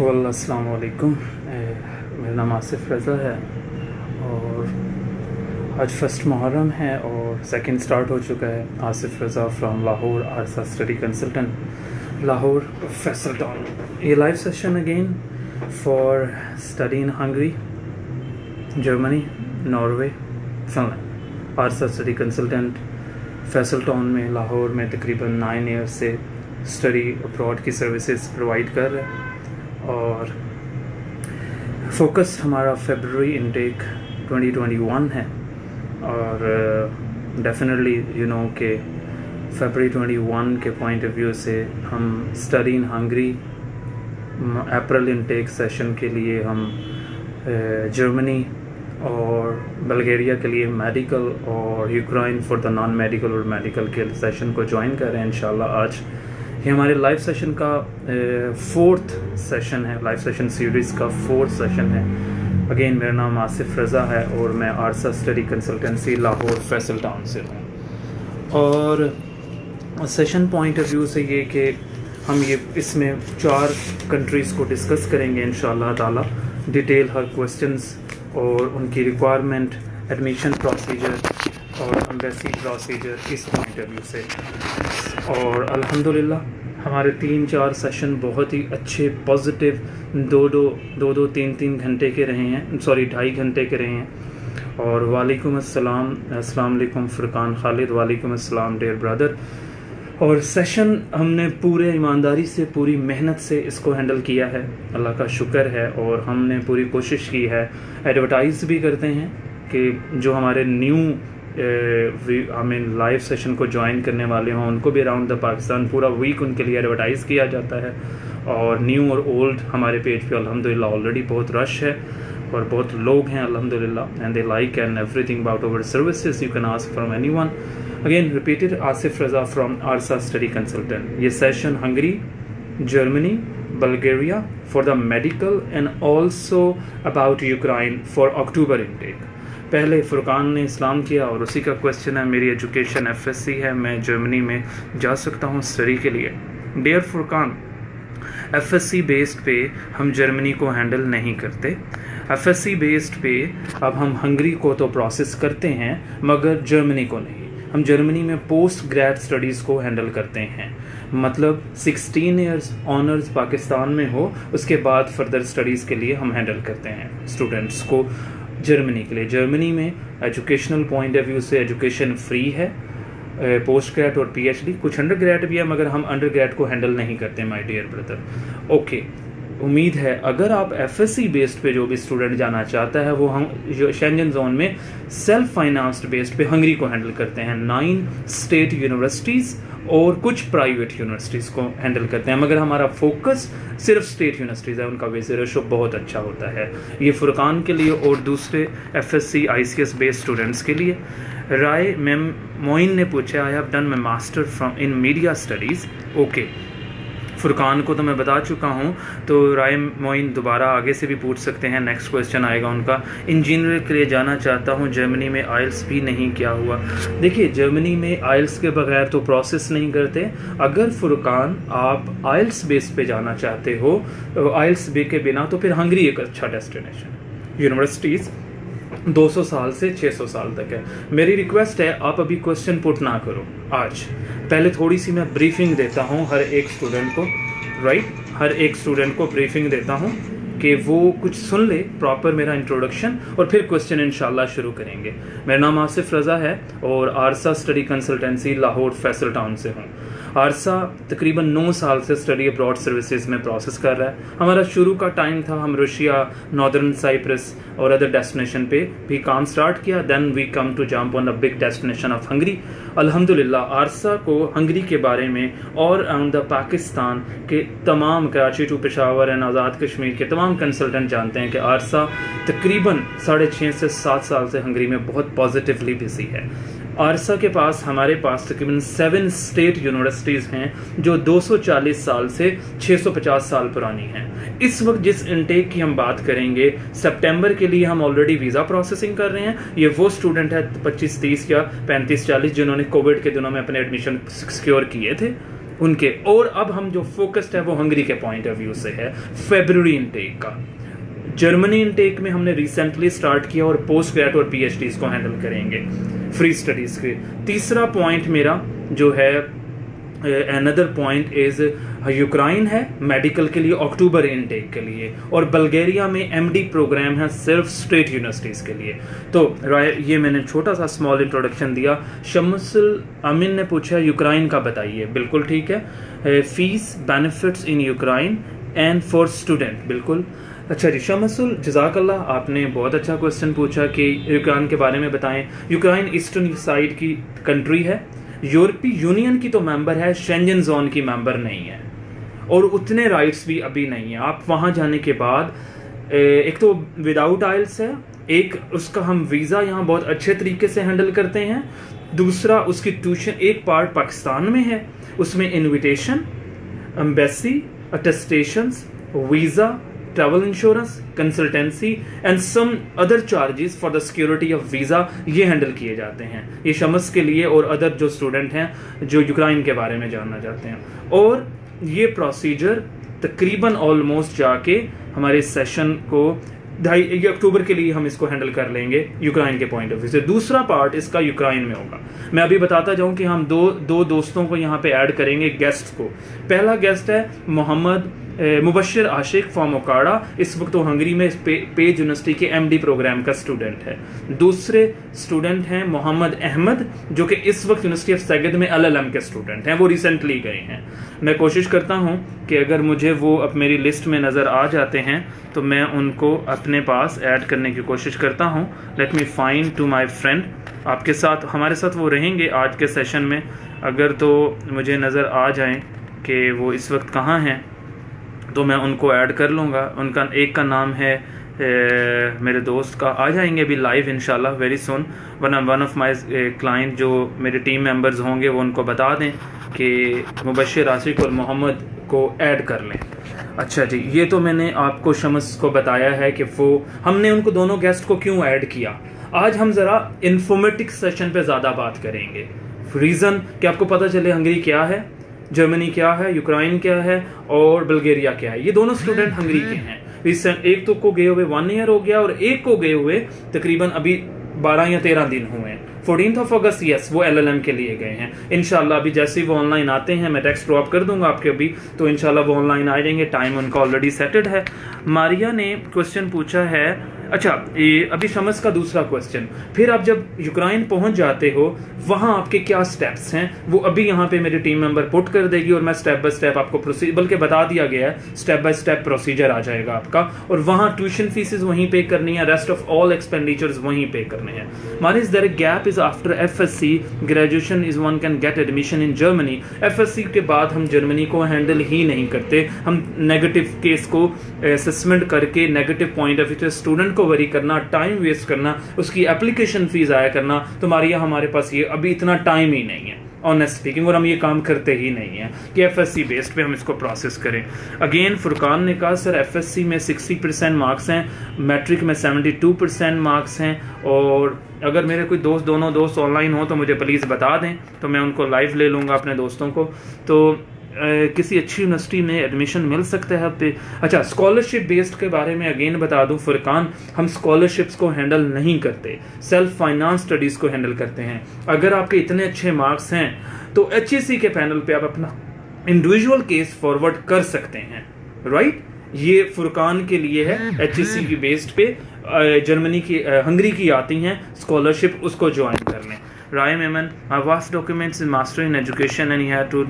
अस्सलाम वालेकुम। मेरा नाम आसिफ रज़ा है और आज फर्स्ट मुहर्रम है और सेकंड स्टार्ट हो चुका है। Asif Raza from Lahore, Arsa study consultant, Lahore, Faisal town. ये live session again for study in Hungary, Germany, Norway, Finland. Arsa study consultant Faisal town में, लाहौर में तकरीबन 9 ईयर्स से स्टडी अब्रॉड की सर्विसेज प्रोवाइड कर रहे हैं और फोकस हमारा फरवरी इनटेक 2021 है और डेफिनेटली यू नो कि फरवरी 21 के पॉइंट ऑफ व्यू से हम study in Hungary, April intake session के लिए हम जर्मनी और बल्गारिया के लिए मेडिकल और Ukraine for the non medical और मेडिकल के सेशन को ज्वाइन कर रहे हैं इंशाल्लाह। आज ये हमारे लाइव सेशन का 4th सेशन है, लाइव सेशन सीरीज़ का 4th सेशन है। अगेन मेरा नाम आसिफ रज़ा है और मैं आरसा study consultancy Lahore Faisal Town से हूँ। और सेशन पॉइंट ऑफ व्यू से ये कि हम ये इसमें 4 कंट्रीज़ को डिस्कस करेंगे इंशाल्लाह ताला, डिटेल हर क्वेश्चंस और उनकी रिक्वायरमेंट, एडमिशन प्रोसीजर और एम्बेसी प्रोसीजर इस पॉइंट ऑफ व्यू से। और अल्हम्दुलिल्लाह हमारे 3-4 सेशन बहुत ही अच्छे पॉजिटिव 2-3 घंटे के रहे हैं, सॉरी 2.5 घंटे के रहे हैं। और वालेकुम अस्सलाम, अस्सलाम वालेकुम फुरकान खालिद, वालेकुम अस्सलाम डियर ब्रदर। और सेशन हमने पूरे ईमानदारी से, पूरी मेहनत से इसको हैंडल किया है, अल्लाह का शुक्र है। और हमने पूरी कोशिश की है, एडवर्टाइज़ भी करते हैं कि जो हमारे न्यू लाइव सेशन को ज्वाइन करने वाले हों उनको भी अराउंड द पाकिस्तान पूरा वीक उनके लिए एडवर्टाइज़ किया जाता है। और न्यू और ओल्ड हमारे पेज पे अल्हम्दुलिल्लाह ऑलरेडी बहुत रश है और बहुत लोग हैं अल्हम्दुलिल्लाह, and they like and everything about our services. You can ask from anyone. Again repeated, Asif Raza from Arsa study consultant. ये session Hungary, Germany, Bulgaria for the medical and also about Ukraine for October intake. पहले फुरकान ने इस्लाम किया और उसी का question है, मेरी education FSC है, मैं जर्मनी में जा सकता हूँ स्टडी के लिए। डियर फुरकान, FSC बेस्ड पे हम जर्मनी को हैंडल नहीं करते। FSC बेस्ड पे अब हम हंगरी को तो प्रोसेस करते हैं मगर जर्मनी को नहीं। हम जर्मनी में पोस्ट ग्रेड स्टडीज़ को हैंडल करते हैं, मतलब 16 ईयर्स ऑनर्स पाकिस्तान में हो उसके बाद फर्दर स्टडीज़ के लिए हम हैंडल करते हैं स्टूडेंट्स को जर्मनी के लिए। जर्मनी में एजुकेशनल पॉइंट ऑफ व्यू से एजुकेशन फ्री है, पोस्ट ग्रेड और PhD, कुछ अंडर ग्रेड भी है मगर हम अंडर ग्रेड को हैंडल नहीं करते माय डियर ब्रदर। ओके, उम्मीद है अगर आप FSC बेस्ड पे जो भी स्टूडेंट जाना चाहता है वो हम शेंजन जोन में सेल्फ फाइनेंस्ड बेस्ड पे हंगरी को हैंडल करते हैं। 9 स्टेट यूनिवर्सिटीज़ और कुछ प्राइवेट यूनिवर्सिटीज़ को हैंडल करते हैं, मगर हमारा फोकस सिर्फ स्टेट यूनिवर्सिटीज़ है, उनका वेसे रेशो बहुत अच्छा होता है। ये फुरकान के लिए और दूसरे FSC ICS बेस्ड स्टूडेंट्स के लिए। राय मैम मोइन ने पूछा, आई have done my master from in media studies. Okay, Furqan को तो मैं बता चुका हूँ, तो राय मोइन दोबारा आगे से भी पूछ सकते हैं, नेक्स्ट क्वेश्चन आएगा उनका। इंजीनियर के लिए जाना चाहता हूँ, जर्मनी में आइल्स भी नहीं किया हुआ। देखिए, जर्मनी में आइल्स के बगैर तो प्रोसेस नहीं करते। अगर फुरकान आप आइल्स बेस पे जाना चाहते हो, आइल्स बे के बिना, तो फिर हंगरी एक अच्छा डेस्टिनेशन। यूनिवर्सिटीज़ 200 साल से 600 साल तक है। मेरी रिक्वेस्ट है आप अभी क्वेश्चन पुट ना करो आज, पहले थोड़ी सी मैं ब्रीफिंग देता हूँ हर एक स्टूडेंट को, राइट, हर एक स्टूडेंट को ब्रीफिंग देता हूँ कि वो कुछ सुन ले प्रॉपर मेरा इंट्रोडक्शन, और फिर क्वेश्चन इंशाल्लाह शुरू करेंगे। मेरा नाम आसिफ रज़ा है और Arsa study consultancy Lahore Faisal Town से हूँ। आरसा तकरीबन 9 साल से स्टडी अब्रॉड सर्विसेज में प्रोसेस कर रहा है। हमारा शुरू का टाइम था, हम रशिया, नॉर्दर्न साइप्रस और अदर डेस्टिनेशन पे भी काम स्टार्ट किया, then we come to jump on a big destination of Hungary. अल्हम्दुलिल्लाह आरसा को हंगरी के बारे में और अराउंड द पाकिस्तान के तमाम, कराची टू पेशावर एंड आज़ाद कश्मीर के तमाम कंसल्टेंट जानते हैं कि आरसा तकरीबन 6.5 से 7 साल से हंगरी में बहुत पॉजिटिवली बिजी है। आरसा के पास, हमारे पास तकरीबन 7 स्टेट यूनिवर्सिटीज़ हैं जो 240 साल से 650 साल पुरानी हैं। इस वक्त जिस इनटेक की हम बात करेंगे, सितंबर के लिए हम ऑलरेडी वीज़ा प्रोसेसिंग कर रहे हैं। ये वो स्टूडेंट है 25-30 या 35-40 जिन्होंने कोविड के दिनों में अपने एडमिशन सिक्योर किए थे उनके। और अब हम जो फोकस्ड है वो हंगरी के पॉइंट ऑफ व्यू से है, फेब्रुअरी इनटेक का। जर्मनी इनटेक में हमने रिसेंटली स्टार्ट किया और पोस्ट ग्रेड और पीएचडीज को हैंडल करेंगे फ्री स्टडीज के। तीसरा पॉइंट मेरा जो है अनदर पॉइंट इज यूक्रेन है मेडिकल के लिए अक्टूबर इनटेक के लिए, और बल्गेरिया में एमडी प्रोग्राम है सिर्फ स्टेट यूनिवर्सिटीज़ के लिए। तो ये मैंने छोटा सा स्मॉल इंट्रोडक्शन दिया। शमसुल अमीन ने पूछा यूक्रेन का बताइए, बिल्कुल ठीक है। Fees benefits in Ukraine and for student, बिल्कुल। अच्छा जी शमसुल, जज़ाकल्लाह, आपने बहुत अच्छा क्वेश्चन पूछा कि यूक्रेन के बारे में बताएं। यूक्रेन ईस्टर्न साइड की कंट्री है, यूरोपीय यूनियन की तो मेंबर है, शेंजन जोन की मेंबर नहीं है, और उतने राइट्स भी अभी नहीं है। आप वहाँ जाने के बाद एक तो विदाउट आइल्स है, एक उसका हम वीज़ा यहाँ बहुत अच्छे तरीके से हैंडल करते हैं, दूसरा उसकी ट्यूशन एक पार्ट पाकिस्तान में है, उसमें invitation, embassy, attestations, visa, travel insurance, consultancy and some other charges for the security of visa, ये हैंडल किए जाते हैं। ये शमस के लिए और अदर जो स्टूडेंट हैं जो यूक्रेन के बारे में जानना चाहते हैं। और ये प्रोसीजर तकरीबन ऑलमोस्ट जाके हमारे सेशन को 2 अक्टूबर के लिए हम इसको हैंडल कर लेंगे यूक्रेन के पॉइंट ऑफ व्यू से। दूसरा पार्ट इसका यूक्रेन में होगा। मैं अभी बताता जाऊं कि हम दो दोस्तों को यहाँ पे ऐड करेंगे, गेस्ट को। पहला गेस्ट है मोहम्मद मुबशिर आशिक फ्रॉम ओकाड़ा, इस वक्त वो हंगरी में पेज यूनिवर्सिटी के एमडी प्रोग्राम का स्टूडेंट है। दूसरे स्टूडेंट हैं मोहम्मद अहमद, जो कि इस वक्त यूनिवर्सिटी ऑफ सैगद में एलएलएम के स्टूडेंट हैं, वो रिसेंटली गए हैं। मैं कोशिश करता हूं कि अगर मुझे वो अब मेरी लिस्ट में नज़र आ जाते हैं तो मैं उनको अपने पास ऐड करने की कोशिश करता हूं। Let me find to my friend, आपके साथ हमारे साथ वो रहेंगे आज के सेशन में। अगर तो मुझे नज़र आ जाएं कि वो इस वक्त कहाँ हैं तो मैं उनको ऐड कर लूँगा। उनका एक का नाम है मेरे दोस्त का, आ जाएंगे अभी लाइव इंशाल्लाह very soon. One of my client जो मेरे टीम मेंबर्स होंगे वो उनको बता दें कि मुबशिर आशिक और मोहम्मद को ऐड कर लें। अच्छा जी, ये तो मैंने आपको शमस को बताया है कि वो हमने उनको दोनों गेस्ट को क्यों ऐड किया। आज हम ज़रा इन्फॉर्मेटिक सेशन पे ज़्यादा बात करेंगे। रीज़न कि आपको पता चले हंगरी क्या है, जर्मनी क्या है, यूक्रेन क्या है और बल्गेरिया क्या है। ये दोनों स्टूडेंट हंगरी के हैं। रिसेंट एक तो को गए हुए 1 ईयर हो गया और एक को गए हुए तकरीबन अभी 12 या 13 दिन हुए हैं। 14 अगस्त यस वो एलएलएम के लिए गए हैं। इंशाल्लाह अभी जैसे ही वो ऑनलाइन आते हैं मैं टेक्स्ट ड्रॉप कर दूंगा आपके अभी, तो इंशाल्लाह वो ऑनलाइन आ जाएंगे। टाइम उनका ऑलरेडी सेटेड है। मारिया ने क्वेश्चन पूछा है, अच्छा ये अभी शमस का दूसरा क्वेश्चन, फिर आप जब यूक्रेन पहुंच जाते हो वहां आपके क्या स्टेप्स हैं, वो अभी यहाँ पे मेरी टीम मेंबर पुट कर देगी और मैं स्टेप बाय स्टेप आपको प्रोसीजर, बल्कि बता दिया गया है, स्टेप बाय स्टेप प्रोसीजर आ जाएगा आपका। और वहां ट्यूशन फीसेस वहीं पे करनी है, रेस्ट ऑफ ऑल एक्सपेंडिचर्स वहीं पे करने हैं। मानिस there gap is after FSc graduation is one can get admission in Germany. FSc के बाद हम जर्मनी को हैंडल ही नहीं करते। हम नेगेटिव केस को असेसमेंट करके नेगेटिव पॉइंट ऑफ व्यू से स्टूडेंट को वरी करना, टाइम वेस्ट करना, उसकी एप्लीकेशन फीस आया करना, तुम्हारी हमारे पास ये अभी इतना टाइम ही नहीं है ऑनेस्ट स्पीकिंग, और हम ये काम करते ही नहीं है कि एफएससी बेस्ड पे हम इसको प्रोसेस करें। अगेन फुरकान ने कहा सर एफएससी में 60% मार्क्स हैं, मैट्रिक में 72% मार्क्स हैं, और अगर मेरे कोई दोनों दोस्त ऑनलाइन हो तो मुझे प्लीज़ बता दें तो मैं उनको लाइव ले लूँगा अपने दोस्तों को। तो किसी अच्छी यूनिवर्सिटी में एडमिशन मिल सकता है पे। अच्छा स्कॉलरशिप बेस्ड के बारे में अगेन बता दूं फुरकान, हम स्कॉलरशिप्स को हैंडल नहीं करते, सेल्फ फाइनेंस स्टडीज़ को हैंडल करते हैं। अगर आपके इतने अच्छे मार्क्स हैं तो HEC के पैनल पे आप अपना इंडिविजुअल केस फॉरवर्ड कर सकते हैं, राइट। ये फुरकान के लिए है, HEC की बेस्ड पे जर्मनी की हंगरी की आती हैं स्कॉलरशिप, उसको ज्वाइन कर लें। Rai Memon, my vast documents in master in education and he had to,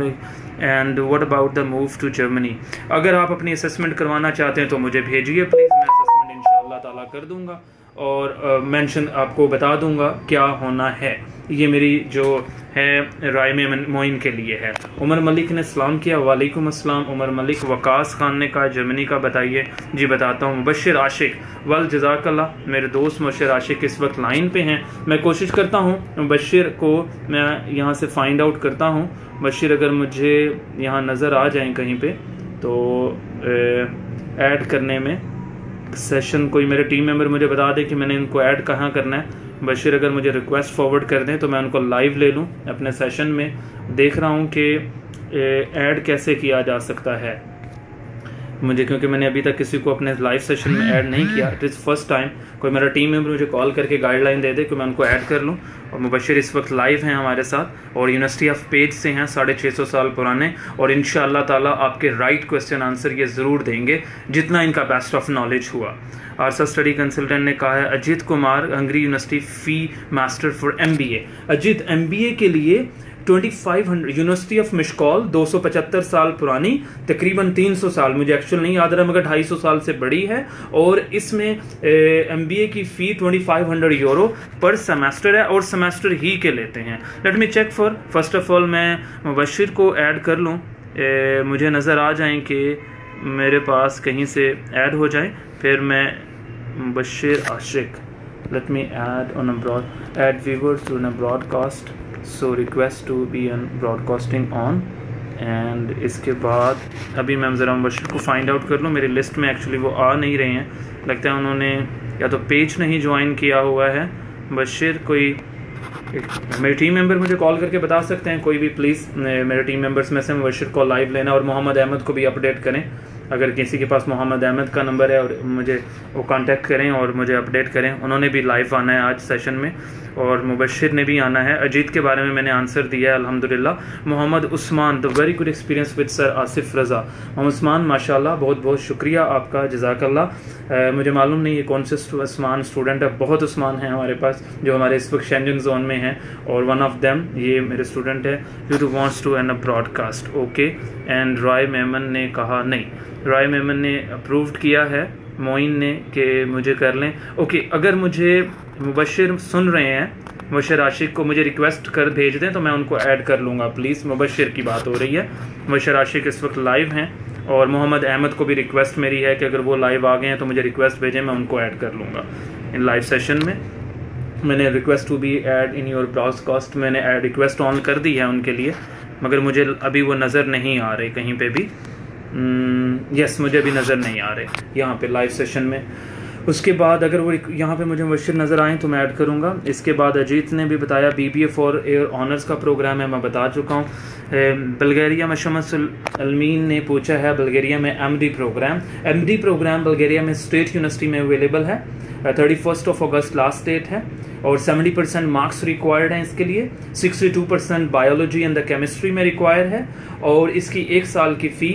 and what about the move to Germany? अगर आप अपनी असेसमेंट करवाना चाहते हैं तो मुझे भेजिए प्लीज़, मैं असेसमेंट इंशाल्लाह ताला कर दूंगा और मेंशन आपको बता दूंगा क्या होना है। ये मेरी जो है राय में मोइन के लिए है। उमर मलिक ने सलाम किया, वालेकुम अस्सलाम उमर मलिक। वकास खान ने कहा जर्मनी का बताइए, जी बताता हूँ। मुबशिर आशिक, वल जज़ाकल्लाह, मेरे दोस्त मुबशिर आशिक इस वक्त लाइन पे हैं। मैं कोशिश करता हूँ मुबशिर को मैं यहाँ से फाइंड आउट करता हूँ। मुबशिर अगर मुझे यहाँ नज़र आ जाएँ कहीं पे तो ऐड करने में सेशन, कोई मेरे टीम मेंबर मुझे बता दे कि मैंने इनको ऐड कहाँ करना है। बशीर अगर मुझे रिक्वेस्ट फॉरवर्ड कर दें तो मैं उनको लाइव ले लूँ अपने सेशन में। देख रहा हूँ कि ऐड कैसे किया जा सकता है मुझे, क्योंकि मैंने अभी तक किसी को अपने लाइव सेशन में ऐड नहीं किया। इट इज़ फर्स्ट टाइम कोई मेरा टीम मेंबर मुझे कॉल करके गाइडलाइन दे दे कि मैं उनको ऐड कर लूँ। और मुबशिर इस वक्त लाइव हैं हमारे साथ और यूनिवर्सिटी ऑफ पेज से हैं, 650 साल पुराने, और इंशाअल्लाह ताला आपके राइट क्वेश्चन आंसर ये ज़रूर देंगे जितना इनका बेस्ट ऑफ नॉलेज हुआ। आरसा स्टडी कंसल्टेंट ने कहा है Ajit Kumar, Hungary university fee master for MBA। Ajit MBA के लिए 2500 यूनिवर्सिटी ऑफ मिशकॉल 275 साल पुरानी, तकरीबन 300 साल, मुझे एक्चुअल नहीं याद रहा मगर 250 साल से बड़ी है, और इसमें MBA की फ़ी 2500 यूरो पर सेमेस्टर है और सेमेस्टर ही के लेते हैं। Let me check first of all मैं मुबशिर को ऐड कर लूँ, मुझे नज़र आ जाए कि मेरे पास कहीं से ऐड हो जाए, फिर मैं Mubashir Ashiq, let me add on add viewers to a broadcast, so request to be on broadcasting on, and इसके बाद अभी मैं ज़रा मुबशिर को फाइंड आउट कर लूँ। मेरी लिस्ट में एक्चुअली वो आ नहीं रहे हैं, लगता है उन्होंने या तो पेज नहीं ज्वाइन किया हुआ है। मुबशिर कोई मेरे टीम मेंबर मुझे कॉल करके बता सकते हैं, कोई भी प्लीज़ मेरे टीम मेंबर्स में से मुबशिर को लाइव लेना, और मोहम्मद अहमद को भी अपडेट करें। अगर किसी के पास मोहम्मद अहमद का नंबर है और मुझे वो कांटेक्ट करें और मुझे अपडेट करें। उन्होंने भी लाइव आना है आज सेशन में, और मुबशिर ने भी आना है। अजीत के बारे में मैंने आंसर दिया है अल्हम्दुलिल्लाह। Mohammad Usman, the very good experience with sir Asif Raza. Mohammad Usman माशाल्लाह, बहुत बहुत शुक्रिया आपका, जज़ाकल्लाह। मुझे मालूम नहीं है कौन से उस्मान स्टूडेंट है, बहुत उस्मान हैं हमारे पास जो हमारे इस वक्त शेंजन जोन में हैं, और वन ऑफ देम ये मेरे स्टूडेंट है you wants to and a broadcast, okay. And Rai Memon ने कहा नहीं, राय मेमन ने अप्रूव्ड किया है मोइन ने कि मुझे कर लें, ओके। अगर मुझे मुबशिर सुन रहे हैं, मुबशिर आशिक को मुझे रिक्वेस्ट कर भेज दें तो मैं उनको ऐड कर लूँगा प्लीज़। मुबशिर की बात हो रही है, मुबशिर आशिक इस वक्त लाइव हैं, और मोहम्मद अहमद को भी रिक्वेस्ट मेरी है कि अगर वो लाइव आ गए हैं तो मुझे रिक्वेस्ट भेजें, मैं उनको ऐड कर लूँगा इन लाइव सेशन में। मैंने request to be add in your broadcast, मैंने रिक्वेस्ट ऑन कर दी है उनके लिए, मगर मुझे अभी वो नज़र नहीं आ रहे कहीं पे भी। यस, मुझे अभी नज़र नहीं आ रहे यहाँ पे लाइव सेशन में। उसके बाद अगर वो यहाँ पे मुझे मुबशिर नज़र आए तो मैं ऐड करूँगा। इसके बाद अजीत ने भी बताया BBA फॉर एयर ऑनर्स का प्रोग्राम है, मैं बता चुका हूँ। बल्गेरिया में शमस अलमीन ने पूछा है बल्गेरिया में MD प्रोग्राम बल्गेरिया में स्टेट यूनिवर्सिटी में अवेलेबल है। 31 अगस्त लास्ट डेट है, और 70% मार्क्स रिक्वायर्ड हैं इसके लिए। 62% बायोलॉजी एंड द केमिस्ट्री में रिक्वायर है, और इसकी 1 साल की फ़ी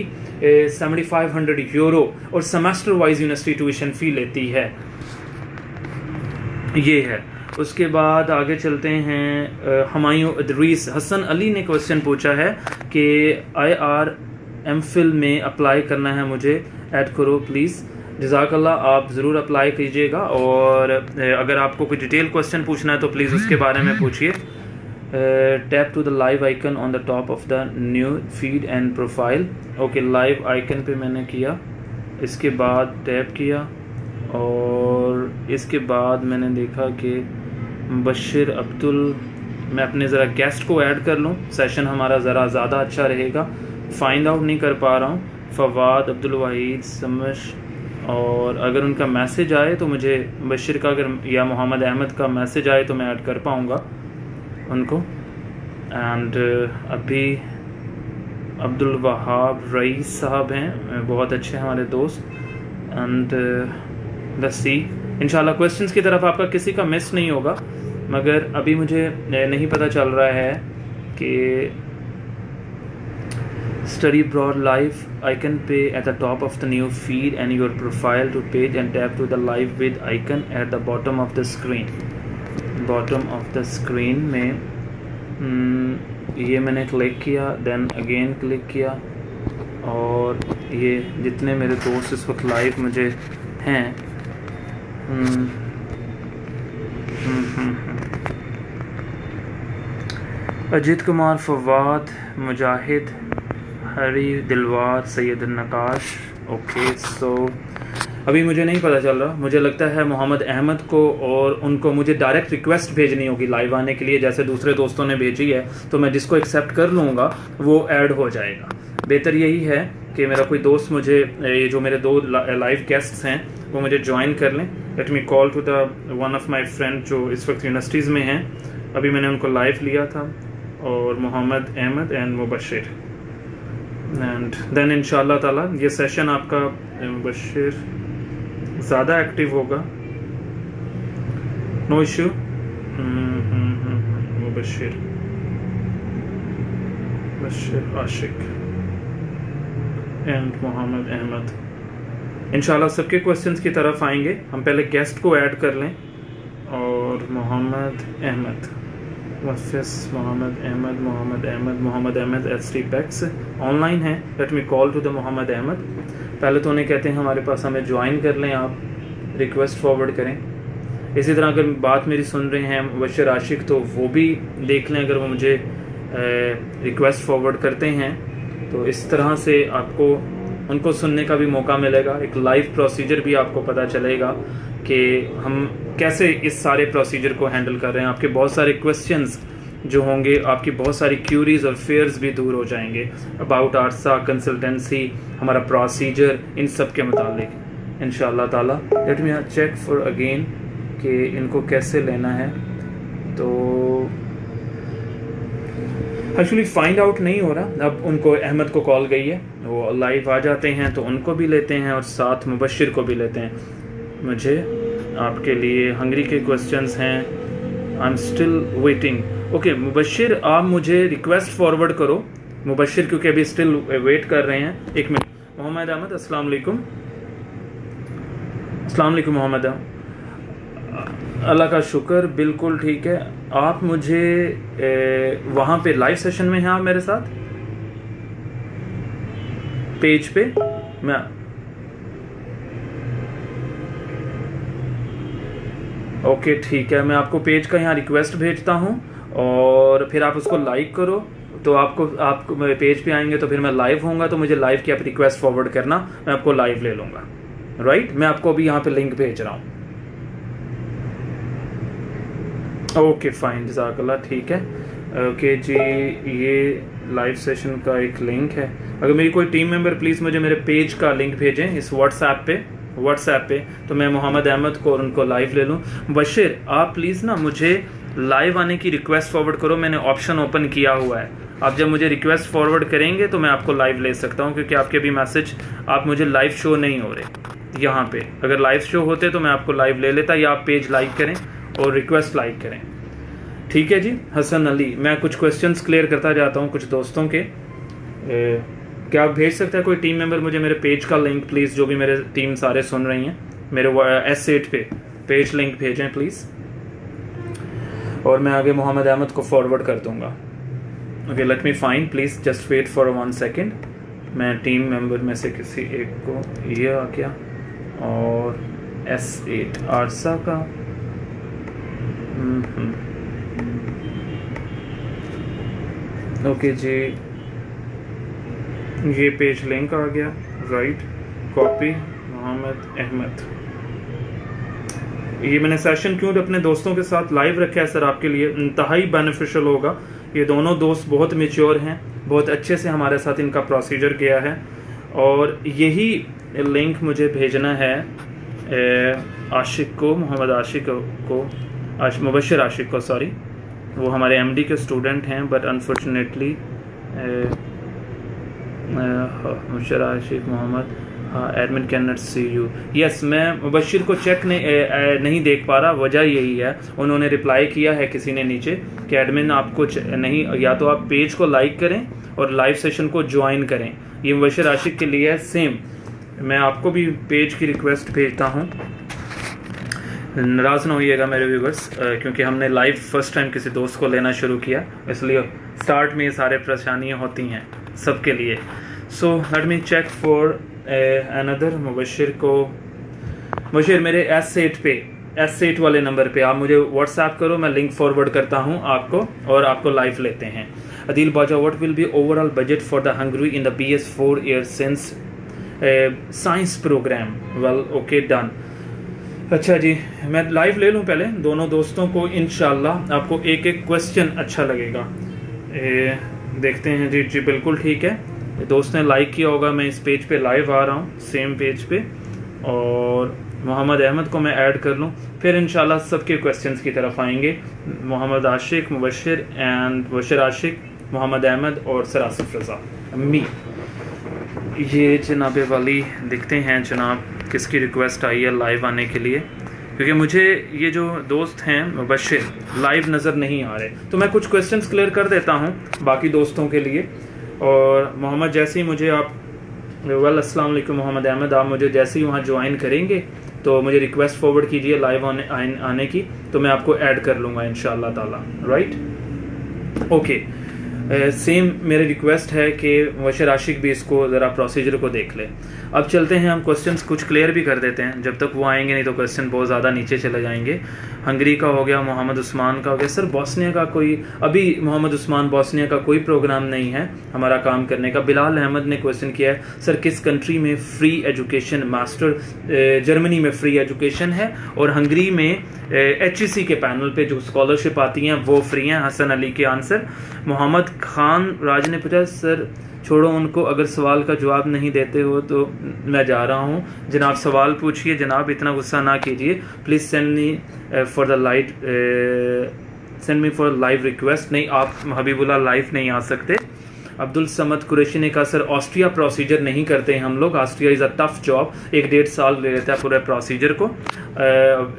7500 यूरो और semester wise university tuition fee लेती है, ये है। उसके बाद आगे चलते हैं। हमायूं इदरीस हसन अली ने क्वेश्चन पूछा है कि IR MPhil में अप्लाई करना है मुझे, ऐड करो प्लीज़। जज़ाकल्लाह, आप ज़रूर अप्लाई कीजिएगा, और अगर आपको कोई डिटेल क्वेश्चन पूछना है तो प्लीज़ उसके बारे में पूछिए। Tap to the live icon on the top of the new feed and profile, okay. Live icon पे मैंने किया, इसके बाद टैप किया, और इसके बाद मैंने देखा कि मुबशिर अब्दुल, मैं अपने ज़रा गेस्ट को ऐड कर लूँ, सेशन हमारा ज़रा ज़्यादा अच्छा रहेगा। फाइंड आउट नहीं कर पा रहा हूँ। फवाद, अब्दुल वाहिद, समश, और अगर उनका मैसेज आए तो मुझे मुबशिर का अगर या मोहम्मद अहमद का मैसेज आए तो मैं ऐड कर पाऊँगा उनको। एंड अभी अब्दुल वहाब रईस साहब हैं, बहुत अच्छे हमारे दोस्त। एंड लेट्स सी, इंशाल्लाह क्वेश्चंस की तरफ आपका किसी का मिस नहीं होगा, मगर अभी मुझे नहीं पता चल रहा है कि study abroad live icon पे at the top of the new feed and your profile to page and tap to the live with icon at the bottom of the screen। bottom of the screen में ये मैंने click किया, then again click किया, और ये जितने मेरे दोस्त इस वक्त लाइव मुझे हैं अजीत कुमार, फवाद, मुजाहिद, हरी, दिलवार, सैयद नकाश, ओके। सो अभी मुझे नहीं पता चल रहा, मुझे लगता है मोहम्मद अहमद को और उनको मुझे डायरेक्ट रिक्वेस्ट भेजनी होगी लाइव आने के लिए, जैसे दूसरे दोस्तों ने भेजी है, तो मैं जिसको एक्सेप्ट कर लूँगा वो ऐड हो जाएगा। बेहतर यही है कि मेरा कोई दोस्त मुझे, ये जो मेरे 2 लाइव गेस्ट्स हैं वो मुझे ज्वाइन कर लें। Let me call to the one of my friend जो इस वक्त यूनिवर्सिटीज़ में हैं, अभी मैंने उनको लाइव लिया था, और Mohammad Ahmad and Mubashir, and then इंशाल्लाह ताला ये सेशन आपका मुबश्शिर ज़्यादा एक्टिव होगा, no issue. Mubashir Ashiq and Mohammad Ahmad इंशाल्लाह सबके क्वेश्चंस की तरफ आएंगे। हम पहले गेस्ट को ऐड कर लें। और मोहम्मद अहमद मोहम्मद अहमद एस पैक्स ऑनलाइन है। Let me call to the Mohammad Ahmad. पहले तो उन्हें कहते हैं हमारे पास, हमें ज्वाइन कर लें, आप रिक्वेस्ट फॉरवर्ड करें। इसी तरह अगर बात मेरी सुन रहे हैं मुबश्शिर आशिक तो वो भी देख लें, अगर वो मुझे रिक्वेस्ट फॉरवर्ड करते हैं तो इस तरह से आपको उनको सुनने का भी मौका मिलेगा। एक लाइव प्रोसीजर भी आपको पता चलेगा कि हम कैसे इस सारे प्रोसीजर को हैंडल कर रहे हैं। आपके बहुत सारे क्वेश्चंस जो होंगे, आपकी बहुत सारी क्यूरीज और फेयर्स भी दूर हो जाएंगे अबाउट आरसा कंसल्टेंसी, हमारा प्रोसीजर, इन सब के मुतालिक इंशाअल्लाह ताला। Let me check for again कि इनको कैसे लेना है। तो एक्चुअली फाइंड आउट नहीं हो रहा, अब उनको अहमद को कॉल गई है, वो लाइव आ जाते हैं तो उनको भी लेते हैं और साथ मुबश्शिर को भी लेते हैं। मुझे आपके लिए हंगरी के क्वेश्चंस हैं, I am still waiting. Okay Mubashir, आप मुझे रिक्वेस्ट फॉरवर्ड करो मुबश्शिर, क्योंकि अभी स्टिल वेट कर रहे हैं। एक मिनट। मोहम्मद अहमद अस्सलाम वालेकुम। अस्सलाम वालेकुम मोहम्मद अहमद। अल्लाह का शुक्र, बिल्कुल ठीक है। आप मुझे वहाँ पे लाइव सेशन में हैं आप मेरे साथ पेज पे? मैं ओके ठीक है, मैं आपको पेज का यहाँ रिक्वेस्ट भेजता हूँ और फिर आप उसको लाइक करो तो आपको पेज पे आएंगे तो फिर मैं लाइव होऊंगा, तो मुझे लाइव की आप रिक्वेस्ट फॉरवर्ड करना, मैं आपको लाइव ले लूँगा। राइट, मैं आपको अभी यहाँ पे लिंक भेज रहा हूँ। ओके फाइन, जज़ाकल्लाह, ठीक है। ओके जी, ये लाइव सेशन का एक लिंक है। अगर मेरी कोई टीम मेंबर प्लीज़ मुझे मेरे पेज का लिंक भेजें इस व्हाट्सएप पे तो मैं मोहम्मद अहमद को और उनको लाइव ले लूँ। बशीर, आप प्लीज़ ना मुझे लाइव आने की रिक्वेस्ट फॉरवर्ड करो, मैंने ऑप्शन ओपन किया हुआ है। आप जब मुझे रिक्वेस्ट फॉरवर्ड करेंगे तो मैं आपको लाइव ले सकता हूँ, क्योंकि आपके भी मैसेज, आप मुझे लाइव शो नहीं हो रहे यहाँ पे। अगर लाइव शो होते तो मैं आपको लाइव ले लेता, या आप पेज लाइक करें और रिक्वेस्ट लाइक करें। ठीक है जी। हसन अली, मैं कुछ क्वेश्चंस क्लियर करता जाता हूँ कुछ दोस्तों के। क्या आप भेज सकते हैं कोई टीम मेंबर मुझे मेरे पेज का लिंक प्लीज़, जो भी मेरे टीम सारे सुन रही हैं, मेरे S8 पे पेज लिंक भेजें प्लीज़, और मैं आगे मोहम्मद अहमद को फॉरवर्ड कर दूंगा। Okay, let me find, please just wait for 1 second. मैं टीम मेंबर में से किसी एक को, ये आ गया, और S8 आरसा का ओके जी, ये पेज लिंक आ गया। Right, copy Mohammad Ahmad. ये मैंने सेशन क्यों अपने दोस्तों के साथ लाइव रखा है सर, आपके लिए इंतहाई बेनिफिशियल होगा। ये दोनों दोस्त बहुत मैच्योर हैं, बहुत अच्छे से हमारे साथ इनका प्रोसीजर किया है, और यही लिंक मुझे भेजना है आशिक को, मोहम्मद आशिक को, मुबश्शिर आशिक को, सॉरी, वो हमारे MD के स्टूडेंट हैं, but unfortunately Mubashir Ashiq Mohammad admin can not see you. Yes, मैं मुबश्शिर को चेक नहीं देख पा रहा, वजह यही है, उन्होंने रिप्लाई किया है किसी ने नीचे कि एडमिन आपको नहीं, या तो आप पेज को लाइक करें और लाइव सेशन को ज्वाइन करें। ये मुबश्शिर आशिक के लिए है सेम। मैं आपको भी पेज की रिक्वेस्ट भेजता हूँ, नाराज़ ना होइएगा मेरे व्यूवर्स, क्योंकि हमने लाइव फर्स्ट टाइम किसी दोस्त को लेना शुरू किया, इसलिए स्टार्ट में ये सारे परेशानियाँ होती हैं सबके लिए। So let me check for another Mubashir को। मुबश्शिर, मेरे S8 वाले नंबर पे आप मुझे व्हाट्सएप करो, मैं लिंक फॉरवर्ड करता हूँ आपको, और आपको लाइव लेते हैं। Adeel Baja, what will be overall budget for the Hungary in the BS 4 year since science program? Well, okay, done. अच्छा जी, मैं लाइव ले लूँ पहले दोनों दोस्तों को, इंशाल्लाह आपको एक एक क्वेश्चन अच्छा लगेगा। देखते हैं जी। जी बिल्कुल ठीक है, दोस्त ने लाइक किया होगा, मैं इस पेज पे लाइव आ रहा हूँ, सेम पेज पे, और मोहम्मद अहमद को मैं ऐड कर लूँ, फिर इंशाल्लाह सबके क्वेश्चंस की तरफ आएंगे। मोहम्मद आशिक, मुबश्शिर आशिक, मोहम्मद अहमद और सर आसिफ रज़ा, मी। ये जनाब वाली दिखते हैं जनाब किसकी रिक्वेस्ट आई है लाइव आने के लिए, क्योंकि मुझे ये जो दोस्त हैं मुबश्शिर लाइव नज़र नहीं आ रहे, तो मैं कुछ क्वेश्चंस क्लियर कर देता हूँ बाकी दोस्तों के लिए। और मोहम्मद जैसे ही मुझे आप अस्सलाम वालेकुम मोहम्मद अहमद, आप मुझे जैसे ही वहाँ ज्वाइन करेंगे तो मुझे रिक्वेस्ट फॉरवर्ड कीजिए लाइव आने की, तो मैं आपको ऐड कर लूँगा इंशाअल्लाह ताला। Right, okay. सेम मेरी रिक्वेस्ट है कि मुबश्शिर आशिक भी इसको ज़रा प्रोसीजर को देख ले। अब चलते हैं हम क्वेश्चंस कुछ क्लियर भी कर देते हैं, जब तक वो आएंगे नहीं तो क्वेश्चन बहुत ज़्यादा नीचे चले जाएंगे। हंगरी का हो गया, मोहम्मद उस्मान का हो गया। सर बॉस्निया का कोई, अभी मोहम्मद उस्मान बॉस्निया का कोई प्रोग्राम नहीं है हमारा काम करने का। बिलाल अहमद ने क्वेश्चन किया है सर किस कंट्री में फ्री एजुकेशन मास्टर, जर्मनी में फ्री एजुकेशन है और हंगरी में HEC के पैनल पे जो स्कॉलरशिप आती हैं वो फ्री हैं। हसन अली के आंसर। मोहम्मद खान राज ने पूछा सर छोड़ो उनको, अगर सवाल का जवाब नहीं देते हो तो मैं जा रहा हूँ। जनाब सवाल पूछिए जनाब, इतना गुस्सा ना कीजिए। Please send me for the live request. नहीं, आप हबीबुल्लाह लाइव नहीं आ सकते। अब्दुल समद कुरैशी ने कहा सर ऑस्ट्रिया प्रोसीजर नहीं करते हैं हम लोग, Austria is a tough job, 1-1.5 साल ले लेता है पूरे प्रोसीजर को।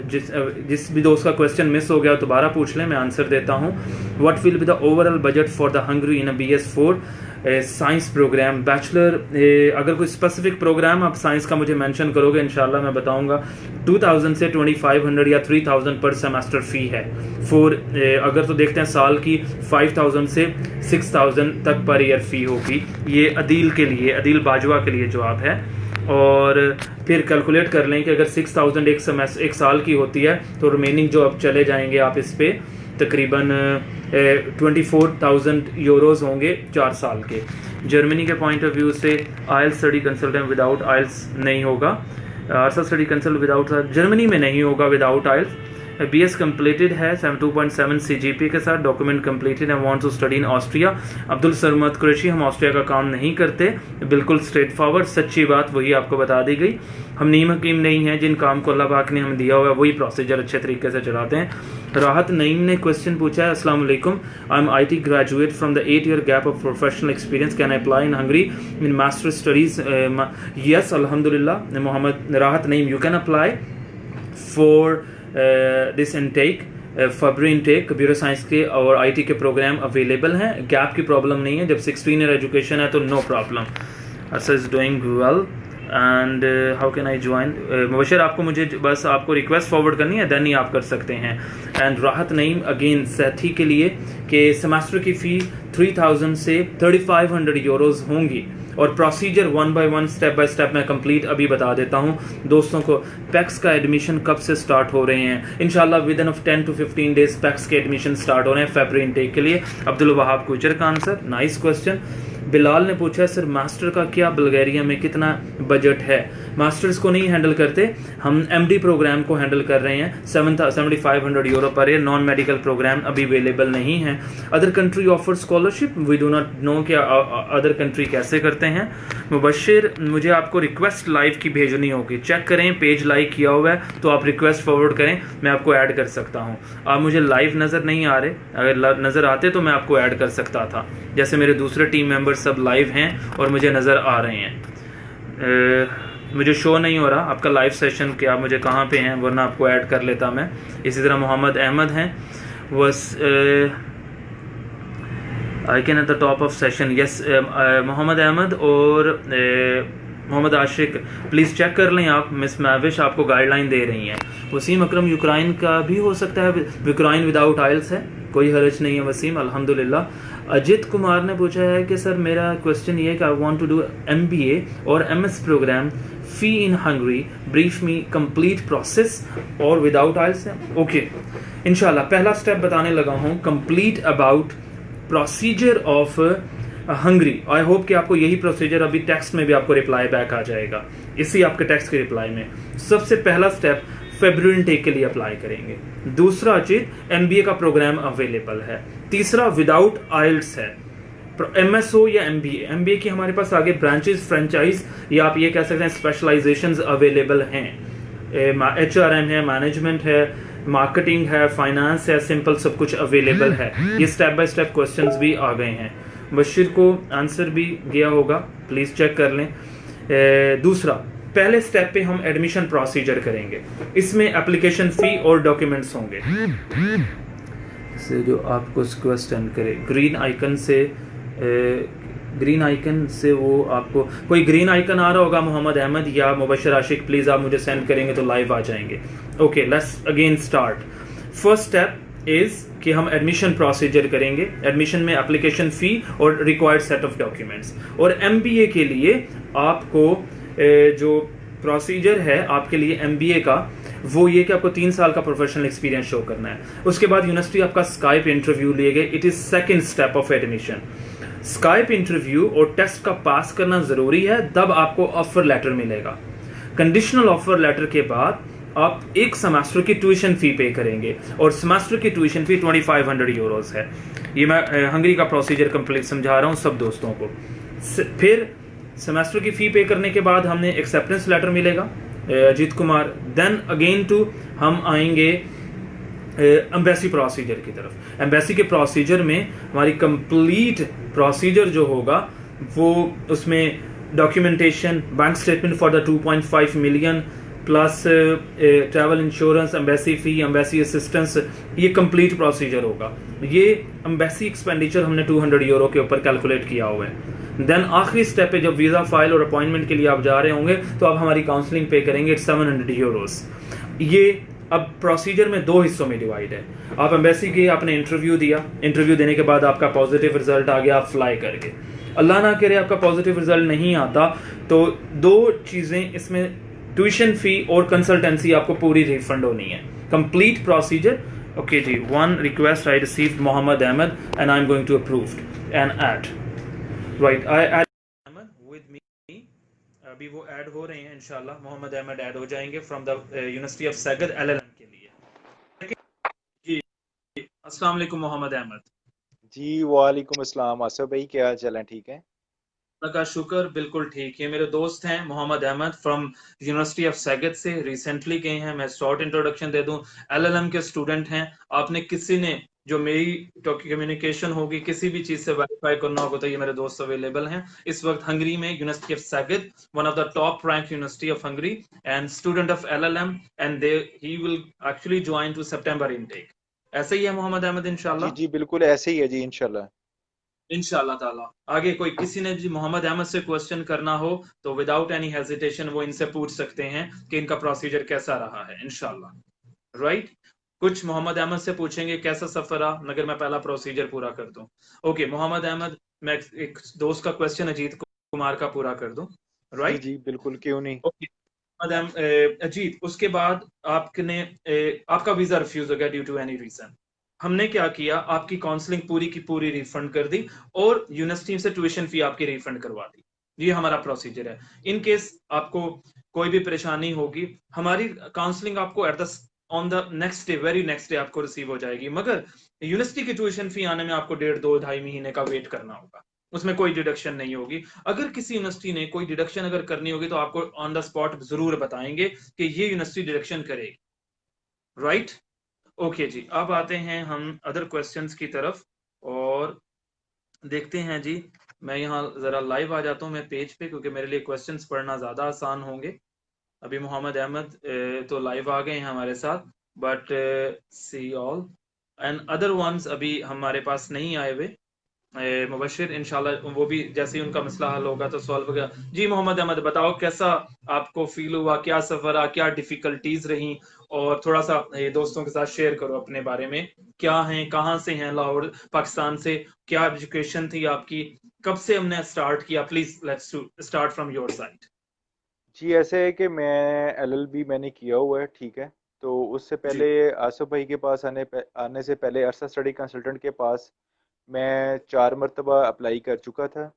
जिस भी दोस्त का क्वेश्चन मिस हो गया दोबारा पूछ लें, मैं आंसर देता हूँ। What will be the overall budget for the Hungary in a BS4 science program bachelor? अगर कोई स्पेसिफिक प्रोग्राम आप साइंस का मुझे मेंशन करोगे इंशाल्लाह मैं बताऊंगा। 2000 से 2500 या 3000 पर सेमेस्टर फ़ी है। अगर तो देखते हैं साल की 5000 से 6000 तक पर ईयर फ़ी होगी। ये अदील के लिए, अदील बाजवा के लिए जवाब है। और फिर कैलकुलेट कर लें कि अगर 6000 एक साल की होती है तो रिमेनिंग जो अब चले जाएंगे आप इस पे तकरीबन 24,000 यूरोज़ होंगे 4 साल के। जर्मनी के पॉइंट ऑफ व्यू से आइल्स स्टडी कंसल्टेंट विदाउट आइल्स नहीं होगा। आरसा स्टडी कंसल्टेंट विदाउट जर्मनी में नहीं होगा विदाउट आइल्स। BS कंप्लीटेड है 72.7 CGPA के साथ। डॉक्यूमेंट कंप्लीटेड है, want to study in Austria. Abdul Samad Qureshi हम ऑस्ट्रिया का काम नहीं करते, बिल्कुल स्ट्रेट फॉरवर्ड सच्ची बात वही आपको बता दी गई। हम नीम हकीम नहीं हैं, जिन काम को अल्लाह पाक ने हमें दिया हुआ है वही प्रोसीजर अच्छे तरीके से चलाते हैं। राहत नईम ने क्वेश्चन पूछा है अस्सलाम वालेकुम, I am IT graduate from the 8-year gap of professional experience, can I apply in Hungary in master studies? Yes अल्हम्दुलिल्लाह Mohammad Rahat Naeem, you can apply for this intake, February intake. Computer science के और IT के programme available हैं, gap की problem नहीं है। जब 16 year education है तो नो प्रॉब्लम। अच्छा is doing well and how can I join? Mubashir आपको मुझे बस आपको रिक्वेस्ट फॉरवर्ड करनी है, देन ही आप कर सकते हैं। एंड राहत नईम अगेन सेठी के लिए कि सेमेस्टर की फ़ी 3000 से 3500 यूरोज़ होंगी और procedure 1 by 1 step by step मैं कंप्लीट अभी बता देता हूं दोस्तों को। पैक्स का एडमिशन कब से स्टार्ट हो रहे हैं? इंशाल्लाह with in 10 to 15 days PACS के एडमिशन स्टार्ट हो रहे हैं फरवरी इनटेक के लिए। अब्दुल वहाब गुजर का आंसर, नाइस क्वेश्चन। बिलाल ने पूछा सर मास्टर का क्या बुल्गारिया में कितना बजट है? मास्टर्स को नहीं हैंडल करते हम, MD प्रोग्राम को हैंडल कर रहे हैं। 7500 euro per year. Non medical program अभी अवेलेबल नहीं है। Other country offer scholarship, we do not know क्या अदर कंट्री कैसे करते हैं। मुबश्शिर मुझे आपको रिक्वेस्ट लाइव की भेजनी होगी, चेक करें पेज लाइक किया हुआ है तो आप रिक्वेस्ट फॉरवर्ड करें, मैं आपको ऐड कर सकता हूं। आप मुझे लाइव नज़र नहीं आ रहे, अगर नज़र आते तो मैं आपको ऐड कर सकता था। जैसे मेरे दूसरे टीम मेंबर सब लाइव हैं और मुझे नज़र आ रहे हैं। मुझे शो नहीं हो रहा आपका लाइव सेशन कि आप मुझे कहाँ पे हैं, वरना आपको ऐड कर लेता मैं। इसी तरह मोहम्मद अहमद हैं, was I can at the top of session. Yes Mohammad Ahmad और मोहम्मद आशिक प्लीज़ चेक कर लें आप। मिस मैविश आपको गाइडलाइन दे रही हैं। वसीम अकरम यूक्राइन का भी हो सकता है, यूक्राइन विदाउट आइल्स है, कोई हर्ज नहीं है वसीम अल्हम्दुलिल्लाह। अजित कुमार ने पूछा है कि सर मेरा क्वेश्चन ये है कि I want to do MBA और MS program, fee in Hungary, brief me complete process और विदाउट आइल्स है। ओके इंशाल्लाह पहला स्टेप बताने लगा हूँ, complete about procedure of Hungary. I hope कि आपको यही प्रोसीजर अभी टेक्स्ट में भी आपको रिप्लाई बैक आ जाएगा, इसी आपके टेक्स्ट के रिप्लाई में। सबसे पहला स्टेप फरवरी इनटेक के लिए अप्लाई करेंगे। दूसरा चीज MBA का प्रोग्राम अवेलेबल है। तीसरा विदाउट आइल्स है। MSO या MBA की हमारे पास आगे ब्रांचेस, फ्रेंचाइज या आप ये कह सकते हैं स्पेशलाइजेशंस अवेलेबल हैं। HRM है, मैनेजमेंट है, मार्केटिंग है, फाइनेंस है, सिंपल सब कुछ अवेलेबल है। ये स्टेप बाय स्टेप क्वेश्चंस भी आ गए हैं। बशीर को आंसर भी गया होगा। प्लीज़ चेक कर लें। दूसरा, पहले स्टेप पे हम एडमिशन प्रोसीजर करेंगे, इसमें एप्लीकेशन फ़ी और डॉक्यूमेंट्स होंगे। से जो आपको क्वेश्चन करे ग्रीन आइकन से, ग्रीन आइकन से वो आपको कोई ग्रीन आइकन आ रहा होगा मोहम्मद अहमद या मुबशर आशिक, प्लीज़ आप मुझे सेंड करेंगे तो लाइव आ जाएंगे। Okay, let's again start. First step is कि हम एडमिशन प्रोसीजर करेंगे। एडमिशन में एप्लीकेशन फ़ी और रिक्वायर्ड सेट ऑफ डॉक्यूमेंट्स। और एमबीए के लिए आपको जो प्रोसीजर है आपके लिए एमबीए का, वो ये कि आपको 3 साल का प्रोफेशनल एक्सपीरियंस शो करना है। उसके बाद यूनिवर्सिटी आपका स्काइप इंटरव्यू लेगा। It is second step of admission. Skype interview और टेस्ट का पास करना जरूरी है, तब आपको ऑफर लेटर मिलेगा। कंडीशनल ऑफर लेटर के बाद आप एक सेमेस्टर की ट्यूशन फी पे करेंगे और सेमेस्टर की ट्यूशन फी 2500 यूरोस है। ये मैं हंगरी का प्रोसीजर कंप्लीट समझा रहा हूँ सब दोस्तों को। फिर सेमेस्टर की फी पे करने के बाद हमें एक्सेप्टेंस लेटर मिलेगा Ajit Kumar. Then again to हम आएंगे एम्बेसी प्रोसीजर की तरफ। एम्बेसी के प्रोसीजर में हमारी कंप्लीट प्रोसीजर जो होगा वो, उसमें documentation, bank statement for the 2.5 million plus travel insurance, embassy fee, embassy assistance, ये कंप्लीट प्रोसीजर होगा। ये एम्बेसी एक्सपेंडिचर हमने 200 यूरो के ऊपर कैलकुलेट किया हुआ है। देन आखिरी स्टेप पे जब वीज़ा फाइल और अपॉइंटमेंट के लिए आप जा रहे होंगे तो आप हमारी काउंसलिंग पे करेंगे 700 यूरोस। ये अब प्रोसीजर में 2 हिस्सों में डिवाइड है। आप एम्बेसी के आपने इंटरव्यू दिया, इंटरव्यू देने के बाद आपका पॉजिटिव रिजल्ट आ गया, आप फ्लाई करके, अल्लाह ना करे आपका पॉजिटिव रिजल्ट नहीं आता तो 2 चीज़ें इसमें, ट्यूशन फी और कंसल्टेंसी आपको पूरी रिफंड होनी है। Complete procedure. ओके जी, 1 request I received Mohammad Ahmad and I am going to approve and add right. I add Ahmad with me. अभी वो ऐड हो रहे हैं, इंशाल्लाह मोहम्मद अहमद ऐड हो जाएंगे from the university of Szeged LLM के लिए। जी, अस्सलाम वालेकुम मोहम्मद अहमद। जी वालेकुम अस्सलाम। आसिफ भाई क्या हाल चाल है? ठीक है। अल्लाह का शुक्र, बिल्कुल ठीक है। मेरे दोस्त हैं Mohammad Ahmad from university of Szeged से, रिसेंटली गए हैं। मैं शॉर्ट इंट्रोडक्शन दे दूं, एलएलएम के स्टूडेंट हैं। आपने किसी ने जो मेरी कम्युनिकेशन होगी किसी भी चीज से वेरीफाई करना होगा तो ये मेरे दोस्त अवेलेबल हैं इस वक्त हंगरी में, university of Szeged, one of the top rank university of Hungary and student of LLM, and they he will actually join to September intake. ऐसे ही है मोहम्मद अहमद जी इंशाल्लाह। जी बिल्कुल ऐसे ही है जी, इंशाल्लाह। इंशाल्लाह ताला। आगे कोई किसी ने जी मोहम्मद अहमद से क्वेश्चन करना हो तो विदाउट एनी हेजिटेशन वो इनसे पूछ सकते हैं कि इनका प्रोसीजर कैसा रहा है इंशाल्लाह। राइट, कुछ मोहम्मद अहमद से पूछेंगे कैसा सफर रहा, मगर मैं पहला प्रोसीजर पूरा कर दूं। ओके मोहम्मद अहमद, मैं एक दोस्त का क्वेश्चन अजीत कुमार का पूरा कर दूं। जी राइट, जी बिल्कुल, क्यों नहीं। ओके अजीत, उसके बाद आपने आपका वीजा रिफ्यूज हो गया ड्यू टू एनी रीजन। हमने क्या किया, आपकी काउंसलिंग पूरी की पूरी रिफंड कर दी और यूनिवर्सिटी से ट्यूशन फी आपकी रिफंड करवा दी। ये हमारा प्रोसीजर है। इन केस आपको कोई भी परेशानी होगी, हमारी काउंसलिंग आपको at the on the next day, very next day आपको रिसीव हो जाएगी, मगर यूनिवर्सिटी की ट्यूशन फी आने में आपको 1.5-2-2.5 महीने का वेट करना होगा। उसमें कोई डिडक्शन नहीं होगी। अगर किसी यूनिवर्सिटी ने कोई डिडक्शन अगर करनी होगी तो आपको ऑन द स्पॉट जरूर बताएंगे कि ये यूनिवर्सिटी डिडक्शन करेगी। राइट, ओके जी, अब आते हैं हम अदर क्वेश्चंस की तरफ और देखते हैं जी। मैं यहाँ जरा लाइव आ जाता हूँ मैं पेज पे, क्योंकि मेरे लिए क्वेश्चंस पढ़ना ज्यादा आसान होंगे। अभी मोहम्मद अहमद तो लाइव आ गए हैं हमारे साथ, but see all and other ones अभी हमारे पास नहीं आए हुए। मुबशिर इंशाल्लाह वो भी जैसे ही उनका मसला हल होगा तो सॉल्व हो गया। जी मोहम्मद अहमद, बताओ कैसा आपको फील हुआ, क्या सफर रहा, क्या डिफिकल्टीज रही, और थोड़ा सा दोस्तों के साथ शेयर करो अपने बारे में। क्या हैं, कहाँ से हैं, लाहौर पाकिस्तान से, क्या एजुकेशन थी आपकी, कब से हमने स्टार्ट किया, please let's start from your side. जी ऐसे है कि मैं एलएलबी मैंने किया हुआ है, ठीक है। तो उससे जी। पहले आसिफ भाई के पास आने से पहले अरसा स्टडी कंसल्टेंट के पास मैं 4 मरतबा अप्लाई कर चुका था।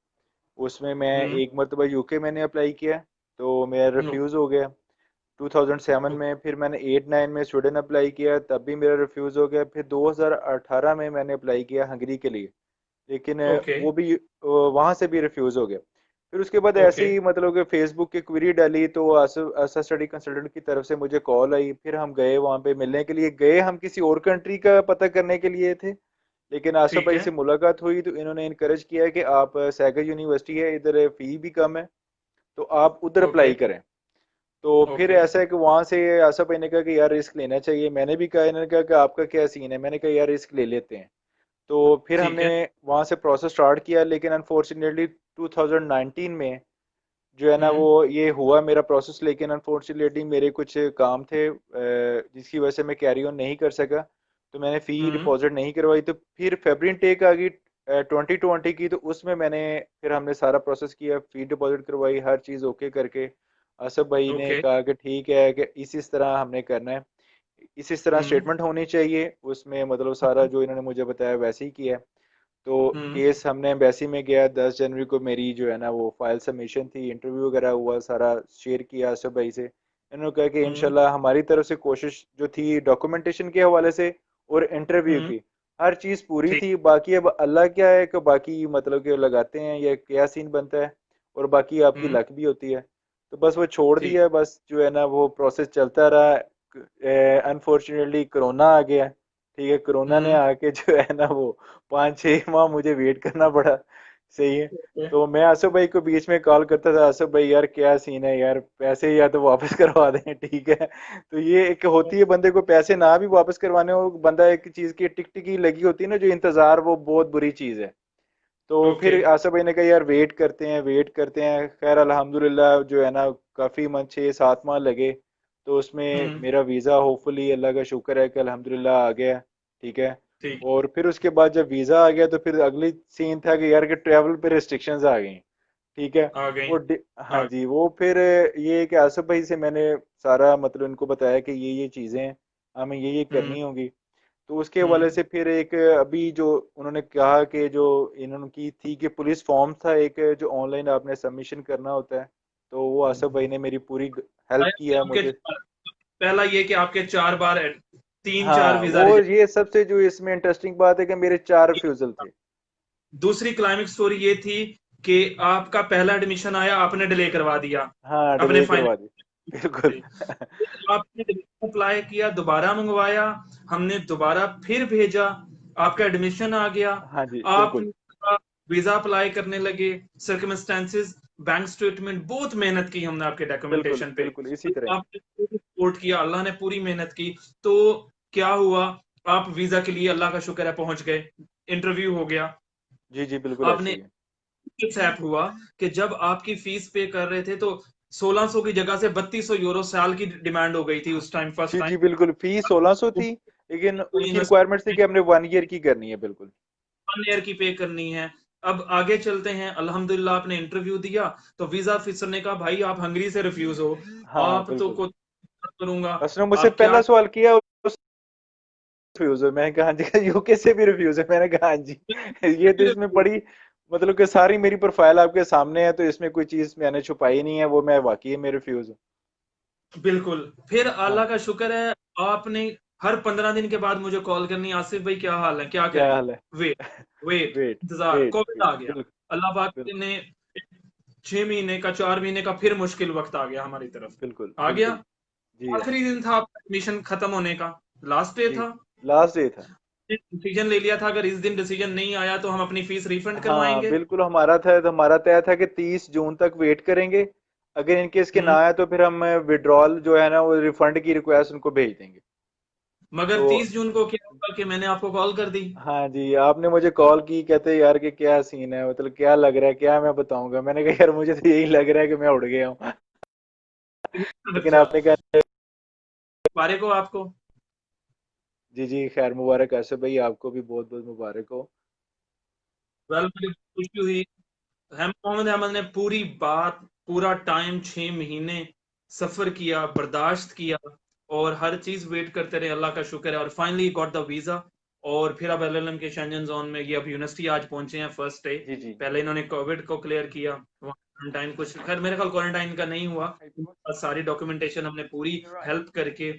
उसमें मैं हम्म। एक मरतबा यूके मैंने अप्लाई किया तो मेरा रिफ्यूज़ हो गया। 2007 में फिर मैंने 8-9 में स्वीडन अप्लाई किया, तब भी मेरा रिफ्यूज़ हो गया। फिर 2018 में मैंने अप्लाई किया हंगरी के लिए, लेकिन ओके वो भी वहाँ से भी रिफ्यूज़ हो गया। फिर उसके बाद ऐसे ओके ही मतलब कि फेसबुक की क्वेरी डाली तो आसा स्टडी कंसल्टेंट की तरफ से मुझे कॉल आई। फिर हम गए वहाँ पे मिलने के लिए, गए हम किसी और कंट्री का पता करने के लिए थे, लेकिन आसिफ ठीक भाई है। से मुलाकात हुई तो इन्होंने इनकरेज किया है कि आप सैगर यूनिवर्सिटी है, इधर फी भी कम है, तो आप उधर ओके। अप्लाई करें। तो फिर ओके। ऐसा है कि वहां से आसिफ भाई ने कहा कि यार रिस्क लेना चाहिए, मैंने भी कहा, इन्होंने कहा कि आपका क्या सीन है, मैंने कहा यार रिस्क ले लेते हैं। तो फिर ठीक हमने है। वहां से प्रोसेस स्टार्ट किया, लेकिन अनफॉर्चुनेटली 2019 में जो है ना वो हम्म। ये हुआ मेरा प्रोसेस, लेकिन अनफॉर्चुनेटली मेरे कुछ काम थे जिसकी वजह से मैं कैरी ऑन नहीं कर सका, तो मैंने फ़ी हम्म। डिपॉजिट नहीं करवाई। तो फिर फेबरी इनटेक आ गई 2020 की, तो उसमें मैंने फिर हमने सारा प्रोसेस किया, फ़ी डिपॉजिट करवाई, हर चीज़ ओके करके असफ भाई ने ओके। कहा कि ठीक है कि इस तरह हमने करना है, इस तरह हम्म। स्टेटमेंट होनी चाहिए उसमें, मतलब सारा जो इन्होंने मुझे बताया वैसे ही किया है। तो हम्म। केस हमने एम्बेसी में गया, 10 जनवरी को मेरी जो है ना वो फाइल सबमिशन थी, इंटरव्यू वगैरह हुआ, सारा शेयर किया आसिफ भाई से। इन्होंने कहा कि हम्म। इंशाल्लाह हमारी तरफ से कोशिश जो थी डॉक्यूमेंटेशन के हवाले से और इंटरव्यू हम्म। की, हर चीज़ पूरी ठीक। थी। बाकी अब अल्लाह क्या है कि बाकी मतलब कि लगाते हैं या क्या सीन बनता है, और बाकी आपकी हम्म। लक भी होती है। तो बस वो छोड़ ठीक। दिया, बस जो है ना वो प्रोसेस चलता रहा। अनफॉर्चुनेटली कोरोना आ गया, ठीक है, कोरोना ने हम्म। आके जो है ना वो 5-6 माह मुझे वेट करना पड़ा। सही है। ओके। तो मैं आसिफ भाई को बीच में कॉल करता था, आसिफ भाई यार क्या सीन है यार, पैसे या तो वापस करवा दें, ठीक है। तो ये एक होती है, बंदे को पैसे ना भी वापस करवाने हो, बंदा एक चीज की टिक टिकी लगी होती है ना, जो इंतजार, वो बहुत बुरी चीज है। तो ओके। फिर आसिफ भाई ने कहा यार वेट करते हैं, वेट करते हैं। खैर अल्हम्दुलिल्लाह जो है ना काफी 6-7 माह लगे, तो उसमें हम्म। मेरा वीजा होपफुली अल्लाह का शुक्र है कि अल्हम्दुलिल्लाह आ गया, ठीक है। ठीक। और फिर उसके बाद जब वीजा आ गया तो फिर अगली सीन था कि यार के ट्रैवल पे रिस्ट्रिक्शंस आ गई, ठीक है। आ गई। हाँ आ जी, वो फिर ये कि आसिफ भाई से मैंने सारा मतलब इनको बताया कि ये चीज़ें हैं, हमें ये हम्म। करनी होंगी। तो उसके हवाले हम्म। से फिर एक अभी जो उन्होंने कहा कि जो इन्होंने की थी कि पुलिस फॉर्म था एक जो ऑनलाइन आपने सबमिशन करना होता है, तो वो आसिफ भाई ने मेरी पूरी हेल्प आया कि किया आपके मुझे। पहला ये कि आपके 4 बार तीन चार हाँ, वीजा वो रिजेक्ट। ये सबसे जो इसमें इंटरेस्टिंग बात है कि मेरे 4 रिफ्यूजल थे। दूसरी क्लाइमेक्स स्टोरी ये थी कि आपका पहला एडमिशन आया, आपने डिले करवा दिया हाँ, अपने डिले फाइनल करवा दी, बिल्कुल। से। फिर आपने अप्लाई किया, दोबारा मंगवाया, हमने दोबारा फिर भेजा, आपका एडमिशन आ गया, हाँ जी, आप बिल्कुल वीजा अप्लाई करने लगे, सर्कमस्टेंसेस, बैंक स्टेटमेंट, बहुत मेहनत की हमने आपके बिल्कुल डॉक्यूमेंटेशन पे। बिल्कुल इसी तरह ही। आपने पूरी सपोर्ट किया, अल्लाह ने पूरी मेहनत की। तो क्या हुआ, आप वीजा के लिए अल्लाह का शुक्र है पहुंच गए, इंटरव्यू हो गया। जी जी, बिल्कुल ऐसे आपने ही है। ऐप हुआ कि जब आपकी फीस पे कर रहे थे तो 1600 की जगह से 3200 यूरो साल की डिमांड हो गई थी उस टाइम, फर्स्ट जी टाइम। जी, बिल्कुल फीस 1600 थी, लेकिन उनकी रिक्वायरमेंट थी यूनिवर्सिटी कि हमने 1 ईयर की करनी है, बिल्कुल। 1 ईयर की पे करनी है। अब आगे चलते हैं, अल्हम्दुलिल्लाह आपने इंटरव्यू दिया, तो वीजा ऑफिसर ने कहा भाई आप हंगरी से रिफ्यूज हो, हाँ आप तो बिल्कुल। को करूंगा, उसने मुझसे आप क्या। पहला सवाल किया, रिफ्यूज है, मैंने कहा हाँ जी, यूके से भी रिफ्यूज है, मैंने कहा हाँ जी। ये तो इसमें बड़ी मतलब कि सारी मेरी प्रोफाइल आपके सामने है, तो इसमें कोई चीज मैंने छुपाई नहीं है, वो मैं वाकई में रिफ्यूज हूँ। बिल्कुल। फिर हाँ, अल्लाह का शुक्र है, आपने हर 15 दिन के बाद मुझे कॉल करनी, आसिफ भाई क्या हाल है, क्या क्या करें। हाल है। वेट, वेट, वेट इंतजार, वेट कोविड वेट, आ गया। बिल्कुल अल्लाह पाक बिल्कुल ने 6 महीने का, 4 महीने का फिर मुश्किल वक्त आ गया हमारी तरफ। बिल्कुल आ गया। बिल्कुल। जी आखिरी दिन था आपका एडमिशन खत्म होने का, लास्ट डे जी, था। लास्ट डे था। डिसीजन ले लिया था, अगर इस दिन डिसीजन नहीं आया तो हम अपनी फीस रिफंड हाँ करवाएंगे। बिल्कुल, हमारा तय था कि 30 जून तक वेट करेंगे, अगर इनकेस के ना हम्म। आया तो फिर हम विड्रॉल जो है ना वो रिफंड की रिक्वेस्ट उनको भेज देंगे। मगर तो 30 जून को क्या हुआ कि मैंने आपको कॉल कर दी। हाँ जी, आपने मुझे कॉल की, कहते यार कि क्या सीन है, मतलब क्या लग रहा है, क्या मैं बताऊंगा, मैंने कहा यार मुझे तो यही लग रहा है कि मैं उड़ गया हूँ। लेकिन अच्छा, आपने कहा मुबारक हो आपको। जी जी, खैर मुबारक आसिफ भाई, आपको भी बहुत बहुत मुबारक हो। वेल, मुझे खुशी हुई। हम मोहम्मद अहमद ने पूरी बात, पूरा टाइम, 6 महीने सफर किया, बर्दाश्त किया, और हर चीज वेट करते रहे, अल्लाह का शुक्र है, और फाइनली गॉट द वीजा। और फिर अब एलएलएम के शेंजन जोन में, ये अब यूनिवर्सिटी आज पहुंचे हैं फर्स्ट डे। जी जी। पहले इन्होंने कोविड को क्लियर किया, क्वारंटाइन, कुछ खैर मेरे ख्याल क्वारंटाइन का नहीं हुआ, सारी डॉक्यूमेंटेशन हमने पूरी हेल्प करके,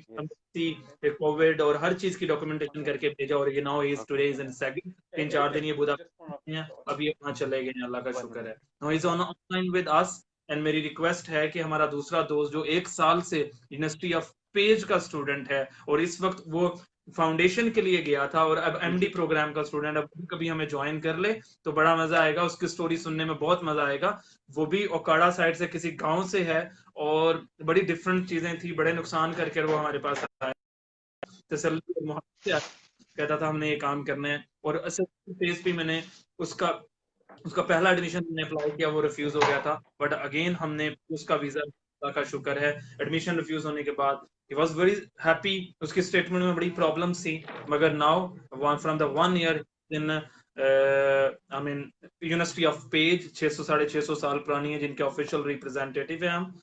कोविड और हर चीज की डॉक्यूमेंटेशन करके भेजा, और ये now is today is in second, 3-4 दिन ये बुदापेस्ट हैं, अब ये वहां चले गए हैं, अल्लाह का शुक्र है। Now is on online with us. And मेरी रिक्वेस्ट है कि हमारा दूसरा दोस्त जो 1 साल से यूनिवर्सिटी ऑफ पेज का स्टूडेंट है, और इस वक्त वो फाउंडेशन के लिए गया था और अब जी एमडी जी प्रोग्राम का स्टूडेंट, अब कभी हमें ज्वाइन कर ले तो बड़ा मजा आएगा, उसकी स्टोरी सुनने में बहुत मजा आएगा। वो भी ओकाड़ा साइड से किसी गांव से है और बड़ी डिफरेंट चीजें थी, बड़े नुकसान करके वो हमारे पास आया, तसल्ली और मोहब्बत से कहता था हमने ये काम करना है। और असल फेज पे मैंने उसका उसका पहला एडमिशन मैंने अप्लाई किया, वो रिफ्यूज हो गया था, बट अगेन हमने उसका वीजा, अल्लाह का शुक्र है, एडमिशन रिफ्यूज होने के बाद ही वॉज वेरी हैप्पी। उसकी स्टेटमेंट में बड़ी प्रॉब्लम्स थी, मगर now from the 1 year in I mean university of page, 600 650 साल पुरानी है, जिनके ऑफिशियल रिप्रेजेंटेटिव है हम।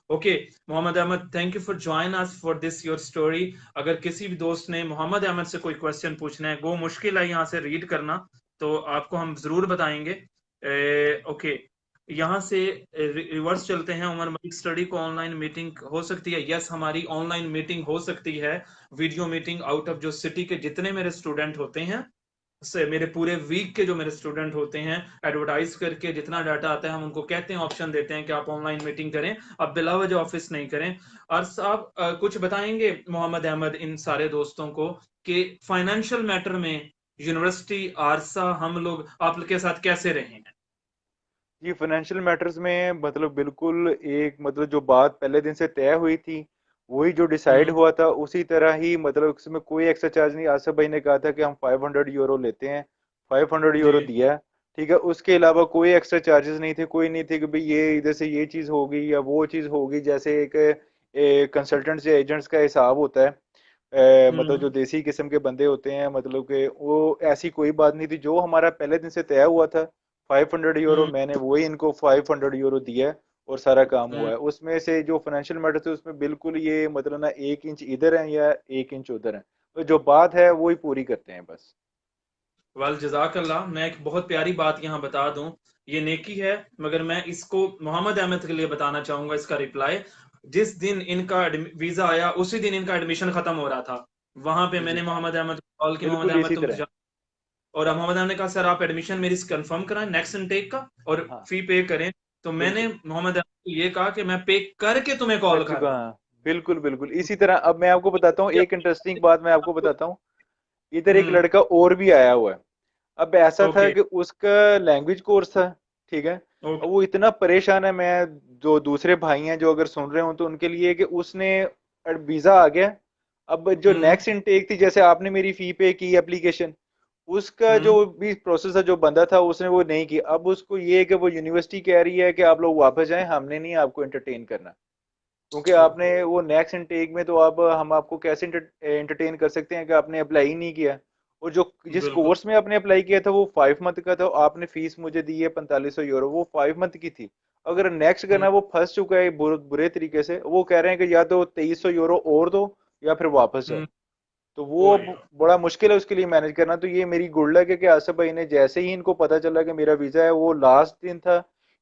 Okay Mohammad Ahmad, thank you for join us for this your story. अगर किसी भी दोस्त ने मोहम्मद अहमद से कोई क्वेश्चन पूछना है, वो मुश्किल है यहाँ से रीड करना, तो आपको हम जरूर बताएंगे। ओके यहाँ से रिवर्स चलते हैं। उमर मलिक, स्टडी को ऑनलाइन मीटिंग हो सकती है? यस, हमारी ऑनलाइन मीटिंग हो सकती है, वीडियो मीटिंग आउट ऑफ जो सिटी के जितने मेरे स्टूडेंट होते हैं, से मेरे पूरे वीक के जो मेरे स्टूडेंट होते हैं, एडवर्टाइज करके जितना डाटा आता है हम उनको कहते हैं, ऑप्शन देते हैं कि आप ऑनलाइन मीटिंग करें, आप बिला वजह ऑफिस नहीं करें। और साहब कुछ बताएंगे मोहम्मद अहमद इन सारे दोस्तों को कि फाइनेंशियल मैटर में यूनिवर्सिटी आरसा हम लोग आपके साथ कैसे रहे हैं? जी फाइनेंशियल मैटर्स में मतलब बिल्कुल एक मतलब जो बात पहले दिन से तय हुई थी वही जो डिसाइड हम्म। हुआ था उसी तरह ही, मतलब उसमें कोई एक्स्ट्रा चार्ज नहीं। आसिफ भाई ने कहा था कि हम 500 यूरो लेते हैं, 500 जी। यूरो दिया। ठीक है, उसके अलावा कोई एक्स्ट्रा चार्जेस नहीं थे, कोई नहीं थे कि भाई ये इधर से ये चीज़ होगी या वो चीज़ होगी, जैसे एक कंसल्टेंट्स या एजेंट्स का हिसाब होता है। मतलब हम्म। जो देसी किस्म के बंदे होते हैं, मतलब कि वो ऐसी कोई बात नहीं थी। जो हमारा पहले दिन से तय हुआ था 500 यूरो, हम्म। मैंने वही इनको 500 यूरो दिया है और सारा काम हुआ हम्म। है। उसमें से जो फाइनेंशियल मैटर थे उसमें बिल्कुल ये मतलब ना 1 इंच इधर है या 1 इंच उधर है, तो जो बात है वही पूरी करते हैं बस। वाल जजाकल्ला। मैं एक बहुत प्यारी बात यहाँ बता दूं, ये नेकी है, मगर मैं इसको मोहम्मद अहमद के लिए बताना चाहूंगा इसका रिप्लाई। जिस दिन इनका वीजा आया उसी दिन इनका एडमिशन खत्म हो रहा था। वहां पे जी मैंने जी मोहम्मद अहमद को कॉल की, मोहम्मद बिल्कुल अहमद इसी तुम तरह। जा, और मोहम्मद अहमद ने कहा सर आप एडमिशन मेरी कंफर्म कराएं नेक्स्ट इनटेक का और हाँ फी पे करें। तो मैंने बिल्कुल मोहम्मद अहमद को ये कहा कि मैं पे करके तुम्हें कर कॉल कर चुका, रहा हाँ बिल्कुल बिल्कुल इसी तरह। अब मैं आपको बताता हूँ एक इंटरेस्टिंग बात, मैं आपको बताता हूँ। इधर एक हूँ। लड़का और भी आया हुआ है। अब ऐसा था ओके। कि उसका लैंग्वेज कोर्स था। ठीक है, अब ओके। वो इतना परेशान है, मैं जो दूसरे भाई हैं जो अगर सुन रहे हो तो उनके लिए, कि उसने वीजा आ गया। अब जो हम्म। नेक्स्ट इनटेक थी, जैसे आपने मेरी फी पे की एप्लीकेशन, उसका जो हम्म। भी प्रोसेस है, जो बंदा था उसने वो नहीं किया। अब उसको ये है कि वो यूनिवर्सिटी कह रही है कि आप लोग वापस जाएं, हमने नहीं आपको एंटरटेन करना, क्योंकि आपने ओहो। वो नेक्स्ट इनटेक में, तो अब हम आपको कैसे एंटरटेन कर सकते हैं कि आपने अप्लाई ही नहीं किया। और जो जिस बिल्कुल। कोर्स में आपने अप्लाई किया था वो 5 मंथ का था, आपने फीस मुझे दी है 4500 यूरो, वो 5 मंथ की थी। अगर नेक्स्ट हम्म। करना, वो फंस चुका है बुरे तरीके से, वो कह रहे हैं कि या तो 2300 यूरो और दो या फिर वापस जाओ। हम्म। तो वो ओ अब यार। बड़ा मुश्किल है उसके लिए मैनेज करना। तो ये मेरी गुड लक है कि आसिफ भाई ने जैसे ही इनको पता चला कि मेरा वीजा है, वो लास्ट दिन था,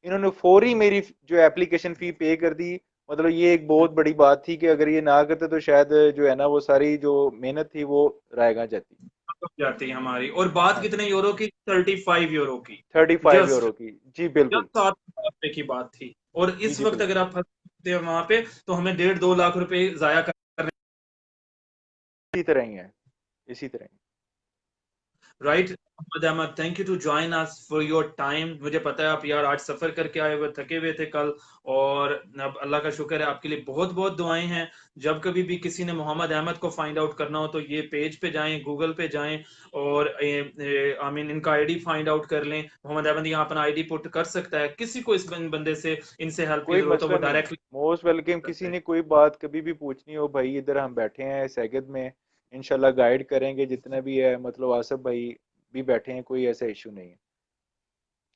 इन्होंने फौरी मेरी जो एप्लीकेशन फी पे कर दी। मतलब ये एक बहुत बड़ी बात थी कि अगर ये ना करते तो शायद जो है ना वो सारी जो मेहनत थी वो रायगा जाती। हो जाती है हमारी। और बात हाँ जी, कितने यूरो की? 35 यूरो की। 35 यूरो जस्ट की, जी बिल्कुल। जस्ट 7 रुपए की बात थी। और जी इस जी वक्त बिल्कुल अगर आप फंसते हैं वहां पे तो हमें 1.5 2 लाख रुपए जाया करने। इसी तरह ही है, इसी तरह ही। Right Mohammad Ahmad, thank you to join us for your time. मुझे पता है आप यार आज सफर करके आए हुए, थके हुए थे कल, और अब अल्लाह का शुक्र है, आपके लिए बहुत बहुत दुआएं हैं। जब कभी भी किसी ने मोहम्मद अहमद को फाइंड आउट करना हो तो ये पेज पे जाएं, गूगल पे जाएं, और आई मीन इनका आईडी फाइंड आउट कर लें। मोहम्मद अहमद यहाँ अपना आईडी पुट कर सकता है, किसी को इस बंदे से इनसे हेल्प की कोई जरूरत हो मसला वो नहीं है, डायरेक्टली मोस्ट वेलकम। करते किसी हैं। ने कोई बात कभी भी पूछनी हो भाई, इधर हम बैठे हैं सैगद में, इंशाल्लाह गाइड करेंगे जितना भी है। मतलब आसिफ भाई भी बैठे हैं, कोई ऐसा इशू नहीं है।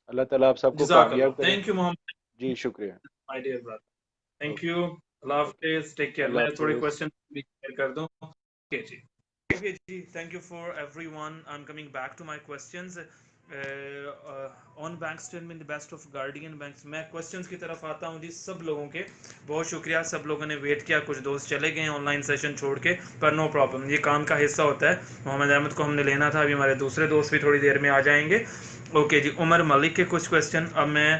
अल्लाह ताला आप सबको जजाकल्ला, कामयाब करे। थैंक यू मोहम्मद, जी शुक्रिया। My dear brother. Thank okay you, अल्लाह ओके, हाफिज, टेक केयर। अल्लाह मैं थोड़े हाफिज। क्वेश्चन भी क्लियर कर दूं। ओके जी। ओके जी, thank you for everyone. I am coming back to my questions on bank statement the best of guardian banks. मैं क्वेश्चंस की तरफ आता हूं जी सब लोगों के। बहुत शुक्रिया, सब लोगों ने वेट किया, कुछ दोस्त चले गए ऑनलाइन सेशन छोड़ के, पर नो प्रॉब्लम, ये काम का हिस्सा होता है। मोहम्मद अहमद को हमने लेना था, अभी हमारे दूसरे दोस्त भी थोड़ी देर में आ जाएंगे। ओके जी, उमर मलिक के कुछ क्वेश्चन अब मैं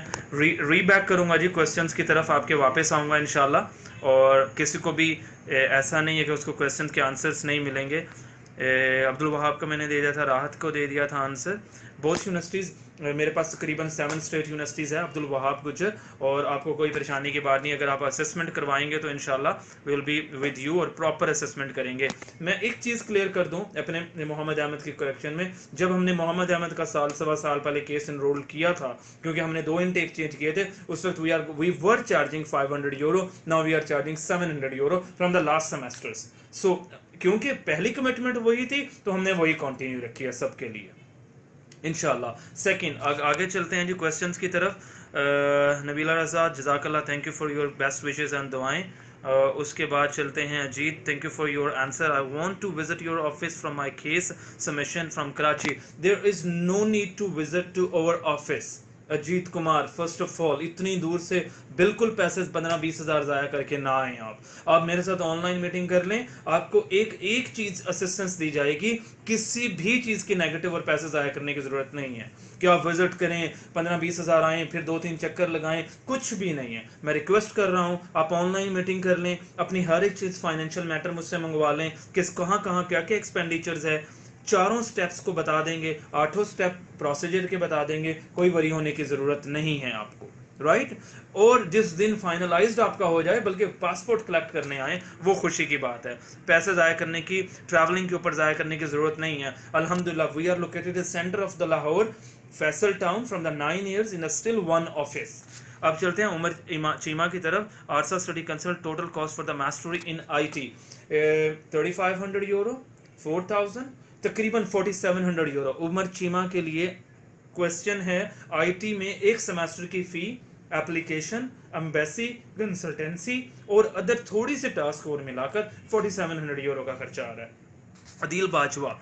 रीबैक करूंगा जी, क्वेश्चंस की तरफ आपके वापस आऊंगा इंशाल्लाह। और किसी को भी ऐसा नहीं है कि उसको क्वेश्चन के आंसर्स नहीं मिलेंगे। अब्दुल वहाब का मैंने दे दिया था, राहत को दे दिया था आंसर। बहुत यूनिवर्सिटीज़ मेरे पास तकरीबन 7 स्टेट यूनिवर्सिटीज़ है अब्दुल वहाब गुजर, और आपको कोई परेशानी की बात नहीं। अगर आप असेसमेंट करवाएंगे तो इंशाल्लाह विल बी विद यू और प्रॉपर असेसमेंट करेंगे। मैं एक चीज़ क्लियर कर दूं अपने मोहम्मद अहमद की करेक्शन में, जब हमने मोहम्मद अहमद का साल सवा साल पहले केस इनरोल किया था, क्योंकि हमने 2 इनटेक चेंज किए थे, उस वक्त we were charging 500 euro, now we are charging 700 euro from the last semesters. So क्योंकि पहली कमिटमेंट वही थी तो हमने वही कंटिन्यू रखी है सबके लिए इंशाल्लाह। सेकंड, आगे चलते हैं जी क्वेश्चंस की तरफ। नबीला रजा, जजाकल्ला, thank you for your best wishes and दुआएं। उसके बाद चलते हैं Ajit, thank you for your answer. I want to visit your office from my case submission from Karachi. There is no need to visit to our office. Ajit Kumar, first of all इतनी दूर से बिल्कुल पैसे 15-20 हज़ार ज़ाया करके ना आए आप मेरे साथ ऑनलाइन मीटिंग कर लें। आपको एक चीज़ असिस्टेंस दी जाएगी, किसी भी चीज़ की नेगेटिव और पैसे ज़ाया करने की ज़रूरत नहीं है कि आप विजिट करें 15-20 हज़ार आएँ फिर 2-3 चक्कर लगाएं, कुछ भी नहीं है। मैं रिक्वेस्ट कर रहा हूँ आप ऑनलाइन मीटिंग कर लें, अपनी हर एक चीज़ फाइनेंशियल मैटर मुझसे मंगवा लें, किस कहाँ क्या क्या एक्सपेंडिचर्स है, चारों स्टेप्स को बता देंगे, 8 स्टेप प्रोसीजर के बता देंगे, कोई वरी होने की जरूरत नहीं है आपको, राइट। और जिस दिन फाइनलाइज्ड आपका हो जाए, बल्कि पासपोर्ट कलेक्ट करने आए, वो खुशी की बात है। पैसे ज़ाया करने की, ट्रैवलिंग के ऊपर ज़ाया करने की जरूरत नहीं है। अल्हम्दुलिल्लाह we are located in centre of the Lahore Faisal Town from the 9 years in still 1 office. अब चलते हैं उमर चीमा की तरफ। Arsa study consult, total cost for the mastery in IT 3500 euro, 4000, तकरीबन 4700 यूरो। उमर चीमा के लिए क्वेश्चन है, IT में एक सेमेस्टर की फ़ी, एप्लीकेशन, एम्बेसी, कंसल्टेंसी और अदर थोड़ी सी टास्क और मिलाकर 4700 यूरो का खर्चा आ रहा है। Adeel Bajwa,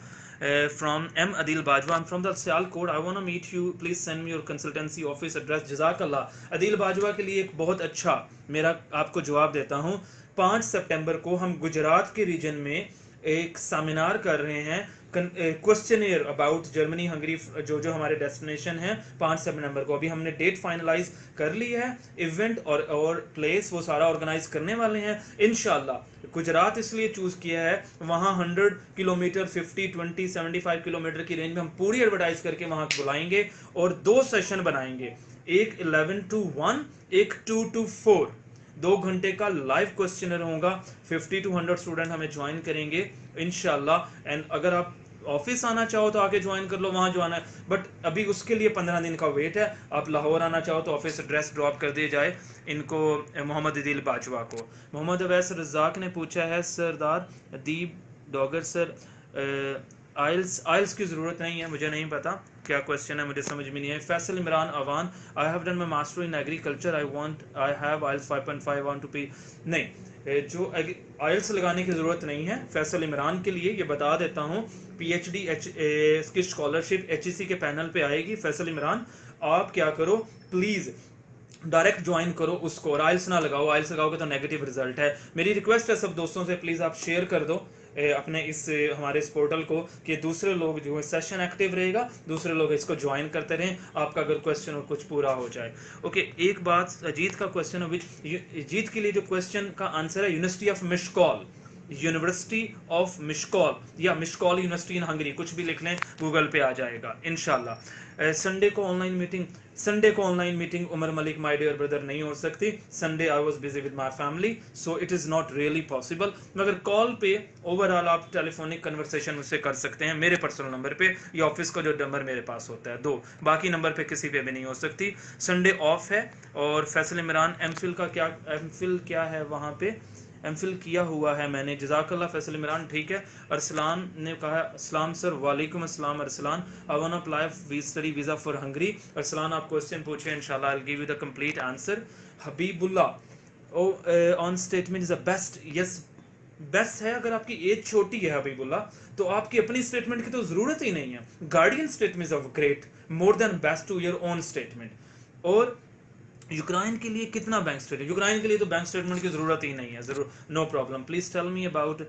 from M Adil Bajwa, I'm from the Sialkot, I want to meet you, please send me your consultancy office address। जज़ाकल्लाह। अदील बाजवा के लिए एक बहुत अच्छा मेरा आपको जवाब देता हूँ। 5 सितंबर को हम गुजरात के रीजन में एक सेमिनार कर रहे हैं, क्वेश्चनियर अबाउट जर्मनी हंगरी, जो हमारे डेस्टिनेशन है 5 सितंबर को। अभी हमने डेट फाइनलाइज कर ली है, इवेंट और प्लेस वो सारा ऑर्गेनाइज करने वाले हैं इंशाल्लाह। गुजरात इसलिए चूज किया है, वहाँ 100 किलोमीटर, 50, 20, 75 किलोमीटर की रेंज में हम पूरी एडवर्टाइज करके वहाँ बुलाएंगे और 2 सेशन बनाएंगे, एक 11 to 1, एक 2 to 4। 2 घंटे का लाइव क्वेश्चनर होगा, 50 to 100 स्टूडेंट हमें ज्वाइन करेंगे इंशाल्लाह। एंड अगर आप ऑफिस आना चाहो तो आके ज्वाइन कर लो, वहां जो आना है, बट अभी उसके लिए 15 दिन का वेट है। आप लाहौर आना चाहो तो ऑफिस एड्रेस ड्रॉप कर दिया जाए इनको, मोहम्मद अदील बाजवा को। मोहम्मद अवैस रज़ाक ने पूछा है, सरदार अदीब डॉगर सर, आइल्स की ज़रूरत नहीं है, मुझे नहीं पता क्या क्वेश्चन है, मुझे समझ में नहीं है। Faisal Imran Awan, I have done my master in agriculture, I have IELTS 5.5, want to be, नहीं, जो आइल्स लगाने की ज़रूरत नहीं है फैसल इमरान के लिए। ये बता देता हूँ, PhD की स्कॉलरशिप HEC के पैनल पे आएगी। फैसल इमरान, आप क्या करो, प्लीज़ डायरेक्ट ज्वाइन करो उसको, और आइल्स ना लगाओ, आइल्स लगाओगे तो नेगेटिव रिजल्ट है। मेरी रिक्वेस्ट है सब दोस्तों से, प्लीज़ आप शेयर कर दो अपने हमारे इस पोर्टल को, कि दूसरे लोग जो है सेशन एक्टिव रहेगा, दूसरे लोग इसको ज्वाइन करते रहें, आपका अगर क्वेश्चन और कुछ पूरा हो जाए। ओके, एक बात, अजीत का क्वेश्चन है, अजीत के लिए जो क्वेश्चन का आंसर है यूनिवर्सिटी ऑफ मिशकॉल, यूनिवर्सिटी ऑफ मिशकॉल या मिशकॉल यूनिवर्सिटी इन हंगरी, कुछ भी लिख लें गूगल पे आ जाएगा इंशाल्लाह। संडे को online meeting Umar Malik my dear brother नहीं हो सकती। Sunday I was busy with my family, so it is not really possible. मगर कॉल पे ओवरऑल आप टेलीफोनिक कन्वर्सेशन मुझसे कर सकते हैं मेरे पर्सनल नंबर पे, या ऑफिस का जो नंबर मेरे पास होता है 2, बाकी नंबर पे किसी पे भी नहीं हो सकती। संडे ऑफ है। और फैसल इमरान, एमफिल क्या है वहाँ पे, एमफिल किया हुआ है मैंने, जज़ाकल्लाह फैसल इमरान, ठीक है। अरसलान ने कहा, अस्सलाम सर, वालेकुम अस्सलाम Arsalan, I want to apply study visa for Hungary. Arsalan आप क्वेश्चन पूछे, इंशाल्लाह I will give you the complete answer. Habibullah, on statement is the best, yes best है। अगर आपकी एज छोटी है हबीबुल्लाह, तो आपकी अपनी स्टेटमेंट की तो ज़रूरत ही नहीं है। Guardian statement of great more than best to your own statement. और यूक्रेन के लिए कितना बैंक स्टेटमेंट? यूक्रेन के लिए तो बैंक स्टेटमेंट की ज़रूरत ही नहीं है, ज़रूर, no problem. Please tell me about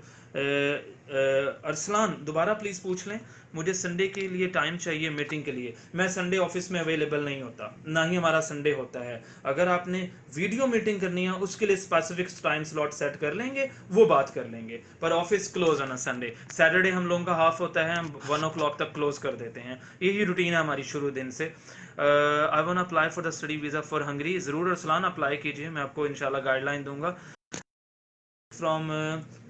Arsalan, दोबारा प्लीज़ पूछ लें। मुझे संडे के लिए टाइम चाहिए मीटिंग के लिए। मैं संडे ऑफिस में अवेलेबल नहीं होता, ना ही हमारा संडे होता है। अगर आपने वीडियो मीटिंग करनी है उसके लिए स्पेसिफिक टाइम स्लॉट सेट कर लेंगे, वो बात कर लेंगे, पर ऑफिस क्लोज है ना संडे। सैटरडे हम लोगों का हाफ होता है, हम 1 o'clock तक क्लोज कर देते हैं। यही रूटीन है हमारी शुरू दिन से। I want apply for the study visa for Hungary. ज़रूर अरसलान अप्लाई कीजिए, मैं आपको इंशाल्लाह गाइडलाइन दूंगा। From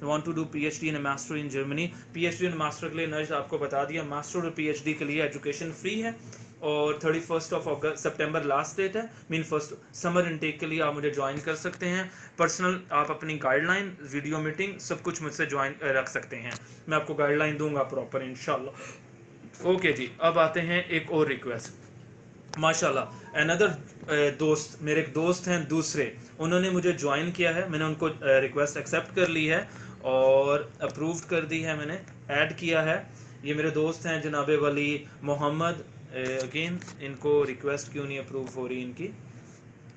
want to do PhD in master in Germany. PhD in master के लिए नज आपको बता दिया, मास्टर और पीएचडी के लिए एजुकेशन फ्री है, और 31 सितंबर लास्ट डेट है। मीन फर्स्ट समर इनटेक के लिए आप मुझे ज्वाइन कर सकते हैं। पर्सनल आप अपनी गाइडलाइन, वीडियो मीटिंग, सब कुछ मुझसे ज्वाइन रख सकते हैं। मैं आपको गाइडलाइन दूंगा प्रॉपर इंशाल्लाह। ओके जी, अब आते हैं एक और रिक्वेस्ट। माशाल्लाह अनदर दोस्त, मेरे एक दोस्त हैं दूसरे, उन्होंने मुझे ज्वाइन किया है, मैंने उनको रिक्वेस्ट एक्सेप्ट कर ली है और अप्रूव कर दी है, मैंने ऐड किया है। ये मेरे दोस्त हैं जनाबे वली मोहम्मद। अगेन इनको रिक्वेस्ट क्यों नहीं अप्रूव हो रही इनकी?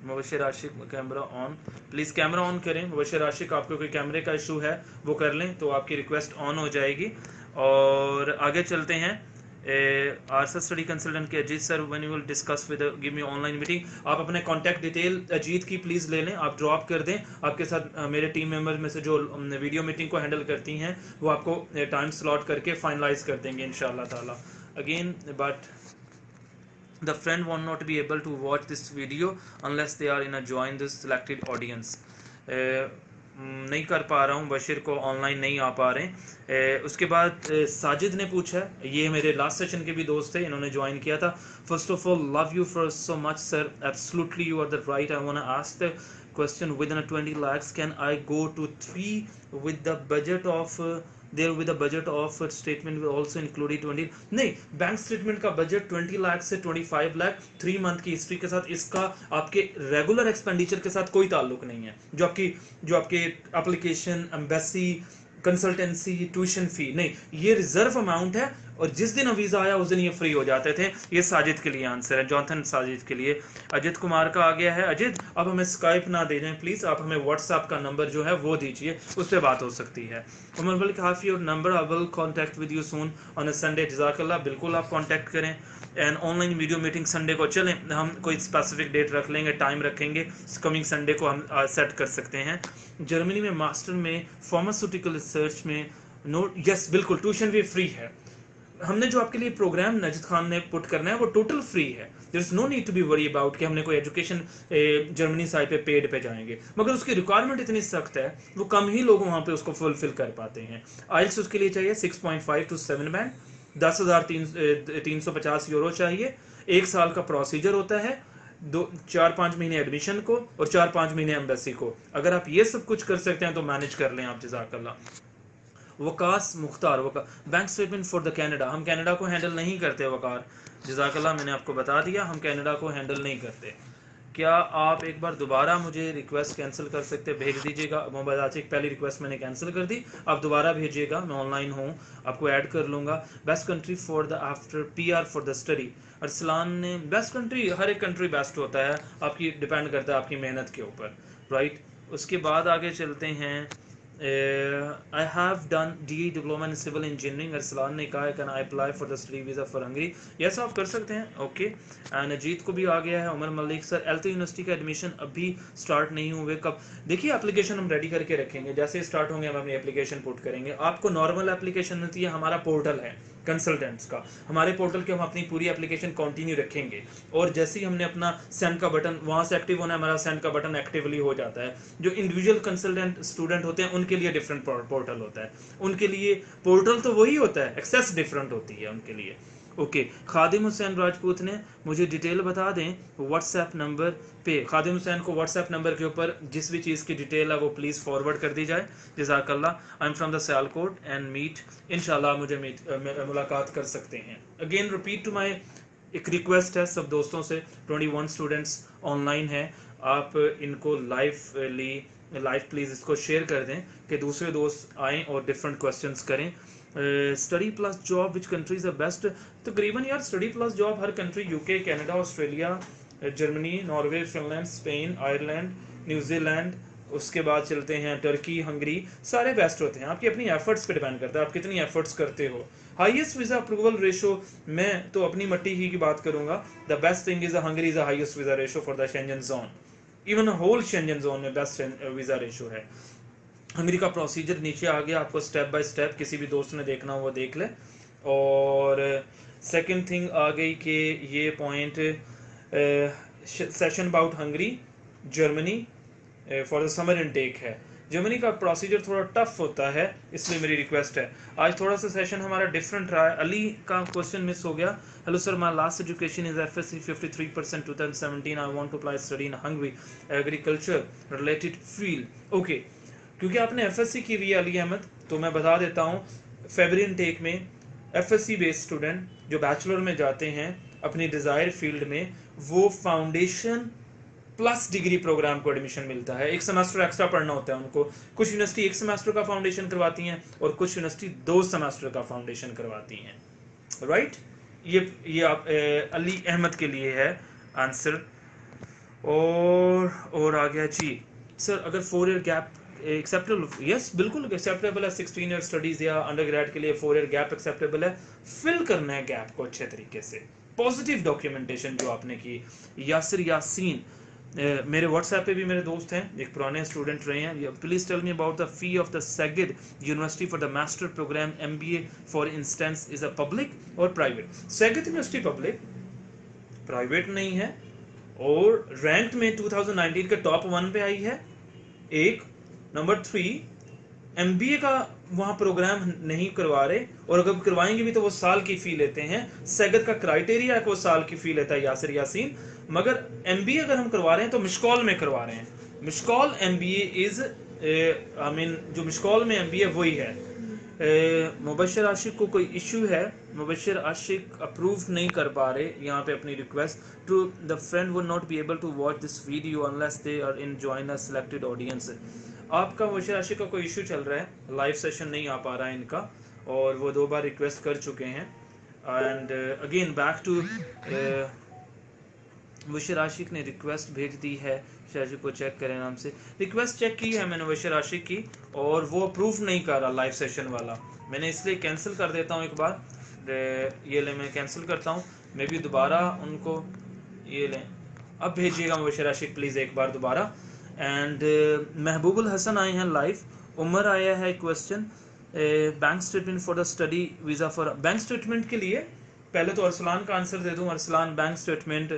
Mubashar Ashiq camera on, please camera on करें। मुबशर आशिक, आपको कोई कैमरे का इशू है वो कर लें तो आपकी रिक्वेस्ट ऑन हो जाएगी। और आगे चलते हैं। आरसा स्टडी कंसल्टेंट के Ajit sir, when you will discuss with give me online meeting. आप अपने कॉन्टैक्ट डिटेल अजीत की प्लीज़ ले लें, आप ड्रॉप कर दें। आपके साथ मेरे टीम मेंबर्स में से जो वीडियो मीटिंग को हैंडल करती हैं वो आपको टाइम स्लॉट करके फाइनलाइज कर देंगे इंशाल्लाह ताला। Again but the friend will not be able to watch this video unless they are in a join this selected audience। नहीं कर पा रहा हूँ, बशीर को ऑनलाइन नहीं आ पा रहे हैं। उसके बाद साजिद ने पूछा, ये मेरे लास्ट सेशन के भी दोस्त थे, इन्होंने ज्वाइन किया था। First of all love you for so much sir, absolutely you are the right. I want to ask the question within a 20 lakhs can I go to 3 with the budget of there with the budget of statement will also include 20? नहीं, bank statement का budget 20 lakh से 25 lakh 3 month की history के साथ, इसका आपके regular expenditure के साथ कोई ताल्लुक नहीं है। जो आपके application, embassy, consultancy, tuition fee, नहीं, ये रिजर्व अमाउंट है, और जिस दिन वीज़ा आया उस दिन ये फ्री हो जाते थे। ये साजिद के लिए आंसर है, जॉनथन साजिद के लिए। अजित कुमार का आ गया है। अजित, आप हमें स्काइप ना दे दें प्लीज़, आप हमें व्हाट्सएप का नंबर जो है वो दीजिए, उस पर बात हो सकती है। Umar Malik, have your number, I will contact with you soon on a Sunday. जज़ाकल्लाह, बिल्कुल आप कॉन्टैक्ट करें। And online video meeting Sunday को, चलें हम कोई स्पेसिफिक डेट रख लेंगे, टाइम रखेंगे, कमिंग संडे को हम सेट कर सकते हैं। जर्मनी में मास्टर में फार्मास्यूटिकल रिसर्च में नोट, यस बिल्कुल, ट्यूशन भी फ्री है। हमने जो आपके लिए प्रोग्राम नजद खान ने पुट करना है वो टोटल फ्री है। There is no need to be worry about कि हमने कोई एजुकेशन जर्मनी साइड पे पेड पे जाएंगे, मगर उसकी रिक्वायरमेंट इतनी सख्त है, वो कम ही लोग वहाँ पे उसको फुलफिल कर पाते हैं। आइल्स उसके लिए चाहिए 6.5 to 7 बैंड, 10,350 यूरो चाहिए। 1 साल का प्रोसीजर होता है, 4-5 महीने एडमिशन को और 4-5 महीने एम्बेसी को। अगर आप ये सब कुछ कर सकते हैं तो मैनेज कर लें आप, जज़ाकल्लाह। Waqas Mukhtar, bank statement for the Canada, हम कनाडा को हैंडल नहीं करते वकार, जज़ाकल्लाह, मैंने आपको बता दिया हम कनाडा को हैंडल नहीं करते। क्या आप एक बार दोबारा मुझे रिक्वेस्ट कैंसिल कर सकते, भेज दीजिएगा। मोबाइल आशिक, पहली रिक्वेस्ट मैंने कैंसिल कर दी, आप दोबारा भेजिएगा, मैं ऑनलाइन हूँ, आपको ऐड कर लूँगा। Best country for the after PR for the study, Arsalan ने, बेस्ट कंट्री, हर एक कंट्री बेस्ट होता है, आपकी डिपेंड करता है आपकी मेहनत के ऊपर, राइट। उसके बाद आगे चलते हैं। I have done DE diploma in civil engineering, Arsalan ने कहा है can I apply for the study visa for Hungary. Yes, आप कर सकते हैं, ओके। एंड अजीत को भी आ गया है। उमर मलिक सर, एल्तो यूनिवर्सिटी का एडमिशन अभी स्टार्ट नहीं हुए, कब? देखिए, एप्लीकेशन हम रेडी करके रखेंगे, जैसे स्टार्ट होंगे हम अपनी एप्लीकेशन पुट करेंगे। आपको नॉर्मल एप्लीकेशन मिलती है, हमारा पोर्टल है कंसल्टेंट्स का, हमारे पोर्टल के हम अपनी पूरी एप्लीकेशन कंटिन्यू रखेंगे, और जैसे ही हमने अपना सेंड का बटन वहाँ से एक्टिव होना है, हमारा सेंड का बटन एक्टिवली हो जाता है। जो इंडिविजुअल कंसल्टेंट स्टूडेंट होते हैं उनके लिए डिफरेंट पोर्टल होता है, उनके लिए पोर्टल तो वही होता है, एक्सेस डिफरेंट होती है उनके लिए। ओके, खादिम हुसैन राजपूत ने मुझे डिटेल बता दें व्हाट्सएप नंबर पे। खादिम हुसैन को व्हाट्सएप नंबर के ऊपर जिस भी चीज़ की डिटेल है वो प्लीज़ फॉरवर्ड कर दी जाए, जज़ाकल्लाह। I am from the Sialkot and meet, इंशाल्लाह मुझे मुलाकात कर सकते हैं। अगेन रिपीट टू माई, एक रिक्वेस्ट है सब दोस्तों से, 21 स्टूडेंट्स ऑनलाइन हैं, आप इनको लाइव प्लीज़ इसको शेयर कर दें कि दूसरे दोस्त आएँ और डिफरेंट क्वेश्चंस करें। Study plus job which countries are best? तकरीबन यार स्टडी प्लस जॉब हर country, UK, Canada, Australia, Germany, Norway, Finland, Spain, Ireland, New Zealand, उसके बाद चलते हैं टर्की, हंगरी, सारे बेस्ट होते हैं। आपकी अपनी एफर्ट्स पे डिपेंड करता है, आप कितनी एफर्ट्स करते हो। हाईएस्ट वीजा अप्रूवल रेशो, मैं तो अपनी मट्टी ही की बात करूंगा, the best thing is Hungary is the highest visa ratio for the Schengen zone, even whole Schengen zone में बेस्ट वीजा रेशो है। हंगरी का प्रोसीजर नीचे आ गया, आपको स्टेप बाय स्टेप किसी भी दोस्त ने देखना हो वो देख ले। और सेकंड थिंग आ गई कि ये point session about Hungary, Germany for the summer intake है। जर्मनी का प्रोसीजर थोड़ा टफ होता है, इसलिए मेरी रिक्वेस्ट है। आज थोड़ा सा सेशन हमारा डिफरेंट रहा है। अली का क्वेश्चन मिस हो गया। Hello sir, my last education is FSc 53% 2017, I want to apply study in Hungary agriculture related field. Okay, क्योंकि आपने एफएससी की हुई है अली अहमद, तो मैं बता देता हूँ फेब्रुअरी इनटेक में एफएससी बेस्ड स्टूडेंट जो बैचलर में जाते हैं अपनी डिजायर फील्ड में, वो फाउंडेशन प्लस डिग्री प्रोग्राम को एडमिशन मिलता है। एक सेमेस्टर एक्स्ट्रा पढ़ना होता है उनको। कुछ यूनिवर्सिटी एक सेमेस्टर का फाउंडेशन करवाती हैं और कुछ यूनिवर्सिटी 2 सेमेस्टर का फाउंडेशन करवाती हैं, राइट। ये आप अली अहमद के लिए है आंसर। और आ गया जी सर, अगर 4 ईयर गैप एक्सेप्टेबल, यस बिल्कुल एक्सेप्टेबल है। 16 ईयर स्टडीज या अंडरग्रेड के लिए 4 ईयर गैप एक्सेप्टेबल है। फिल करना है गैप को अच्छे तरीके से, पॉजिटिव डॉक्यूमेंटेशन जो आपने की। यासिर यासीन, मेरे व्हाट्सएप पे भी मेरे दोस्त हैं, एक पुराने स्टूडेंट रहे हैं। Please tell me about the fee of the Szeged university for the master programme MBA for instance, is a public or private? Szeged university public, private नहीं है, और रैंक में 2019 के टॉप 1 पे आई है। एक नंबर 3, एमबीए का वहां प्रोग्राम नहीं करवा रहे, और अगर करवाएंगे भी तो वो साल की फी लेते हैं। सेगत का क्राइटेरिया है कि वो साल की फी लेता है यासिर यासीन, मगर एमबीए अगर हम करवा रहे हैं तो मिशकॉल में करवा रहे हैं। मिशकॉल एमबीए इज जो मिशकॉल में एमबीए वही है। मुबशर आशिक को कोई इशू है? मुबशर आशिक अप्रूव नहीं कर पा रहे यहाँ पे अपनी request to the friend would not be able to watch this video unless they are in join a selected audience. आपका मुबशर आशिक का कोई इशू चल रहा है, लाइव सेशन नहीं आ पा रहा है इनका, और वो 2 बार रिक्वेस्ट कर चुके हैं। And again back to Mubashar Ashiq ने रिक्वेस्ट भेज दी है, शाजी को चेक करें नाम से। रिक्वेस्ट चेक की है मैंने मुबशर आशिक की, और वो अप्रूव नहीं कर रहा लाइव सेशन वाला। मैंने इसलिए कैंसिल कर देता हूँ एक बार, ये ले मैं कैंसिल करता हूँ। मे बी दोबारा उनको ये लें, अब भेजिएगा मुबशर आशिक प्लीज़ एक बार दोबारा। एंड महबूबुल हसन आए हैं लाइव। उमर आया है question, bank statement for the study visa for. Bank statement के लिए पहले तो अरसलान का आंसर दे दूँ। अरसलान, बैंक स्टेटमेंट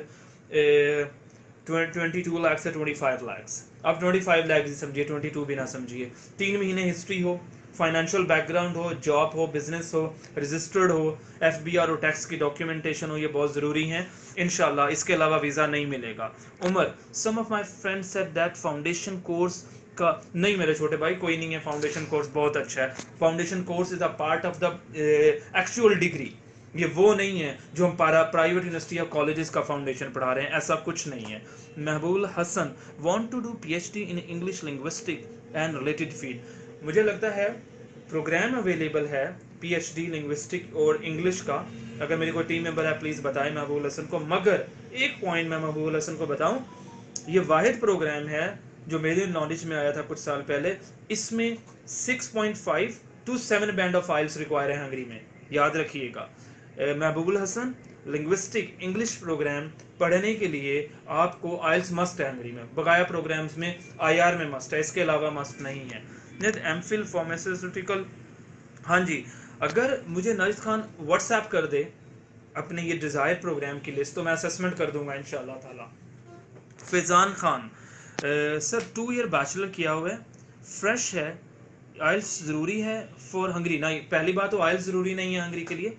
22 लाख से 25 लाख। आप 25 लाख ही समझिए, 22 भी ना समझिए। 3 महीने हिस्ट्री हो, फाइनेंशियल बैकग्राउंड हो, जॉब हो, बिजनेस हो, रजिस्टर्ड हो, एफबीआर और टैक्स की डॉक्यूमेंटेशन हो, ये बहुत ज़रूरी है इंशाल्लाह। इसके अलावा वीज़ा नहीं मिलेगा। Umar, some of my friends said that foundation course का नहीं, मेरे छोटे भाई कोई नहीं है। फाउंडेशन कोर्स बहुत अच्छा है। Foundation course is a part of the actual degree. ये वो नहीं है जो हम प्राइवेट यूनिवर्सिटी या कॉलेजेस का फाउंडेशन पढ़ा रहे हैं, ऐसा कुछ नहीं है। Mehboob Hasan, want to do PhD in English linguistic and related field. मुझे लगता है प्रोग्राम अवेलेबल है पीएचडी लिंग्विस्टिक और इंग्लिश का। अगर मेरी कोई टीम मेंबर है प्लीज़ बताएं महबूब हसन को। मगर एक पॉइंट मैं महबूब हसन को बताऊं, ये वाहिद प्रोग्राम है जो मेरे नॉलेज में आया था कुछ साल पहले। इसमें 6.5 to 7 band of IELTS require है हंगरी में, याद रखिएगा। Mahbubul Hasan, linguistic English program पढ़ने के लिए आपको आइल्स मस्ट है हंगरी में। बकाया प्रोग्राम्स में आईआर में मस्ट है, इसके अलावा मस्ट नहीं है। नेट एमफिल फार्मास्यूटिकल, हाँ जी, अगर मुझे नाजिद खान व्हाट्सएप कर दे अपने ये डिज़ायर प्रोग्राम की लिस्ट तो मैं असेसमेंट कर दूंगा इंशाल्लाह ताला। Faizan Khan, sir 2 year bachelor किया हुआ है, फ्रेश है, आइल्स ज़रूरी है फॉर हंगरी? नहीं, पहली बात तो आइल्स ज़रूरी नहीं है हंगरी के लिए।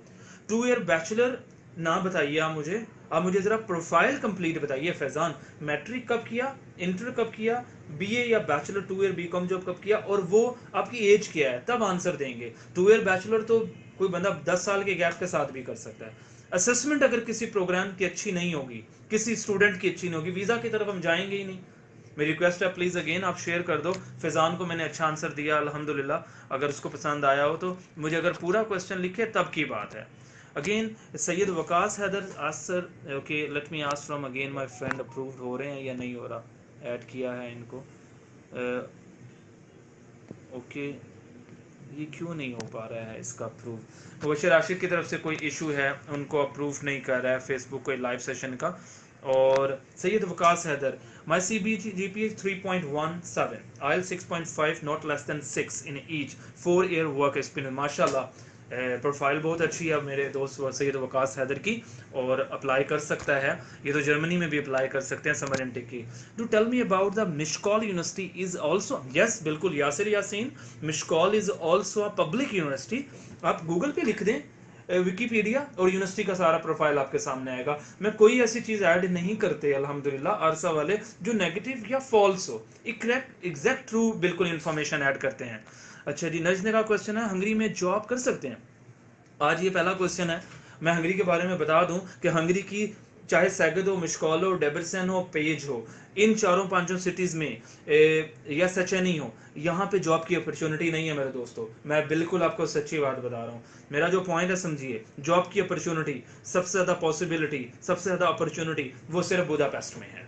2 ईयर बैचलर ना बताइए आप मुझे ज़रा प्रोफाइल कंप्लीट बताइए। फैज़ान, मैट्रिक कब किया, इंटर कब किया, बीए या बैचलर 2 ईयर बीकॉम जॉब कब किया, और वो आपकी एज क्या है, तब आंसर देंगे। 2 ईयर बैचलर तो कोई बंदा 10 साल के गैप के साथ भी कर सकता है। असेसमेंट अगर किसी प्रोग्राम की अच्छी नहीं होगी, किसी स्टूडेंट की अच्छी नहीं होगी, वीज़ा की तरफ हम जाएंगे ही नहीं। मेरी रिक्वेस्ट है प्लीज़ अगेन आप शेयर कर दो। फैज़ान को मैंने अच्छा आंसर दिया अल्हम्दुलिल्लाह, अगर उसको पसंद आया हो तो मुझे अगर पूरा क्वेश्चन लिखे तब की बात है। Again Syed Waqas Haider Asar, okay let me ask from again my friend, approved हो रहे हैं या नहीं हो रहा, ऐड किया है इनको, ओके ये क्यों नहीं हो पा रहा है इसका अप्रूव। मुबशर आशिक की तरफ से कोई इशू है, उनको अप्रूव नहीं कर रहा है फेसबुक कोई लाइव सेशन का। और Syed Waqas Haider, my C B G P 3.17, आयल 6.5, not less than 6 in each 4 year work experience. माशाल्लाह प्रोफाइल बहुत अच्छी है मेरे दोस्त सैयद वकास हैदर की, और अप्लाई कर सकता है, ये तो जर्मनी में भी अप्लाई कर सकते हैं समर इनटेक की। To tell me about the Miskolc university is also, yes बिल्कुल Yasir Yaseen, Miskolc is also a public university. आप गूगल पे लिख दें विकीपीडिया और यूनिवर्सिटी का सारा प्रोफाइल आपके सामने आएगा। मैं कोई ऐसी चीज ऐड नहीं करते अल्हम्दुलिल्लाह आरसा वाले जो नेगेटिव या फॉल्स हो, एग्जैक्ट ट्रू बिल्कुल इंफॉर्मेशन ऐड करते हैं। अच्छा जी, नजने का क्वेश्चन है, हंगरी में जॉब कर सकते हैं? आज ये पहला क्वेश्चन है। मैं हंगरी के बारे में बता दूं कि हंगरी की चाहे सैगद हो, मिशकॉल हो, डेबरसन हो, पेज हो, इन चारों पांचों सिटीज में या सचेनी हो, यहाँ पे जॉब की अपॉर्चुनिटी नहीं है मेरे दोस्तों। मैं बिल्कुल आपको सच्ची बात बता रहा हूँ। मेरा जो पॉइंट है समझिए, जॉब की अपॉर्चुनिटी, सबसे ज्यादा पॉसिबिलिटी, सबसे ज्यादा अपॉर्चुनिटी वो सिर्फ बुदापेस्ट में है,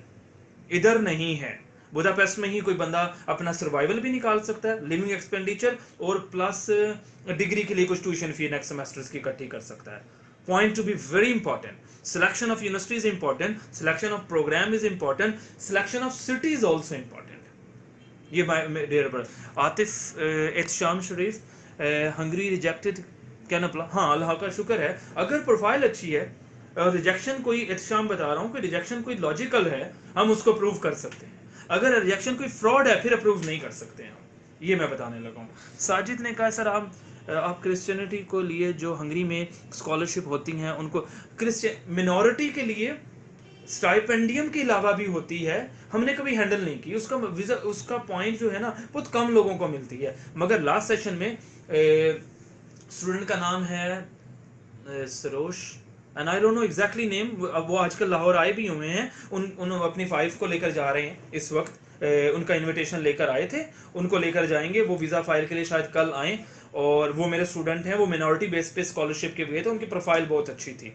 इधर नहीं है। बुदापेस्ट में ही कोई बंदा अपना सर्वाइवल भी निकाल सकता है, लिविंग एक्सपेंडिचर, और प्लस डिग्री के लिए कुछ ट्यूशन फी नेक्स्ट सेमेस्टर्स की इकट्ठी कर सकता है। Point to be very important. Selection of university is important, selection of programme is important, selection of city is also important. ये dear brother Atif Ehtesham Sharif, Hungary rejected can apply. हाँ अल्लाह का शुक्र है, अगर प्रोफाइल अच्छी है और रिजेक्शन कोई, एहतशाम बता रहा हूँ कि रिजेक्शन कोई लॉजिकल है, हम उसको प्रूव कर सकते हैं। अगर रिजेक्शन कोई फ्रॉड है फिर अप्रूव नहीं कर सकते हैं, ये मैं बताने लगा हूँ। साजिद ने कहा सर आप क्रिश्चियनिटी को लिए जो हंगरी में स्कॉलरशिप होती हैं उनको, क्रिश्चियन मिनॉरिटी के लिए स्टाइपेंडियम के अलावा भी होती है, हमने कभी हैंडल नहीं की उसका विजा, उसका पॉइंट जो है ना बहुत कम लोगों को मिलती है। मगर लास्ट सेशन में स्टूडेंट का नाम है Sarosh and I don't know exactly name, अब वो आजकल लाहौर आए भी हुए हैं, उन अपनी 5 को लेकर जा रहे हैं इस वक्त, उनका इनविटेशन लेकर आए थे, उनको लेकर जाएंगे, वो वीज़ा फाइल के लिए शायद कल आए, और वो मेरे स्टूडेंट हैं, वो मिनॉरिटी बेस पे स्कॉलरशिप के गए थे, उनकी प्रोफाइल बहुत अच्छी थी,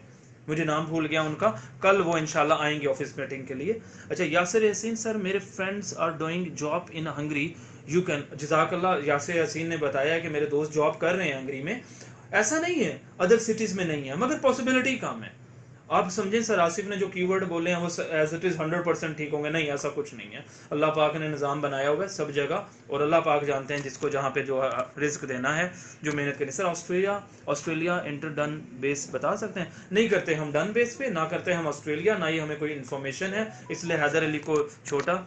मुझे नाम भूल गया उनका, कल वो इंशाल्लाह आएंगे ऑफिस मीटिंग के लिए। अच्छा यासिर यासीन सर, मेरे friends are doing job in Hungary, you can, जज़ाकल्लाह। यासिर यासीन ने बताया कि मेरे दोस्त जॉब कर रहे हैं हंगरी में, ऐसा नहीं है अदर सिटीज में नहीं है, मगर पॉसिबिलिटी कम है। आप समझें सर आसिफ ने जो कीवर्ड बोले हैं वो एज इट इज 100% ठीक होंगे, नहीं ऐसा कुछ नहीं है। अल्लाह पाक ने निज़ाम बनाया हुआ है सब जगह, और अल्लाह पाक जानते हैं जिसको जहाँ पे जो रिस्क देना है, जो मेहनत करनी। Sir Australia inter done base बता सकते हैं? नहीं करते हम डन बेस पे, ना करते हम ऑस्ट्रेलिया, ना ही हमें कोई इन्फॉर्मेशन है, इसलिए हैदर अली को छोटा।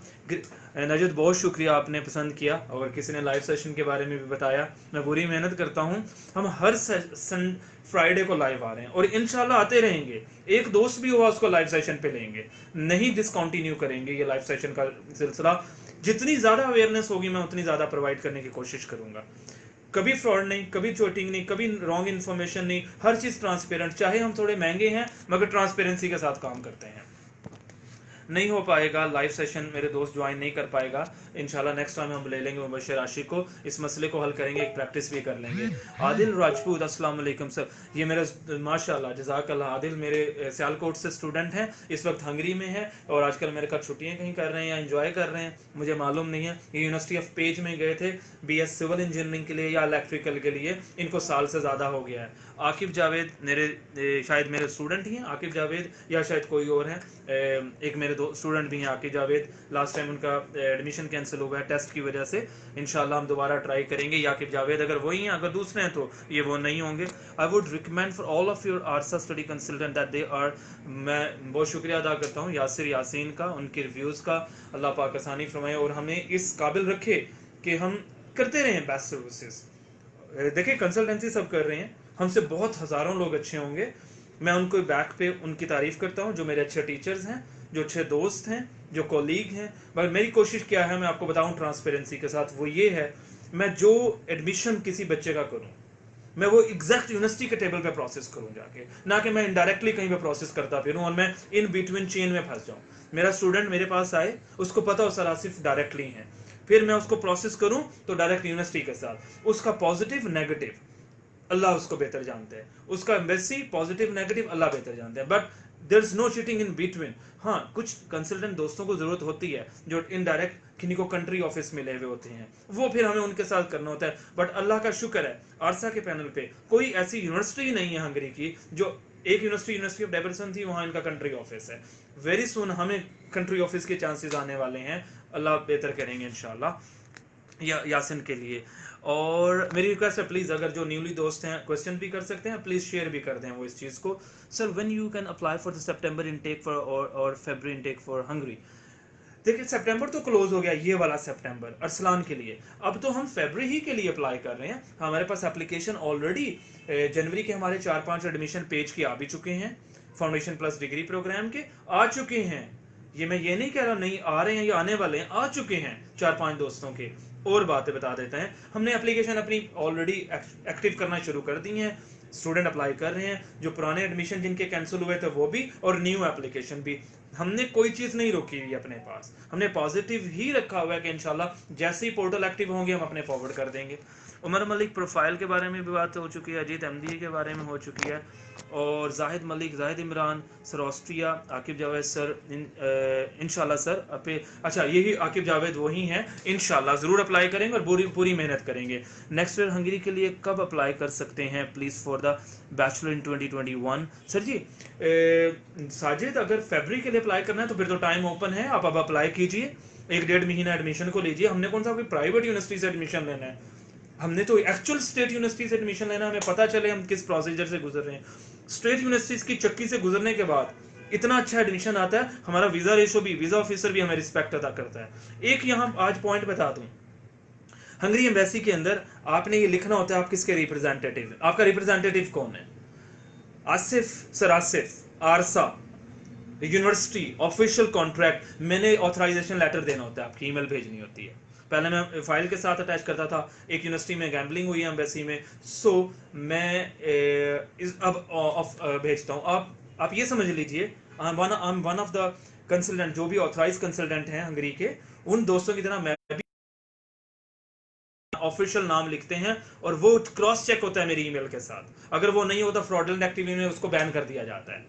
नजद बहुत शुक्रिया आपने पसंद किया, और किसी ने लाइव सेशन के बारे में भी बताया, मैं पूरी मेहनत करता हूँ। हम हर फ्राइडे को लाइव आ रहे हैं और इंशाल्लाह आते रहेंगे, एक दोस्त भी हुआ उसको लाइव सेशन पे लेंगे, नहीं डिसकंटिन्यू करेंगे ये लाइव सेशन का सिलसिला। जितनी ज़्यादा अवेयरनेस होगी मैं उतनी ज़्यादा प्रोवाइड करने की कोशिश करूँगा। कभी फ्रॉड नहीं, कभी चोटिंग नहीं, कभी रॉन्ग इन्फॉर्मेशन नहीं, हर चीज़ ट्रांसपेरेंट। चाहे हम थोड़े महंगे हैं मगर ट्रांसपेरेंसी के साथ काम करते हैं। नहीं हो पाएगा लाइव सेशन, मेरे दोस्त ज्वाइन नहीं कर पाएगा, इंशाल्लाह नेक्स्ट टाइम हम ले लेंगे मुबशर आशिक को, इस मसले को हल करेंगे, एक प्रैक्टिस भी कर लेंगे। आदिल राजपूत, अस्सलाम वालेकुम सर, ये मेरा माशाल्लाह जज़ाकल्लाह, आदिल मेरे सियालकोट से स्टूडेंट हैं, इस वक्त हंगरी में है, और आजकल मेरे साथ छुट्टियाँ कहीं कर रहे हैं या इंजॉय कर रहे हैं, मुझे मालूम नहीं है। ये यूनिवर्सिटी ऑफ पेज में गए थे BS सिविल इंजीनियरिंग के लिए या इलेक्ट्रिकल के लिए, इनको साल से ज़्यादा हो गया है। आकिब जावेद मेरे शायद मेरे स्टूडेंट ही हैं, आकिब जावेद या शायद कोई और हैं, एक मेरे दो स्टूडेंट भी हैं आकिब जावेद, लास्ट टाइम उनका एडमिशन कैंसिल हुआ है टेस्ट की वजह से, इंशाल्लाह हम दोबारा ट्राई करेंगे। आकिब जावेद अगर वही हैं, अगर दूसरे हैं तो ये वो नहीं होंगे। I would recommend for all of your Arsa study consultant that they are, मैं बहुत शुक्रिया अदा करता हूँ यासिर यासीन का, उनके रिव्यूज़ का, अल्लाह पाक आसानी फरमाए और हमें इस काबिल रखे कि हम करते रहें बेस्ट सर्विसेज। देखिए कंसल्टेंसी सब कर रहे हैं, हमसे बहुत हज़ारों लोग अच्छे होंगे, मैं उनको बैक पे उनकी तारीफ़ करता हूँ, जो मेरे अच्छे टीचर्स हैं, जो अच्छे दोस्त हैं, जो कॉलीग हैं। मगर मेरी कोशिश क्या है, मैं आपको बताऊँ ट्रांसपेरेंसी के साथ, वो ये है, मैं जो एडमिशन किसी बच्चे का करूँ, मैं वो एग्जैक्ट यूनिवर्सिटी के टेबल पे प्रोसेस करूँ जाके, ना कि मैं इनडायरेक्टली कहीं पे प्रोसेस करता फिरूँ और मैं इन बिटवीन चेन में फंस जाऊँ। मेरा स्टूडेंट मेरे पास आए, उसको पता हो सर आसिफ डायरेक्टली हैं, फिर मैं उसको प्रोसेस करूँ तो डायरेक्ट यूनिवर्सिटी के साथ, उसका पॉजिटिव नेगेटिव अल्लाह उसको बेहतर जानते हैं, उसका एम्बेसी पॉजिटिव नेगेटिव अल्लाह बेहतर जानते हैं, but there is no cheating in between. हाँ, कुछ कंसल्टेंट दोस्तों को जरूरत होती है जो इनडायरेक्ट किन्हीं को कंट्री ऑफिस मिले हुए होते हैं, वो फिर हमें उनके साथ करना होता है। बट अल्लाह का शुक्र है आरसा के पैनल पे कोई ऐसी यूनिवर्सिटी नहीं है हंगरी की, जो एक यूनिवर्सिटी ऑफ डेबरसन थी, वहां इनका कंट्री ऑफिस है। वेरी सुन हमें कंट्री ऑफिस के चांसेस आने वाले हैं, अल्लाह बेहतर करेंगे इंशाल्लाह यासिन के लिए। और मेरी रिक्वेस्ट है प्लीज, अगर जो न्यूली दोस्त हैं क्वेश्चन भी कर सकते हैं, प्लीज शेयर भी कर दें वो इस चीज को। Sir when you can apply for the September intake for और फरवरी इनटेक फॉर हंगरी। देखिए सितंबर तो क्लोज हो गया, ये वाला सितंबर अरसलान के लिए, अब तो हम फरवरी ही के लिए अप्लाई कर रहे हैं। हमारे पास एप्लीकेशन ऑलरेडी जनवरी के हमारे 4-5 एडमिशन पेज के आ भी चुके हैं, फाउंडेशन प्लस डिग्री प्रोग्राम के आ चुके हैं। ये मैं ये नहीं कह रहा नहीं आ रहे हैं या आने वाले हैं, आ चुके हैं 4-5 दोस्तों के। और बातें बता देते हैं, हमने एप्लीकेशन अपनी ऑलरेडी एक्टिव करना शुरू कर दी है, स्टूडेंट अप्लाई कर रहे हैं, जो पुराने एडमिशन जिनके कैंसिल हुए थे वो भी, और न्यू एप्लीकेशन भी। हमने कोई चीज नहीं रोकी हुई अपने पास, हमने पॉजिटिव ही रखा हुआ है कि इंशाल्लाह जैसे ही पोर्टल एक्टिव होंगे हम अपने फॉरवर्ड कर देंगे। उमर मलिक प्रोफाइल के बारे में भी बात हो चुकी है, अजीत एमडी के बारे में हो चुकी है, और Zahid Malik, Zahid Imran sir Austria, Aqib Javed sir इंशाल्लाह सर अपे, अच्छा यही आकिब जावेद वही हैं, इंशाल्लाह ज़रूर अप्लाई करेंगे और पूरी मेहनत करेंगे। नेक्स्ट ईयर हंगरी के लिए कब अप्लाई कर सकते हैं please for the bachelor in 2021। Sir जी साजिद, अगर फरवरी के लिए अप्लाई करना है तो फिर तो टाइम ओपन है, आप अब अप्लाई कीजिए, 1-1.5 महीना एडमिशन को लीजिए। हमने कौन सा कोई प्राइवेट यूनिवर्सिटी से एडमिशन लेना है, हमने तो एक्चुअल स्टेट यूनिवर्सिटी से एडमिशन लेना, हमें पता चले हम किस प्रोसीजर से गुजर रहे हैं। स्टेट यूनिवर्सिटीज की चक्की से गुजरने के बाद इतना अच्छा एडमिशन आता है, हमारा वीजा रेशो भी, वीजा ऑफिसर भी हमें रिस्पेक्ट अदा करता है। एक यहाँ आज पॉइंट बता दूं, हंगरी एम्बेसी के अंदर आपने ये लिखना होता है आप किसके रिप्रेजेंटेटिव, आपका रिप्रेजेंटेटिव कौन है। आसिफ सर, आसिफ आरसा यूनिवर्सिटी ऑफिशियल कॉन्ट्रैक्ट, मैंने ऑथराइजेशन लेटर देना होता है, आपकी ईमेल भेजनी होती है। पहले मैं फाइल के साथ अटैच करता था, एक यूनिवर्सिटी में गैम्बलिंग हुई है एम्बेसी में, सो मैं अब भेजता हूँ। आप ये समझ लीजिए, I am one of the consultant, जो भी ऑथराइज कंसल्टेंट हैं हंगरी के, उन दोस्तों की तरह मैं भी ऑफिशियल नाम लिखते हैं, और वो क्रॉस चेक होता है मेरी ईमेल के साथ। अगर वो नहीं होता फ्रॉडलेंट एक्टिविटी में उसको बैन कर दिया जाता है।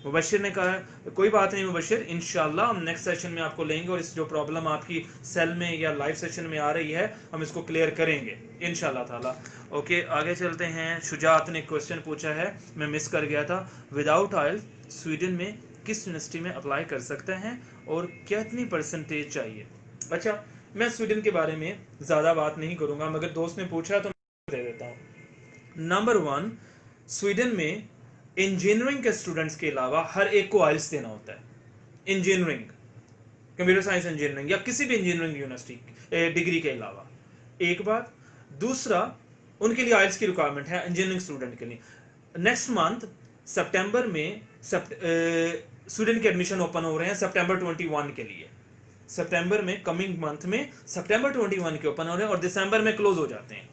मुबशिर ने कहा कोई बात नहीं मुबशिर, इंशाल्लाह हम नेक्स्ट सेशन में आपको लेंगे, और इस जो प्रॉब्लम आपकी सेल में या लाइव सेशन में आ रही है हम इसको क्लियर करेंगे इंशाल्लाह ताला। ओके, आगे चलते हैं। शुजात ने क्वेश्चन पूछा है, मैं मिस कर गया था, विदाउट आयल स्वीडन में किस यूनिवर्सिटी में अप्लाई कर सकते हैं और कितनी परसेंटेज चाहिए। अच्छा, मैं स्वीडन के बारे में ज़्यादा बात नहीं करूँगा, मगर दोस्त ने पूछा तो मैं दे देता हूँ। नंबर 1, स्वीडन में इंजीनियरिंग के स्टूडेंट्स के अलावा हर एक को आइल्स देना होता है। इंजीनियरिंग, कंप्यूटर साइंस इंजीनियरिंग या किसी भी इंजीनियरिंग यूनिवर्सिटी डिग्री के अलावा, एक बात। दूसरा, उनके लिए आइल्स की रिक्वायरमेंट है इंजीनियरिंग स्टूडेंट के लिए। नेक्स्ट मंथ सितंबर में स्टूडेंट के एडमिशन ओपन हो रहे हैं सितंबर 21 के लिए। सितंबर में, कमिंग मंथ में सितंबर 21 के ओपन हो रहे हैं और दिसंबर में क्लोज हो जाते हैं।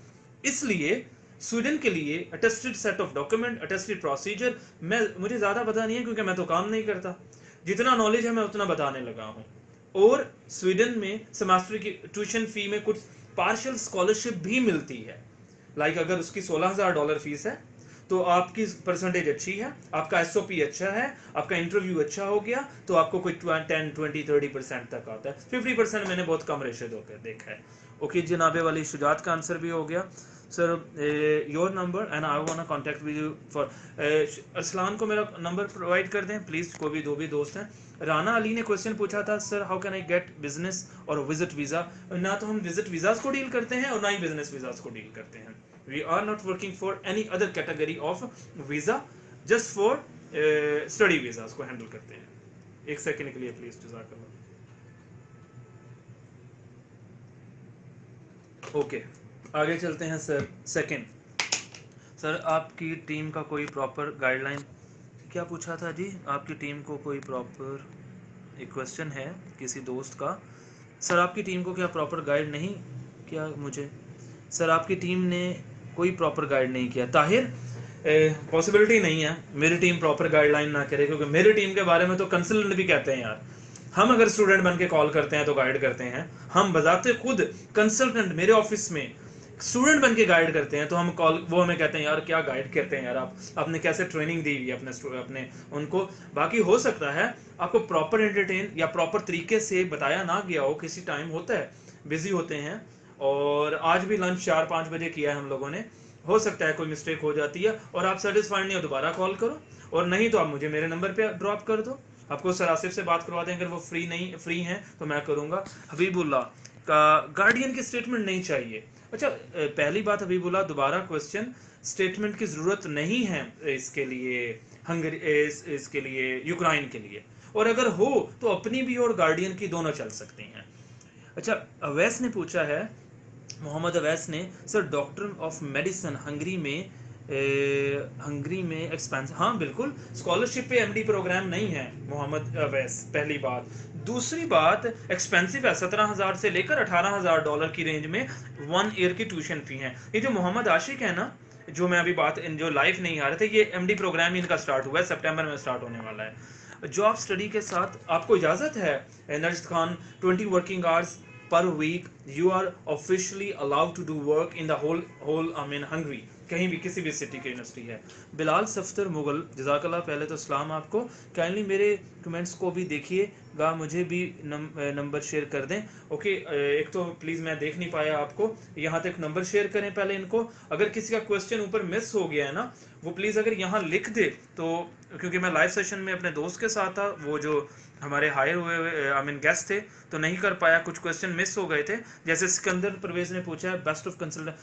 इसलिए स्वीडन के लिए attested set of document, attested procedure, मुझे ज़्यादा पता नहीं है क्योंकि मैं तो काम नहीं करता, जितना नॉलेज है मैं उतना बताने लगा हूँ। और स्वीडन में सेमेस्टर की ट्यूशन फी में कुछ पार्शियल स्कॉलरशिप भी मिलती है। लाइक अगर उसकी $16,000 फीस है तो आपकी परसेंटेज अच्छी है, आपका SOP अच्छा है, आपका इंटरव्यू अच्छा हो गया, तो आपको कोई 10, 20, 30% तक आता है। 50% मैंने बहुत कम रेशो देखा है। ओके, जनाबे वाली शुजात का आंसर भी हो गया। Sir your number and I want to contact with you for, Arsalan को मेरा नंबर प्रोवाइड कर दें प्लीज़, कोई भी दो भी दोस्त हैं। राना अली ने क्वेश्चन पूछा था, sir how can I get business और विजिट वीज़ा। ना तो हम विजिट वीज़ाज को डील करते हैं और ना ही बिजनेस वीज़ाज को डील करते हैं। We are not working for any other category of visa, just for study visas को हैंडल करते हैं। एक सेकेंड के लिए प्लीज़, जज़ाकल्लाह। ओके, आगे चलते हैं सर। सेकंड, सर आपकी टीम का कोई प्रॉपर गाइडलाइन, क्या पूछा था जी, आपकी टीम को कोई प्रॉपर, एक क्वेश्चन है किसी दोस्त का, सर आपकी टीम को क्या प्रॉपर गाइड नहीं किया मुझे। सर आपकी टीम ने कोई प्रॉपर गाइड नहीं किया। ताहिर, पॉसिबिलिटी नहीं है मेरी टीम प्रॉपर गाइडलाइन ना करे, क्योंकि मेरी टीम के बारे में तो कंसल्टेंट भी कहते हैं यार, हम अगर स्टूडेंट बन के कॉल करते हैं तो गाइड करते हैं, हम बजाते खुद कंसल्टेंट, मेरे ऑफिस में स्टूडेंट बन के गाइड करते हैं, तो हम कॉल, वो हमें कहते हैं यार क्या गाइड करते हैं यार आप, आपने कैसे ट्रेनिंग दी हुई है अपने उनको। बाकी हो सकता है आपको प्रॉपर एंटरटेन या प्रॉपर तरीके से बताया ना गया हो, किसी टाइम होता है बिजी होते हैं, और आज भी लंच 4-5 बजे किया है हम लोगों ने, हो सकता है कोई मिस्टेक हो जाती है और आप सेटिस्फाइड नहीं हो दोबारा कॉल करो, और नहीं तो आप मुझे मेरे नंबर पे ड्रॉप कर दो, आपको सर आसिफ से बात करवा दें, अगर वो फ्री हैं तो मैं करूँगा। हबीबुल्लाह का गार्डियन की स्टेटमेंट नहीं चाहिए। अच्छा, पहली बात हबीबुल्लाह, दोबारा क्वेश्चन, स्टेटमेंट की ज़रूरत नहीं है इसके लिए हंगरी, इसके लिए यूक्रेन के लिए, और अगर हो तो अपनी भी और गार्डियन की दोनों चल सकती हैं। अच्छा, अवैस ने पूछा है, मोहम्मद अवैस ने, sir doctor of medicine Hungary में एक्सपेंसिव, हाँ बिल्कुल, स्कॉलरशिप पे एमडी प्रोग्राम नहीं है मोहम्मद अवैस, पहली बात। दूसरी बात, एक्सपेंसिव है, 17,000 से लेकर $18,000 की रेंज में 1 ईयर की ट्यूशन फी है। ये जो मोहम्मद आशिक है ना, जो मैं अभी बात, जो लाइव नहीं आ रहे थे, ये एमडी प्रोग्राम इनका स्टार्ट हुआ है, सितंबर में स्टार्ट होने वाला है। जॉब स्टडी के साथ आपको इजाज़त है Najd Khan, 20 working hours per week you are officially allowed to do work in the whole Hungary, कहीं भी किसी भी सिटी की यूनिवर्सिटी है। बिलाल सफ्तर मुगल, जज़ाकल्लाह, पहले तो सलाम आपको, काइंडली मेरे कमेंट्स को भी देखिएगा, मुझे भी नंबर शेयर कर दें। ओके, एक तो प्लीज़ मैं देख नहीं पाया आपको, यहाँ तक नंबर शेयर करें पहले इनको, अगर किसी का क्वेश्चन ऊपर मिस हो गया है ना, वो प्लीज़ अगर यहाँ लिख दे तो, क्योंकि मैं लाइव सेशन में अपने दोस्त के साथ था, वो जो हमारे हायर हुए गेस्ट थे, तो नहीं कर पाया, कुछ क्वेश्चन मिस हो गए थे। जैसे सिकंदर परवेज ने पूछा है बेस्ट ऑफ कंसल्टेंट,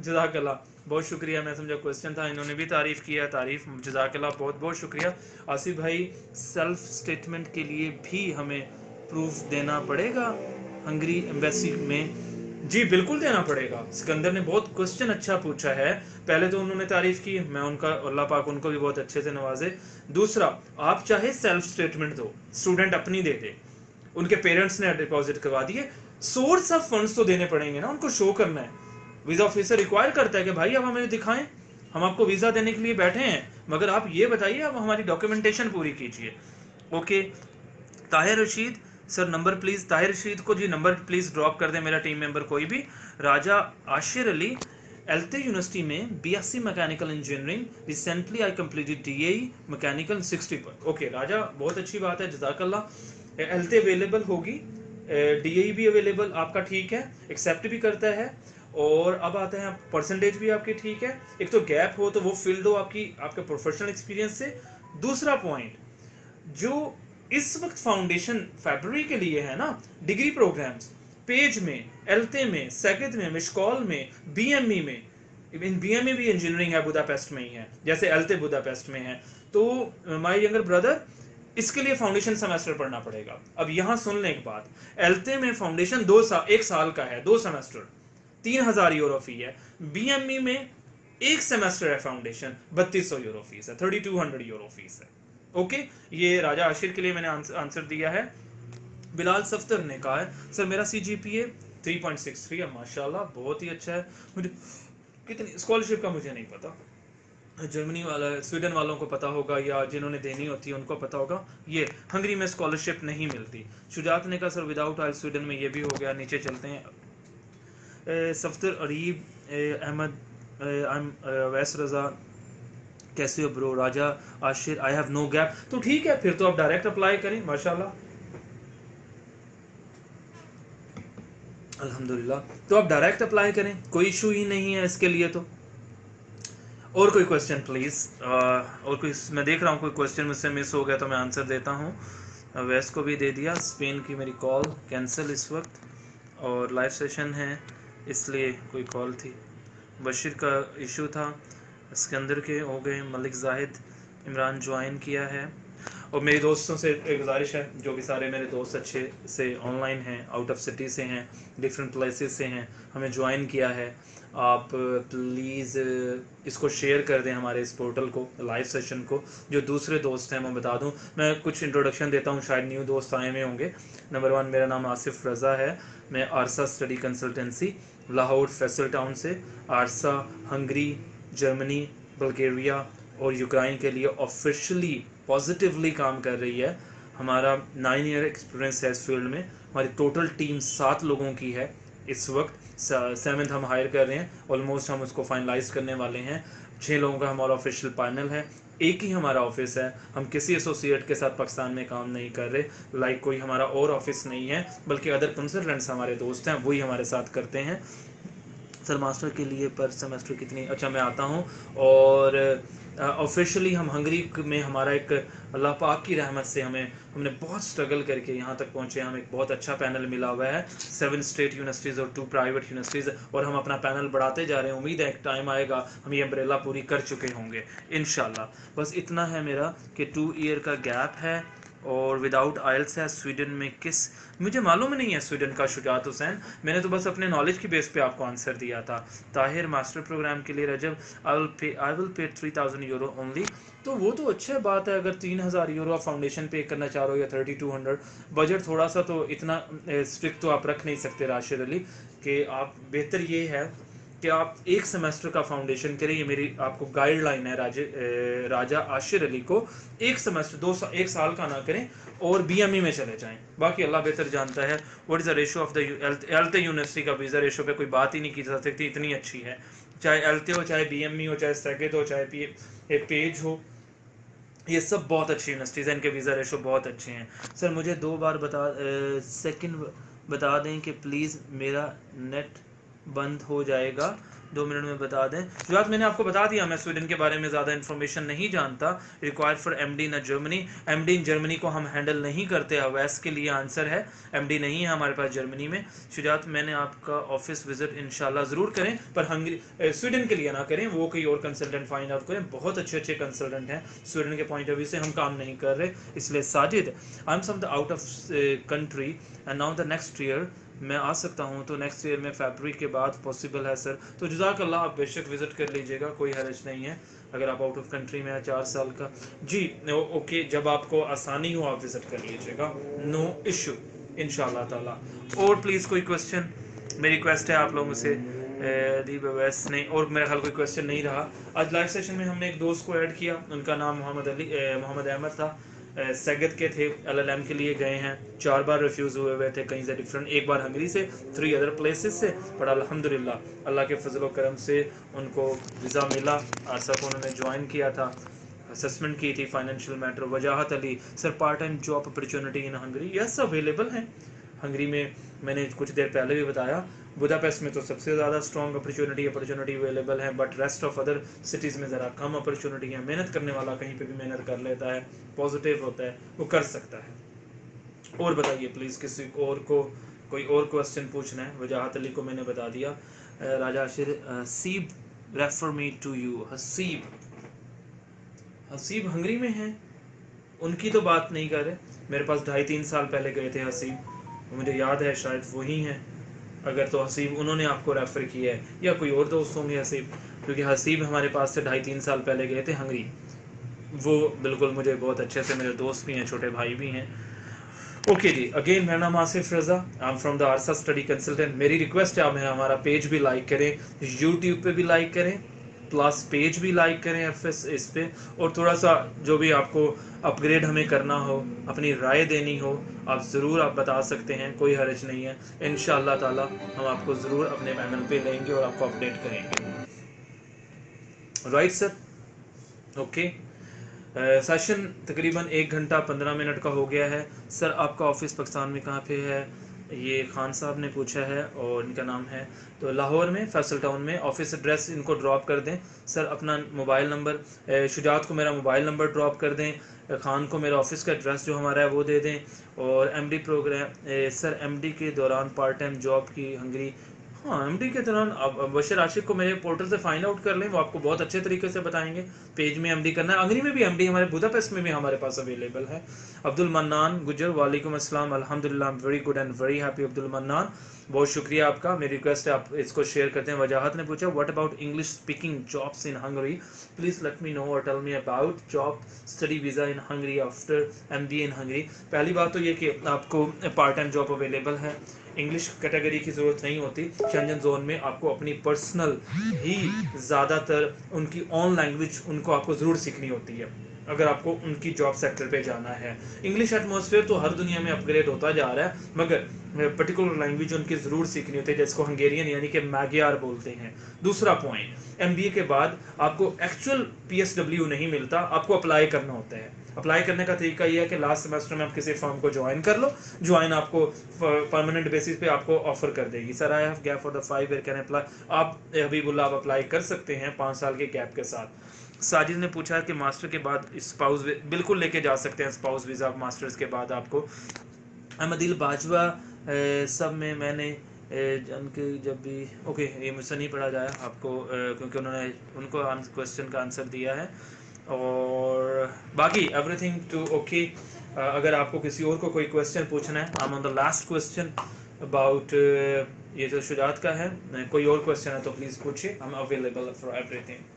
जज़ाकल्लाह, बहुत शुक्रिया, मैं समझा क्वेश्चन था, इन्होंने भी तारीफ़ किया, तारीफ़, जज़ाकल्लाह, बहुत बहुत शुक्रिया। आसिफ भाई, सेल्फ स्टेटमेंट के लिए भी हमें प्रूफ देना पड़ेगा हंगरी एम्बेसी में? जी बिल्कुल देना पड़ेगा। सिकंदर ने बहुत क्वेश्चन अच्छा पूछा है, पहले तो उन्होंने तारीफ की, मैं उनका, अल्लाह पाक उनको भी बहुत अच्छे से नवाजे। दूसरा, आप चाहे सेल्फ स्टेटमेंट दो, स्टूडेंट अपनी दे दे, उनके पेरेंट्स ने डिपॉजिट करवा दिए, सोर्स ऑफ फंड्स तो देने पड़ेंगे ना, उनको शो करना है। वीजा ऑफिसर रिक्वायर करता है कि भाई आप हमें दिखाएं, हम आपको वीजा देने के लिए बैठे हैं, मगर आप ये बताइए, आप हमारी डॉक्यूमेंटेशन पूरी कीजिए। Okay, Tahir Rashid, sir number please, Tahir Rashid को जी नंबर प्लीज ड्रॉप कर दें, मेरा टीम मेंबर कोई भी। राजा आशिर अली, एलते यूनिवर्सिटी में BSc mechanical engineering, recently I completed DAE mechanical 60 पर। ओके राजा, बहुत अच्छी बात है, जज़ाकल्लाह। एलते अवेलेबल होगी, डीएई भी अवेलेबल आपका, ठीक है, एक्सेप्ट भी करता है, और अब आते हैं परसेंटेज भी आपकी ठीक है। एक तो गैप हो तो वो फिल दो आपकी, आपके प्रोफेशनल एक्सपीरियंस से। दूसरा पॉइंट, जो इस वक्त फाउंडेशन फरवरी के लिए है ना, डिग्री प्रोग्राम्स पेज में, एलते में, सेकेद में, मिशकॉल में, बीएमई में, इन बीएमई भी इंजीनियरिंग है, बुदापेस्ट में ही है, जैसे एलते बुदापेस्ट में है। तो माय यंगर ब्रदर, इसके लिए फाउंडेशन सेमेस्टर पढ़ना पड़ेगा। अब यहाँ सुन लें एक बात, एलते में फाउंडेशन 1 साल का है, 2 सेमेस्टर, 3,000 यूरो फी है। बीएमई में 1 सेमेस्टर है फाउंडेशन, 3200 यूरो फीस है, 3200 यूरो फीस है। ओके, ये राजा आशिर के लिए मैंने आंसर दिया है। बिलाल सफ्तर ने कहा है, सर मेरा सीजीपीए 3.63 है, माशाल्लाह बहुत ही अच्छा है। मुझे कितनी स्कॉलरशिप का मुझे नहीं पता, जर्मनी वाला, स्वीडन वालों को पता होगा, या जिन्होंने देनी होती है उनको पता होगा। ये हंगरी में स्कॉलरशिप नहीं मिलती। शुजात ने कहा सर विदाउट आइल स्वीडन में, ये भी हो गया। नीचे चलते हैं। सफ्तर अरीब अहमद, वैस रजा, कैसे हो bro? Raja Ashir, I have no gap, तो ठीक है, फिर तो आप डायरेक्ट अप्लाई करें, माशाल्लाह, अल्हम्दुलिल्लाह, तो आप डायरेक्ट अप्लाई करें, कोई इशू ही नहीं है इसके लिए। तो और कोई क्वेश्चन प्लीज, और कोई, मैं देख रहा हूँ कोई क्वेश्चन मुझसे मिस हो गया तो मैं आंसर देता हूँ। वैस को भी दे दिया। स्पेन की मेरी कॉल कैंसिल इस वक्त, और लाइव सेशन है इसलिए कोई कॉल थी। बशीर का इशू था, सिकंदर के हो गए। मलिक जाहिद, इमरान ज्वाइन किया है। और मेरे दोस्तों से एक गुजारिश है, जो भी सारे मेरे दोस्त अच्छे से ऑनलाइन हैं, आउट ऑफ सिटी से हैं, डिफरेंट प्लेसेस से हैं, हमें ज्वाइन किया है, आप प्लीज़ इसको शेयर कर दें, हमारे इस पोर्टल को, लाइव सेशन को। जो दूसरे दोस्त हैं मैं बता दूं, मैं कुछ इंट्रोडक्शन देता हूं, शायद न्यू दोस्त आए हुए होंगे। नंबर 1, मेरा नाम आसिफ रज़ा है, मैं आरसा study consultancy Lahore Faisal Town से, आरसा हंगरी, जर्मनी, बल्गेरिया और यूक्रेन के लिए ऑफिशियली पॉजिटिवली काम कर रही है। हमारा 9 ईयर एक्सपीरियंस है इस फील्ड में। हमारी टोटल टीम 7 लोगों की है इस वक्त। 7th हम हायर कर रहे हैं, ऑलमोस्ट हम उसको फाइनलाइज करने वाले हैं। 6 लोगों का हमारा ऑफिशियल पैनल है, एक ही हमारा ऑफिस है, हम किसी एसोसिएट के साथ पाकिस्तान में काम नहीं कर रहे, लाइक कोई हमारा और ऑफिस नहीं है, बल्कि अदर कंसल्टेंट्स हमारे दोस्त हैं वही हमारे साथ करते हैं। सर मास्टर के लिए पर सेमेस्टर कितनी, अच्छा मैं आता हूँ। और ऑफिशियली हम हंगरी में हमारा एक अल्लाह पाक की रहमत से हमने बहुत स्ट्रगल करके यहाँ तक पहुँचे। हमें एक बहुत अच्छा पैनल मिला हुआ है, 7 स्टेट यूनिवर्सिटीज़ और 2 प्राइवेट यूनिवर्सिटीज़, और हम अपना पैनल बढ़ाते जा रहे हैं। उम्मीद है एक टाइम आएगा हम ये अम्ब्रेला पूरी कर चुके होंगे इंशाल्लाह। बस इतना है मेरा कि 2 ईयर का गैप है और विदाउट आइल्स है। स्वीडन में किस, मुझे मालूम नहीं है स्वीडन का शुजात हुसैन, मैंने तो बस अपने नॉलेज की बेस पे आपको आंसर दिया था। ताहिर मास्टर प्रोग्राम के लिए रजब I will pay 3000 euro only, तो वो तो अच्छा बात है। अगर 3000 यूरो आप फाउंडेशन पे करना चाह रहे हो या 3200, बजट थोड़ा सा तो इतना स्ट्रिक्ट तो आप रख नहीं सकते राशिद अली, कि आप बेहतर ये है कि आप एक सेमेस्टर का फाउंडेशन करें। ये मेरी आपको गाइडलाइन है राजा आशिर अली को, एक सेमेस्टर 1 साल का ना करें और बीएमई में चले जाएं। बाकी अल्लाह बेहतर जानता है what is the ratio of the ELTE university का वीज़ा रेशो पे कोई बात ही नहीं की जा सकती, इतनी अच्छी है। चाहे एल्ते हो, चाहे बीएमई हो, चाहे सेकेट हो, चाहे पेज हो, ये सब बहुत अच्छी यूनिवर्सिटीज़ हैं, इनके वीज़ा रेशो बहुत अच्छे हैं। सर मुझे 2 बार सेकंड बता दें कि प्लीज़ मेरा नेट बंद हो जाएगा, 2 मिनट में बता दें। शुरुआत मैंने आपको बता दिया, मैं स्वीडन के बारे में ज़्यादा इन्फॉर्मेशन नहीं जानता। Required for MD in Germany, MD in Germany को हम हैंडल नहीं करते। अवैस के लिए आंसर है, एमडी नहीं है हमारे पास जर्मनी में। शुजात मैंने आपका ऑफिस विजिट इंशाल्लाह ज़रूर करें, पर हंगरी स्वीडन के लिए ना करें, वो कोई और कंसल्टेंट फाइंड आउट करें। बहुत अच्छे अच्छे कंसल्टेंट हैं स्वीडन के पॉइंट ऑफ व्यू से, हम काम नहीं कर रहे। इसलिए Sajid, I am some the out of country and now the next year मैं आ सकता हूँ, तो नेक्स्ट ईयर में फरवरी के बाद पॉसिबल है सर। तो जज़ाकल्लाह, आप बेशक विज़िट कर लीजिएगा, कोई हर्ज नहीं है। अगर आप आउट ऑफ कंट्री में 4 साल का, जी ओके, जब आपको आसानी हो आप विज़िट कर लीजिएगा, नो इशू इंशाल्लाह ताला। और प्लीज़ कोई क्वेश्चन, मेरी रिक्वेस्ट है आप लोगों से, दीप अवैस ने, और मेरा ख्याल कोई क्वेश्चन नहीं रहा। आज लाइव सेशन में हमने एक दोस्त को ऐड किया, उनका नाम मोहम्मद अहमद था, सेगत के थे, एलएलएम के लिए गए हैं, 4 बार रिफ्यूज़ हुए थे कहीं से डिफरेंट, 1 बार हंगरी से, 3 अदर प्लेसेस से, पर अल्हम्दुलिल्लाह अल्लाह के फजल करम से उनको वीज़ा मिला। आरसा को उन्होंने ज्वाइन किया था, असेसमेंट की थी, financial matter. Wajahat Ali, sir part time job opportunity in Hungary, yes available हैं हंगरी में। मैंने कुछ देर पहले भी बताया, बुदापेस्ट में तो सबसे ज़्यादा स्ट्रॉन्ग अपॉर्चुनिटी अवेलेबल है, but rest of other cities में ज़रा कम अपॉर्चुनिटी है। मेहनत करने वाला कहीं पे भी मेहनत कर लेता है, पॉजिटिव होता है, वो कर सकता है। और बताइए प्लीज़, किसी और को कोई और क्वेश्चन पूछना है? वजाहत अली को मैंने बता दिया। Raja Ashir, Haseeb refer me to you. Haseeb Hungary में हैं, उनकी तो बात नहीं कर रहे, मेरे पास 2.5-3 साल पहले गए थे हसीब, मुझे याद है शायद वही हैं। अगर तो हसीब उन्होंने आपको रेफ़र किया है, या कोई और दोस्त होंगे हसीब, क्योंकि हसीब हमारे पास से 2.5-3 साल पहले गए थे हंगरी। वो बिल्कुल मुझे बहुत अच्छे से, मेरे दोस्त भी हैं, छोटे भाई भी हैं। ओके जी, अगेन मेरा नाम आसिफ रज़ा, आई एम फ्रॉम द आरसा स्टडी कंसल्टेंट। मेरी रिक्वेस्ट है आप हमारा पेज भी लाइक करें, यूट्यूब पे भी लाइक करें, प्लस पेज भी लाइक करें एफएस इस पे, और थोड़ा सा जो भी आपको अपग्रेड हमें करना हो, अपनी राय देनी हो, आप ज़रूर आप बता सकते हैं, कोई हर्ज नहीं है। इंशाअल्लाह ताला हम आपको ज़रूर अपने पैनल पे लेंगे और आपको अपडेट करेंगे। Right sir, okay. सेशन तकरीबन 1 घंटा 15 मिनट का हो गया है। सर आपका ऑफिस पाकिस्तान में कहाँ पे है? ये खान साहब ने पूछा है, और इनका नाम है, तो लाहौर में फैसल टाउन में। ऑफिस एड्रेस इनको ड्रॉप कर दें सर, अपना मोबाइल नंबर, शुजात को मेरा मोबाइल नंबर ड्रॉप कर दें, खान को मेरा ऑफिस का एड्रेस जो हमारा है वो दे दें। और एमडी प्रोग्राम, सर एमडी के दौरान पार्ट टाइम जॉब की हंगरी, हाँ एमडी के दौरान अब बशर आशिक को मेरे पोर्टल से फाइंड आउट कर लें, वो आपको बहुत अच्छे तरीके से बताएंगे। पेज में एमडी करना है, अंग्रेजी में भी एमडी हमारे बुदापेस्ट में भी हमारे पास अवेलेबल है। अब्दुल मन्नान गुजर, वालेकुम अस्सलाम, अल्हम्दुलिल्लाह, I am very good and very happy. Abdul mannan, बहुत शुक्रिया आपका, मेरी रिक्वेस्ट है आप इसको शेयर करते हैं। वजाहत ने पूछा what about English speaking jobs in Hungary, please let me know और tell me about job study visa in Hungary after MBA in Hungary. पहली बात तो ये कि आपको पार्ट टाइम जॉब अवेलेबल है, इंग्लिश कैटेगरी की ज़रूरत नहीं होती। शेंजन जोन में आपको अपनी पर्सनल ही ज़्यादातर उनकी ऑन लैंग्वेज उनको आपको ज़रूर सीखनी होती है। अगर आपको उनकी जॉब सेक्टर पे जाना है। इंग्लिश एटमॉस्फेयर तो हर दुनिया में अपग्रेड होता जा रहा है, मगर पर्टिकुलर लैंग्वेज उनकी ज़रूर सीखनी होती है, जिसको हंगेरियन यानी कि मैगियार बोलते हैं। दूसरा पॉइंट, एमबीए के बाद आपको एक्चुअल पीएसडब्ल्यू नहीं मिलता, आपको अप्लाई करना होता है। अप्लाई करने का तरीका ये है कि लास्ट सेमेस्टर में आप किसी फर्म को ज्वाइन कर लो, ज्वाइन आपको परमानेंट बेसिस पे आपको ऑफर कर देगी। Sir I have gap for the 5 year, can apply? आप हबीबुल्लाह आप अप्लाई कर सकते हैं 5 साल के गैप के साथ। साजिद ने पूछा कि मास्टर के बाद स्पाउस, बिल्कुल लेके जा सकते हैं स्पाउस वीज़ा मास्टर्स के बाद आपको। अहमदिल बाजवा सब में मैंने उनके जब भी ओके, ये मुझसे नहीं पढ़ा जाए आपको क्योंकि उन्होंने उनको क्वेश्चन का आंसर दिया है, और बाकी एवरीथिंग टू ओके। अगर आपको किसी और को कोई क्वेश्चन पूछना है, I am on the last question about ये जो शुजात का है, कोई और क्वेश्चन है तो प्लीज़ पूछिए, I am available for everything.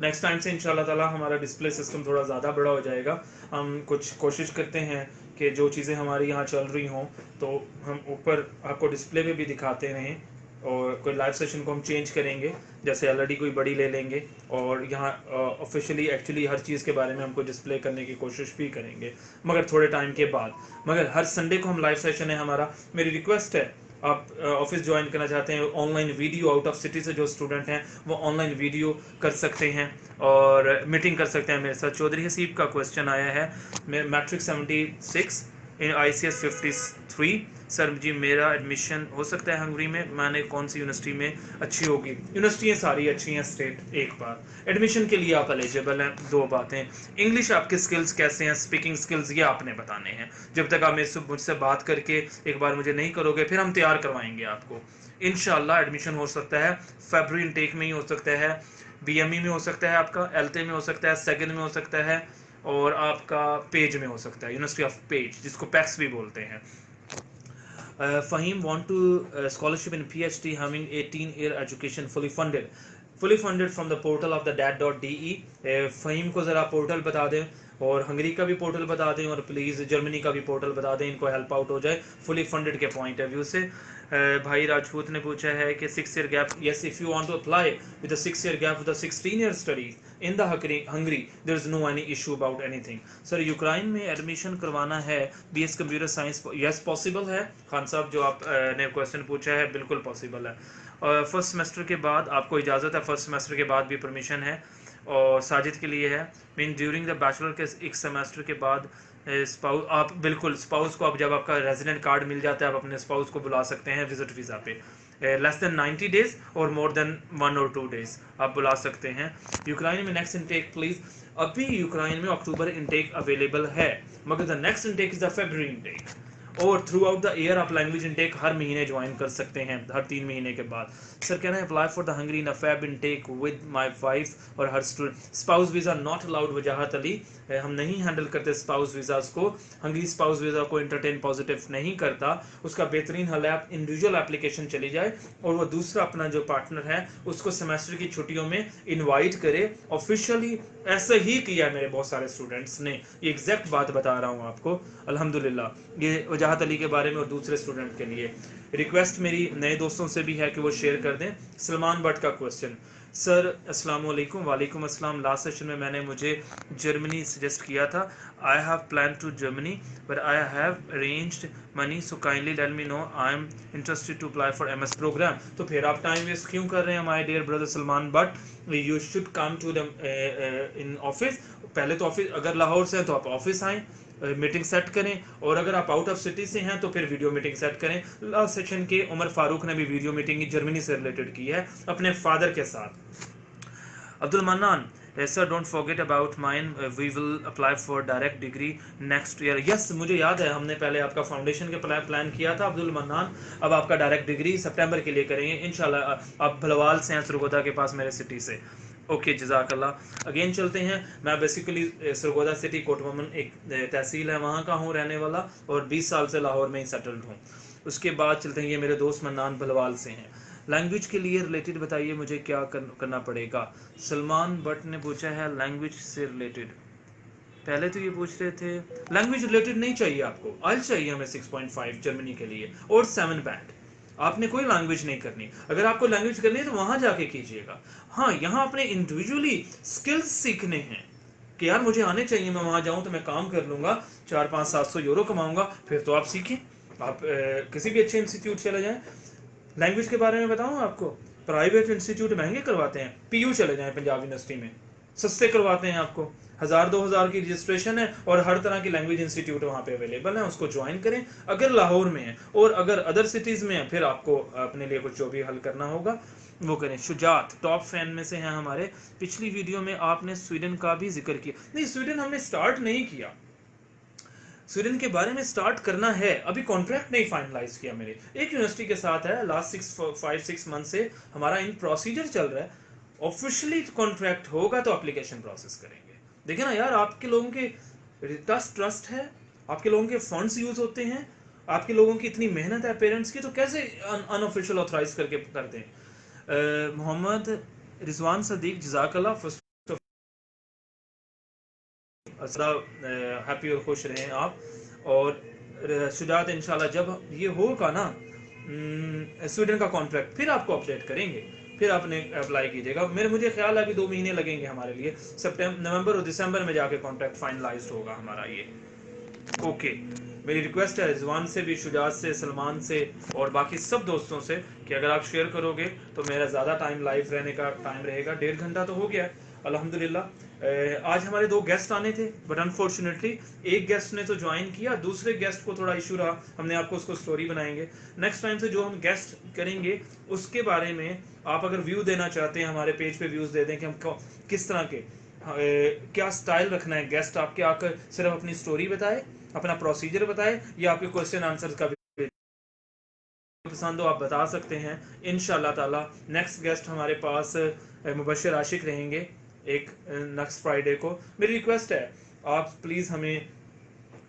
Next time से इंशाल्लाह ताला हमारा डिस्प्ले सिस्टम थोड़ा ज़्यादा बड़ा हो जाएगा। हम कुछ कोशिश करते हैं कि जो चीज़ें हमारी यहाँ चल रही हों तो हम ऊपर आपको डिस्प्ले पे भी दिखाते रहें, और कोई लाइव सेशन को हम चेंज करेंगे, जैसे एलईडी कोई बड़ी ले लेंगे, और यहाँ ऑफिशियली एक्चुअली हर चीज़ के बारे में हमको डिस्प्ले करने की कोशिश भी करेंगे, मगर थोड़े टाइम के बाद। मगर हर संडे को हम लाइव सेशन है हमारा। मेरी रिक्वेस्ट है, आप ऑफिस ज्वाइन करना चाहते हैं, online video, out of city से जो स्टूडेंट हैं वो ऑनलाइन वीडियो कर सकते हैं और मीटिंग कर सकते हैं मेरे साथ। चौधरी हसीब का क्वेश्चन आया है, मैट्रिक 76 ICS 53, सर जी मेरा एडमिशन हो सकता है हंगरी में, मैंने कौन सी यूनिवर्सिटी में अच्छी होगी? यूनिवर्सिटियाँ सारी अच्छी हैं स्टेट। एक बार एडमिशन के लिए आप एलिजिबल हैं। दो बातें, इंग्लिश आपके स्किल्स कैसे हैं, स्पीकिंग स्किल्स, ये आपने बताने हैं। जब तक आप मुझसे बात करके एक बार मुझे नहीं करोगे, फिर हम तैयार करवाएंगे आपको। इंशाल्लाह एडमिशन हो सकता है फरवरी इनटेक में ही हो सकता है, BME में हो सकता है, आपका LT में हो सकता है, सेकंड में हो सकता है, और आपका पेज में हो सकता है, यूनिवर्सिटी ऑफ पेज, जिसको पैक्स भी बोलते हैं। Fahim want to scholarship in PhD having 18-year education fully funded from the portal of the dad.de। Faheem को ज़रा पोर्टल बता दें, और हंगरी का भी पोर्टल बता दें, और प्लीज़ जर्मनी का भी पोर्टल बता दें, इनको हेल्प आउट हो जाए फुली फंडेड के पॉइंट ऑफ व्यू से। भाई राजपूत ने पूछा है कि 6 year gap, yes if you want to apply with a 6 year gap with a 16 year studies in the Hungary there is no any issue about anything. Sir Ukraine में admission करवाना है BS computer science, yes possible है। खान साहब जो आप ने question पूछा है बिल्कुल पॉसिबल है। और फर्स्ट सेमेस्टर के बाद आपको इजाज़त है, फर्स्ट सेमेस्टर के बाद भी परमिशन है, और साजिद के लिए है मीन ड्यूरिंग द बैचलर के एक सेमेस्टर के बाद स्पाउस, आप बिल्कुल स्पाउस को, आप जब आपका रेजिडेंट कार्ड मिल जाता है आप अपने स्पाउस को बुला सकते हैं विजिट वीज़ा पे। लेस देन 90 डेज और मोर देन 1 और 2 डेज आप बुला सकते हैं। यूक्रेन में नेक्स्ट इनटेक प्लीज़, अभी यूक्रेन में अक्टूबर इनटेक अवेलेबल है, मगर the next intake is the February intake, और थ्रू आउट द ईयर आप लैंग्वेज इनटेक हर महीने ज्वाइन कर सकते हैं, हर 3 महीने के बाद। Sir can I apply for the Hungary in a Feb intake with my wife और her student? Spouse visa not allowed, Wajahat Ali, हम नहीं हैंडल करते स्पाउस वीज़ाज को। हंगरी स्पाउस वीज़ा को एंटरटेन पॉजिटिव नहीं करता। उसका बेहतरीन हल है आप इंडिविजुअल एप्लीकेशन चली जाए, और वो दूसरा अपना जो पार्टनर है उसको सेमेस्टर की छुट्टियों में इन्वाइट करे ऑफिशियली। ऐसा ही किया मेरे बहुत सारे स्टूडेंट्स ने, ये एग्जैक्ट बात बता रहा हूँ आपको अल्हम्दुलिल्लाह। ये वजाहत अली के बारे में और दूसरे स्टूडेंट के लिए रिक्वेस्ट मेरी नए दोस्तों से भी है कि वो शेयर कर दें। सलमान भट्ट का क्वेश्चन, सर अस्सलाम वालेकुम। वालेकुम अस्सलाम। लास्ट सेशन में मैंने मुझे जर्मनी सजेस्ट किया था। I have plan to Germany but I have arranged money, so kindly let me know, I am interested to apply for MS program. तो फिर आप टाइम वेस्ट क्यों कर रहे हैं my dear brother Salman Bhatt? You should come to the in office. पहले तो office, अगर लाहौर से हैं तो आप ऑफिस आएँ, मीटिंग सेट करें, और अगर आप आउट ऑफ सिटी से हैं तो फिर वीडियो मीटिंग सेट करें। लास्ट सेशन के उमर फारूक ने भी वीडियो मीटिंग जर्मनी से रिलेटेड की है अपने फादर के साथ। Abdul Mannan, sir don't forget about mine, we will apply for direct degree next year. Yes मुझे याद है, हमने पहले आपका फाउंडेशन के प्लान किया था अब्दुल मन्नान, अब आपका डायरेक्ट डिग्री सितंबर के लिए करेंगे इंशाल्लाह। आप भलवाल से हैं, सरगोदा के पास मेरे सिटी से। ओके जज़ाकल्लाह। अगेन चलते हैं। मैं बेसिकली सरगोदा सिटी कोटममन एक तहसील है वहाँ का हूँ रहने वाला, और 20 साल से लाहौर में ही सेटल्ड हूँ। उसके बाद चलते हैं, ये मेरे दोस्त मन्नान भलवाल से हैं। लैंग्वेज के लिए रिलेटेड बताइए मुझे क्या करना पड़ेगा? सलमान भट्ट ने पूछा है लैंग्वेज से रिलेटेड। पहले तो ये पूछ रहे थे लैंग्वेज रिलेटेड नहीं चाहिए आपको, आइल्स चाहिए हमें 6.5 जर्मनी के लिए और 7 बैंड। आपने कोई लैंग्वेज नहीं करनी। अगर आपको लैंग्वेज करनी है तो वहां जाके कीजिएगा। हाँ, यहाँ अपने इंडिविजुअली स्किल्स सीखने हैं कि यार मुझे आने चाहिए, मैं वहां जाऊं तो मैं काम कर लूंगा, 4-5-700 यूरो कमाऊंगा, फिर तो आप सीखें। आप किसी भी अच्छे इंस्टीट्यूट चले जाएं। लैंग्वेज के बारे में बताऊं आपको, प्राइवेट इंस्टीट्यूट महंगे करवाते हैं। पीयू चले जाएं पंजाब यूनिवर्सिटी में, सस्ते करवाते हैं आपको। 1000-2000 की रजिस्ट्रेशन है और हर तरह की लैंग्वेज इंस्टीट्यूट वहाँ पे अवेलेबल है, उसको ज्वाइन करें अगर लाहौर में है। और अगर अदर सिटीज़ में है फिर आपको अपने लिए कुछ जो भी हल करना होगा वो करें। शुजात टॉप फैन में से हैं हमारे। पिछली वीडियो में आपने स्वीडन का भी जिक्र किया। नहीं, स्वीडन हमने स्टार्ट नहीं किया, स्वीडन के बारे में स्टार्ट करना है, अभी कॉन्ट्रैक्ट नहीं फाइनलाइज किया। मेरे एक यूनिवर्सिटी के साथ है, लास्ट 5-6 मंथ से हमारा इन प्रोसीजर चल रहा है। ऑफिशियली कॉन्ट्रैक्ट होगा तो एप्लीकेशन प्रोसेस करेंगे। देखिए ना यार, आपके लोगों के ट्रस्ट है, आपके लोगों के फंड्स यूज होते हैं, आपके लोगों की इतनी मेहनत है पेरेंट्स की, तो कैसे अनऑफिशियल ऑथराइज करके करते हैं। मोहम्मद रिजवान सदीक, जजाकल्लाह, फर्स्ट हैप्पी और खुश रहें आप। और शुजात इंशाल्लाह जब ये होगा ना स्वीडन का कॉन्ट्रैक्ट, फिर आपको अपडेट करेंगे, फिर आपने अप्लाई कीजिएगा। मुझे ख्याल है अभी 2 महीने लगेंगे हमारे लिए, नवंबर और दिसंबर में जाके कॉन्ट्रैक्ट फाइनलाइज होगा हमारा ये। ओके, मेरी रिक्वेस्ट है रिजवान से भी, शुजात से, सलमान से और बाकी सब दोस्तों से कि अगर आप शेयर करोगे तो मेरा ज़्यादा टाइम लाइव रहने का टाइम रहेगा। 1.5 घंटा तो हो गया है अल्हम्दुलिल्लाह। आज हमारे 2 गेस्ट आने थे बट अनफॉर्चुनेटली एक गेस्ट ने तो ज्वाइन किया, दूसरे गेस्ट को थोड़ा इशू रहा। हमने आपको उसको स्टोरी बनाएंगे नेक्स्ट टाइम से। जो हम गेस्ट करेंगे उसके बारे में आप अगर व्यू देना चाहते हैं हमारे पेज पे व्यूज़ दे दें कि हम किस तरह के क्या स्टाइल रखना है। गेस्ट आपके आकर सिर्फ अपनी स्टोरी बताए, अपना प्रोसीजर बताए, या आपके क्वेश्चन आंसर का भी पसंद हो आप बता सकते हैं। इंशाल्लाह ताला नेक्स्ट गेस्ट हमारे पास मुबशिर आशिक रहेंगे एक नेक्स्ट फ्राइडे को। मेरी रिक्वेस्ट है आप प्लीज़ हमें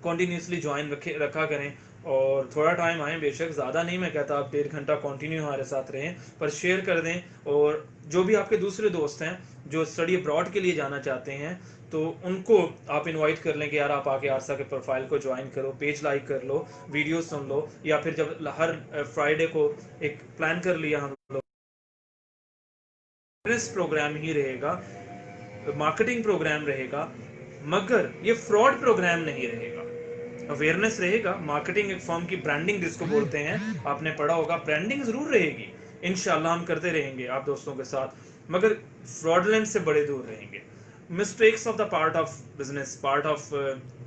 कॉन्टीन्यूसली ज्वाइन रखा करें और थोड़ा टाइम आए, बेशक ज़्यादा नहीं मैं कहता आप 1.5 घंटा कंटिन्यू हमारे साथ रहें, पर शेयर कर दें। और जो भी आपके दूसरे दोस्त हैं जो स्टडी अब्रॉड के लिए जाना चाहते हैं तो उनको आप इनवाइट कर लें कि यार आप आके आरसा के प्रोफाइल को ज्वाइन करो, पेज लाइक कर लो, वीडियो सुन लो, या फिर जब हर फ्राइडे को एक प्लान कर लिया हम लोग प्रोग्राम ही रहेगा, मार्केटिंग प्रोग्राम रहेगा, मगर ये फ्रॉड प्रोग्राम नहीं रहेगा। अवेयरनेस रहेगा, मार्केटिंग एक फॉर्म की ब्रांडिंग जिसको बोलते हैं, आपने पढ़ा होगा, ब्रांडिंग जरूर रहेगी, इंशाल्लाह हम करते रहेंगे आप दोस्तों के साथ, मगर फ्रॉडलेंट से बड़े दूर रहेंगे। Mistakes of the part of business, part of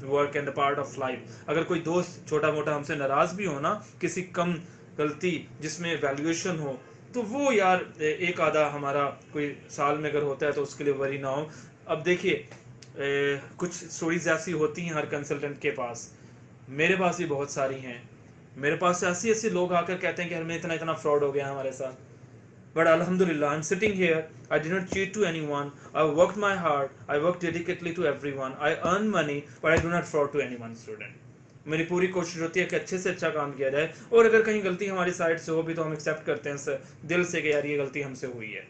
work and the part of life. अगर कोई दोस्त छोटा मोटा हमसे नाराज भी हो ना, किसी कम गलती जिसमें वैल्यूएशन हो, तो वो यार एक आधा हमारा कोई साल में अगर होता है तो उसके लिए वरी ना हो। अब देखिए कुछ स्टोरीज ऐसी होती हैं हर कंसल्टेंट के पास, मेरे पास भी बहुत सारी हैं। मेरे पास ऐसे ऐसे लोग आकर कहते हैं कि हमें इतना इतना फ्रॉड हो गया हमारे साथ, बट अल्हम्दुलिल्लाह I am sitting here, I did not cheat to anyone, I worked my hard, I work dedicatedly to everyone, I earn money but I do not fraud to anyone student. मेरी पूरी कोशिश होती है कि अच्छे से अच्छा काम किया जाए, और अगर कहीं गलती हमारी साइड से हो भी तो हम एक्सेप्ट करते हैं सर दिल से कि यार ये गलती हमसे हुई है,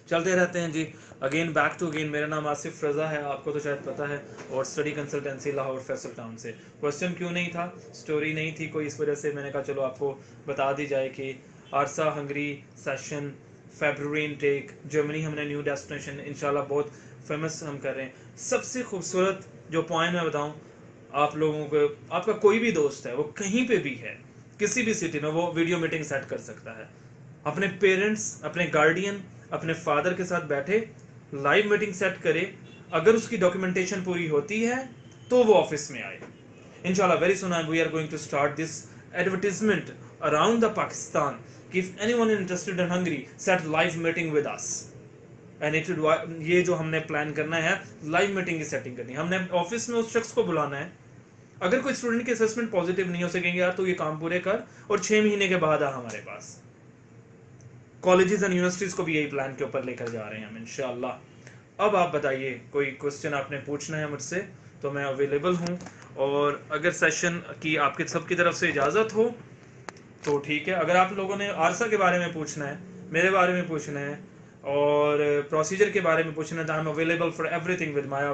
चलते रहते हैं जी। अगेन बैक टू अगेन, मेरा नाम आसिफ रज़ा है, आपको तो शायद पता है, और study consultancy Lahore Faisal Town से। क्वेश्चन क्यों नहीं था, स्टोरी नहीं थी कोई, इस वजह से मैंने कहा चलो आपको बता दी जाए कि आरसा Hungary session February intake, Germany हमने न्यू डेस्टिनेशन इंशाल्लाह बहुत फेमस हम कर रहे हैं। सबसे खूबसूरत जो पॉइंट मैं बताऊँ आप लोगों को, आपका कोई भी दोस्त है वो कहीं पे भी है, किसी भी सिटी में, वो वीडियो मीटिंग सेट कर सकता है। अपने पेरेंट्स, अपने गार्डियन, अपने फादर के साथ बैठे लाइव मीटिंग सेट करे, अगर उसकी डॉक्यूमेंटेशन पूरी होती है तो वो ऑफिस में आए इंशाल्लाह। Very soon we are going to start this advertisement around the Pakistan, if anyone interested in Hungary set live meeting with us and it ये जो हमने प्लान करना है, लाइव मीटिंग की सेटिंग करनी है, हमने ऑफिस में उस शख्स को बुलाना है। अगर कोई स्टूडेंट के असेसमेंट पॉजिटिव नहीं हो सकेंगे यार तो ये काम पूरे कर, और 6 महीने के बाद आ हमारे पास। कॉलेजेस एंड यूनिवर्सिटीज को भी यही प्लान के ऊपर लेकर जा रहे हैं हम इंशाल्लाह। अब आप बताइए, कोई क्वेश्चन आपने पूछना है मुझसे तो मैं अवेलेबल हूँ, और अगर सेशन की आपके सबकी तरफ से इजाज़त हो तो ठीक है। अगर आप लोगों ने आरसा के बारे में पूछना है, मेरे बारे में पूछना है, और प्रोसीजर के बारे में पूछना है, तो I am available for everything with my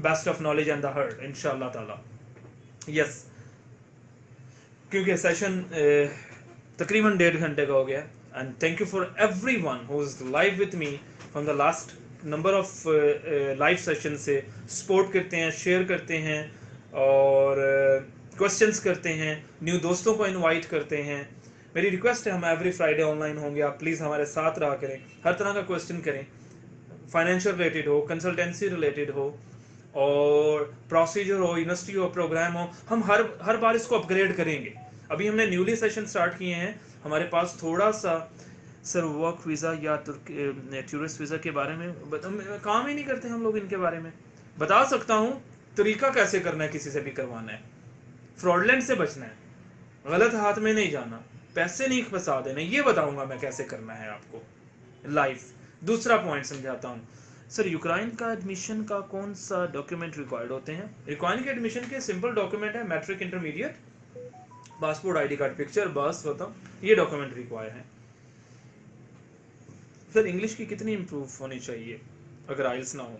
best of knowledge and the heart इंशाल्लाह ताला। यस, क्योंकि सेशन तकरीबन 1.5 घंटे का हो गया। And thank you for every one who is live with me from the last number of live session से support करते हैं, शेयर करते हैं और क्वेश्चंस करते हैं, न्यू दोस्तों को इनवाइट करते हैं। मेरी रिक्वेस्ट है हम एवरी फ्राइडे ऑनलाइन होंगे, आप प्लीज़ हमारे साथ रहा करें, हर तरह का क्वेश्चन करें, फाइनेंशियल रिलेटेड हो, कंसल्टेंसी रिलेटेड हो और प्रोसीजर हो, यूनिवर्सिटी हो, प्रोग्राम हो, हम हर बार इसको अपग्रेड करेंगे। अभी हमने न्यूली सेशन स्टार्ट किए हैं, हमारे पास थोड़ा सा सर वर्क वीज़ा या टूरिस्ट वीज़ा के बारे में काम ही नहीं करते हम लोग, इनके बारे में बता सकता हूँ तरीका कैसे करना है, किसी से भी करवाना है, फ्रॉडलेंट से बचना है, गलत हाथ में नहीं जाना, पैसे नहीं फंसा देना, ये बताऊंगा मैं कैसे करना है आपको लाइव। दूसरा पॉइंट समझाता हूँ सर, यूक्रेन का एडमिशन का कौन सा डॉक्यूमेंट रिक्वायर्ड होते हैं? यूक्रेन के एडमिशन के सिंपल डॉक्यूमेंट है matric, intermediate, passport, ID card picture, बस खत्म, ये डॉक्यूमेंट रिक्वायर है। सर इंग्लिश की कितनी इंप्रूव होनी चाहिए अगर आइल्स ना हो?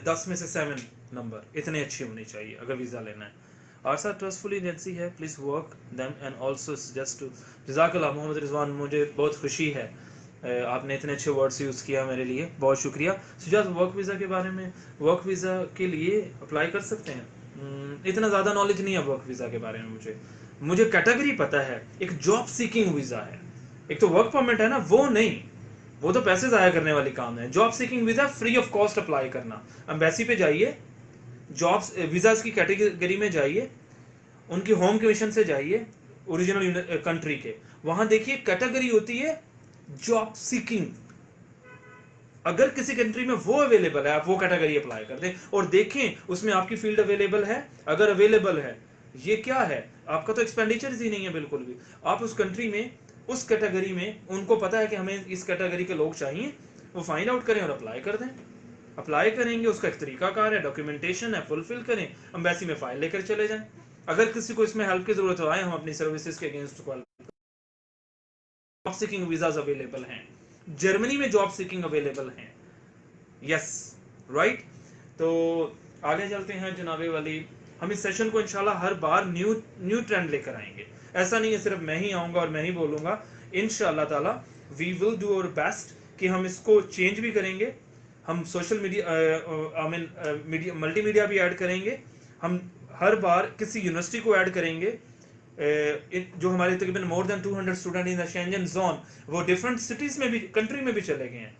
10 में से 7 नंबर, इतने अच्छी होनी चाहिए अगर वीज़ा लेना है। आरसा ट्रस्टफुल एजेंसी है, please work them and also suggest to. जज़ाकल्लाह मोहम्मद रिजवान, मुझे बहुत खुशी है आपने इतने अच्छे वर्ड्स यूज़ किया मेरे लिए, बहुत शुक्रिया। सुजात, वर्क वीज़ा के बारे में, वर्क वीज़ा के लिए अप्लाई कर सकते हैं? इतना ज़्यादा नॉलेज नहीं है वर्क वीज़ा के बारे में मुझे कैटेगरी पता है, एक जॉब सीकिंग वीज़ा है, एक तो वर्क परमिट है ना, वो नहीं, वो तो पैसे ज़ाया करने वाली काम है। Job seeking visa free of cost apply करना, एम्बेसी पे जाइए, जॉब्स वीज़ाज की कैटेगरी में जाइए, उनकी होम कमीशन से जाइए ओरिजिनल कंट्री के, वहां देखिए कैटेगरी होती है जॉब सीकिंग। अगर किसी कंट्री में वो अवेलेबल है, आप वो कैटेगरी अप्लाई कर दें और देखें उसमें आपकी फील्ड अवेलेबल है। अगर अवेलेबल है, ये क्या है, आपका तो एक्सपेंडिचर ही नहीं है बिल्कुल भी, आप उस कंट्री में, उस कैटेगरी में, उनको पता है कि हमें इस कैटेगरी के लोग चाहिए, वो फाइंड आउट करें और अप्लाई कर दें। अप्लाई करेंगे, उसका एक तरीकाकार है, डॉक्यूमेंटेशन है, फुलफिल करें, एम्बेसी में फाइल लेकर चले जाएं। अगर किसी को इसमें हेल्प की जरूरत हो आए, हम अपनी सर्विसेज के against job seeking visas available हैं, जर्मनी में जॉब सीकिंग अवेलेबल हैं, यस राइट। तो आगे चलते हैं जनाबे वाली, हम इस सेशन को इंशाल्लाह हर बार न्यू ट्रेंड लेकर आएंगे। ऐसा नहीं है सिर्फ मैं ही आऊंगा और मैं ही बोलूंगा, इंशाल्लाह ताला we will do our best कि हम इसको चेंज भी करेंगे। हम सोशल मीडिया मल्टीमीडिया भी ऐड करेंगे, हम हर बार किसी यूनिवर्सिटी को ऐड करेंगे, जो हमारे तकरीबन more than 200 student in the Schengen zone, वो डिफरेंट सिटीज में भी, कंट्री में भी चले गए हैं,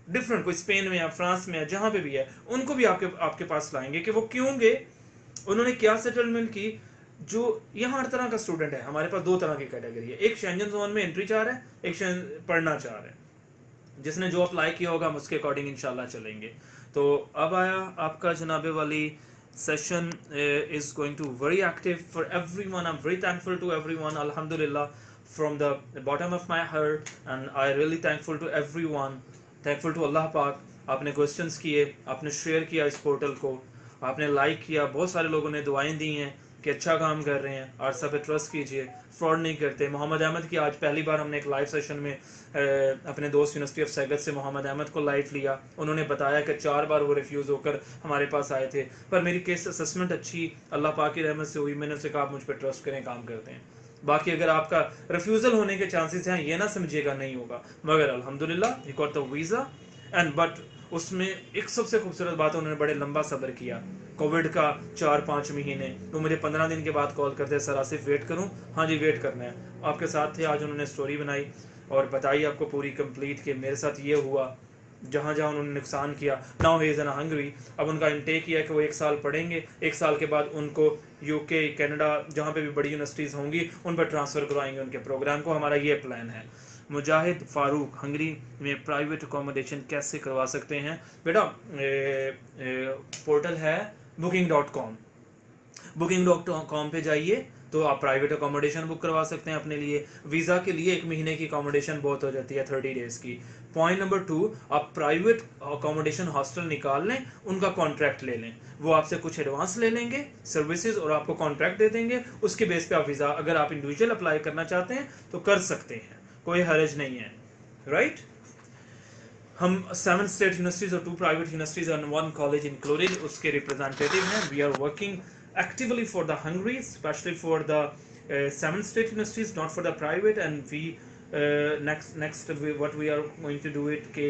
डिफरेंट, कोई स्पेन में या फ्रांस में या जहां पे भी है, उनको भी आपके पास लाएंगे कि वो क्यों गए, उन्होंने क्या सेटलमेंट की। जो यहाँ हर तरह का स्टूडेंट है, हमारे पास 2 तरह की कैटेगरी है, एक शेंजन जोन में एंट्री चाह रहा है, एक पढ़ना चाह रहा है। जिसने जो अप्लाई किया होगा हम उसके अकॉर्डिंग इंशाल्लाह चलेंगे। तो अब आया आपका जनाबे वाली session is going to very active for everyone. I'm very thankful to everyone, alhamdulillah, from the bottom of my heart, and I really thankful to everyone, thankful to Allah पाक। आपने क्वेश्चंस किए, आपने शेयर किया इस portal को, आपने like किया, बहुत सारे लोगों ने दुआएं दी हैं कि अच्छा काम कर रहे हैं, आरसा पे ट्रस्ट कीजिए, फ्रॉड नहीं करते। मोहम्मद अहमद की आज पहली बार हमने एक लाइव सेशन में अपने दोस्त यूनिवर्सिटी ऑफ सैगत से मोहम्मद अहमद को लाइव लिया, उन्होंने बताया कि 4 बार वो रिफ्यूज़ होकर हमारे पास आए थे, पर मेरी केस असेसमेंट अच्छी अल्लाह पाक की रहमत से हुई, मैंने उनसे कहा आप मुझ पर ट्रस्ट करें, काम करते हैं। बाकी अगर आपका रिफ्यूज़ल होने के चांसेस हैं, ये ना समझिएगा नहीं होगा, मगर अल्हम्दुलिल्लाह he got the visa and but उसमें एक सबसे खूबसूरत बात, उन्होंने बड़े लंबा सब्र किया, कोविड का 4-5 महीने। तो मुझे 15 दिन के बाद कॉल करते, सर आसिफ वेट करूं? हाँ जी वेट करना है। आपके साथ थे, आज उन्होंने स्टोरी बनाई और बताई आपको पूरी कंप्लीट कि मेरे साथ ये हुआ, जहाँ जहाँ उन्होंने नुकसान किया। Now he is in Hungary, अब उनका इंटेक किया कि वो 1 साल पढ़ेंगे, 1 साल के बाद उनको यूके, कनाडा, जहाँ पे भी बड़ी यूनिवर्सिटीज़ होंगी उन पर ट्रांसफ़र करवाएंगे उनके प्रोग्राम को, हमारा ये प्लान है। मुजाहिद फारूक, हंगरी में प्राइवेट अकोमोडेशन कैसे करवा सकते हैं? बेटा पोर्टल है booking.com, booking.com पे जाइए तो आप प्राइवेट अकोमोडेशन बुक करवा सकते हैं अपने लिए। वीज़ा के लिए 1 महीने की अकोमोडेशन बहुत हो जाती है, 30 डेज़ की। पॉइंट नंबर 2, आप प्राइवेट अकोमोडेशन हॉस्टल निकाल लें, उनका कॉन्ट्रैक्ट ले लें, वो आपसे कुछ एडवांस ले लेंगे सर्विसेज और आपको कॉन्ट्रैक्ट दे देंगे, उसके बेस पे आप वीज़ा, अगर आप इंडिविजुअल अप्लाई करना चाहते हैं तो कर सकते हैं, कोई हर्ज नहीं है, राइट। हम 7 स्टेट यूनिवर्सिटीज और 2 private universities and 1 college included उसके रिप्रेजेंटेटिव हैं। We are working actively for the Hungary, specially for the 7 state universities, not for the private, and we what we are going to do it के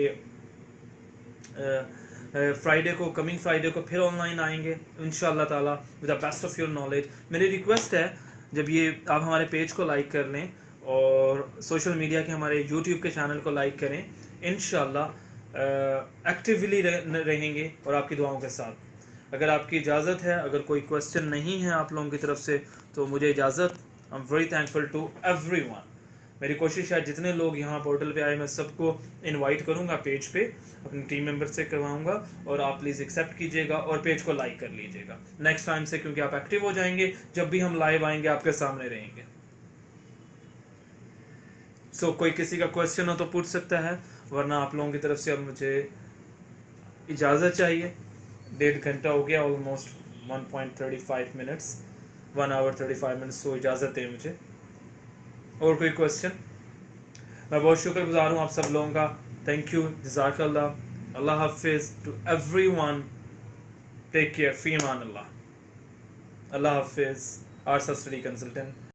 Friday को, coming Friday को फिर online आएंगे इंशाल्लाह ताला with the best of your knowledge. मेरी request है, जब ये आप हमारे पेज को लाइक कर लें और सोशल मीडिया के हमारे यूट्यूब के चैनल को लाइक करें, इंशाल्लाह एक्टिवली रहेंगे और आपकी दुआओं के साथ। अगर आपकी इजाज़त है, अगर कोई क्वेश्चन नहीं है आप लोगों की तरफ से, तो मुझे इजाज़त। I am very thankful to everyone. मेरी कोशिश है जितने लोग यहाँ पोर्टल पे आए मैं सबको इनवाइट करूँगा पेज पे, अपनी टीम मेंबर से करवाऊँगा, और आप प्लीज़ एक्सेप्ट कीजिएगा और पेज को लाइक कर लीजिएगा नेक्स्ट टाइम से, क्योंकि आप एक्टिव हो जाएंगे जब भी हम लाइव आएंगे आपके सामने रहेंगे। सो कोई किसी का क्वेश्चन हो तो पूछ सकता है, वरना आप लोगों की तरफ से अब मुझे इजाज़त चाहिए। 1.5 घंटा हो गया, ऑलमोस्ट 1.35 मिनट्स, 1 आवर 35 मिनट्स, तो इजाज़त है मुझे। और कोई क्वेश्चन? मैं बहुत शुक्रगुजार हूँ आप सब लोगों का। थैंक यू, जज़ाकल्लाह, अल्लाह हाफिज़ टू एवरीवन, टेक केयर, फी अमान अल्लाह, अल्लाह हाफिज़। आरसा स्टडी कंसल्टेंट।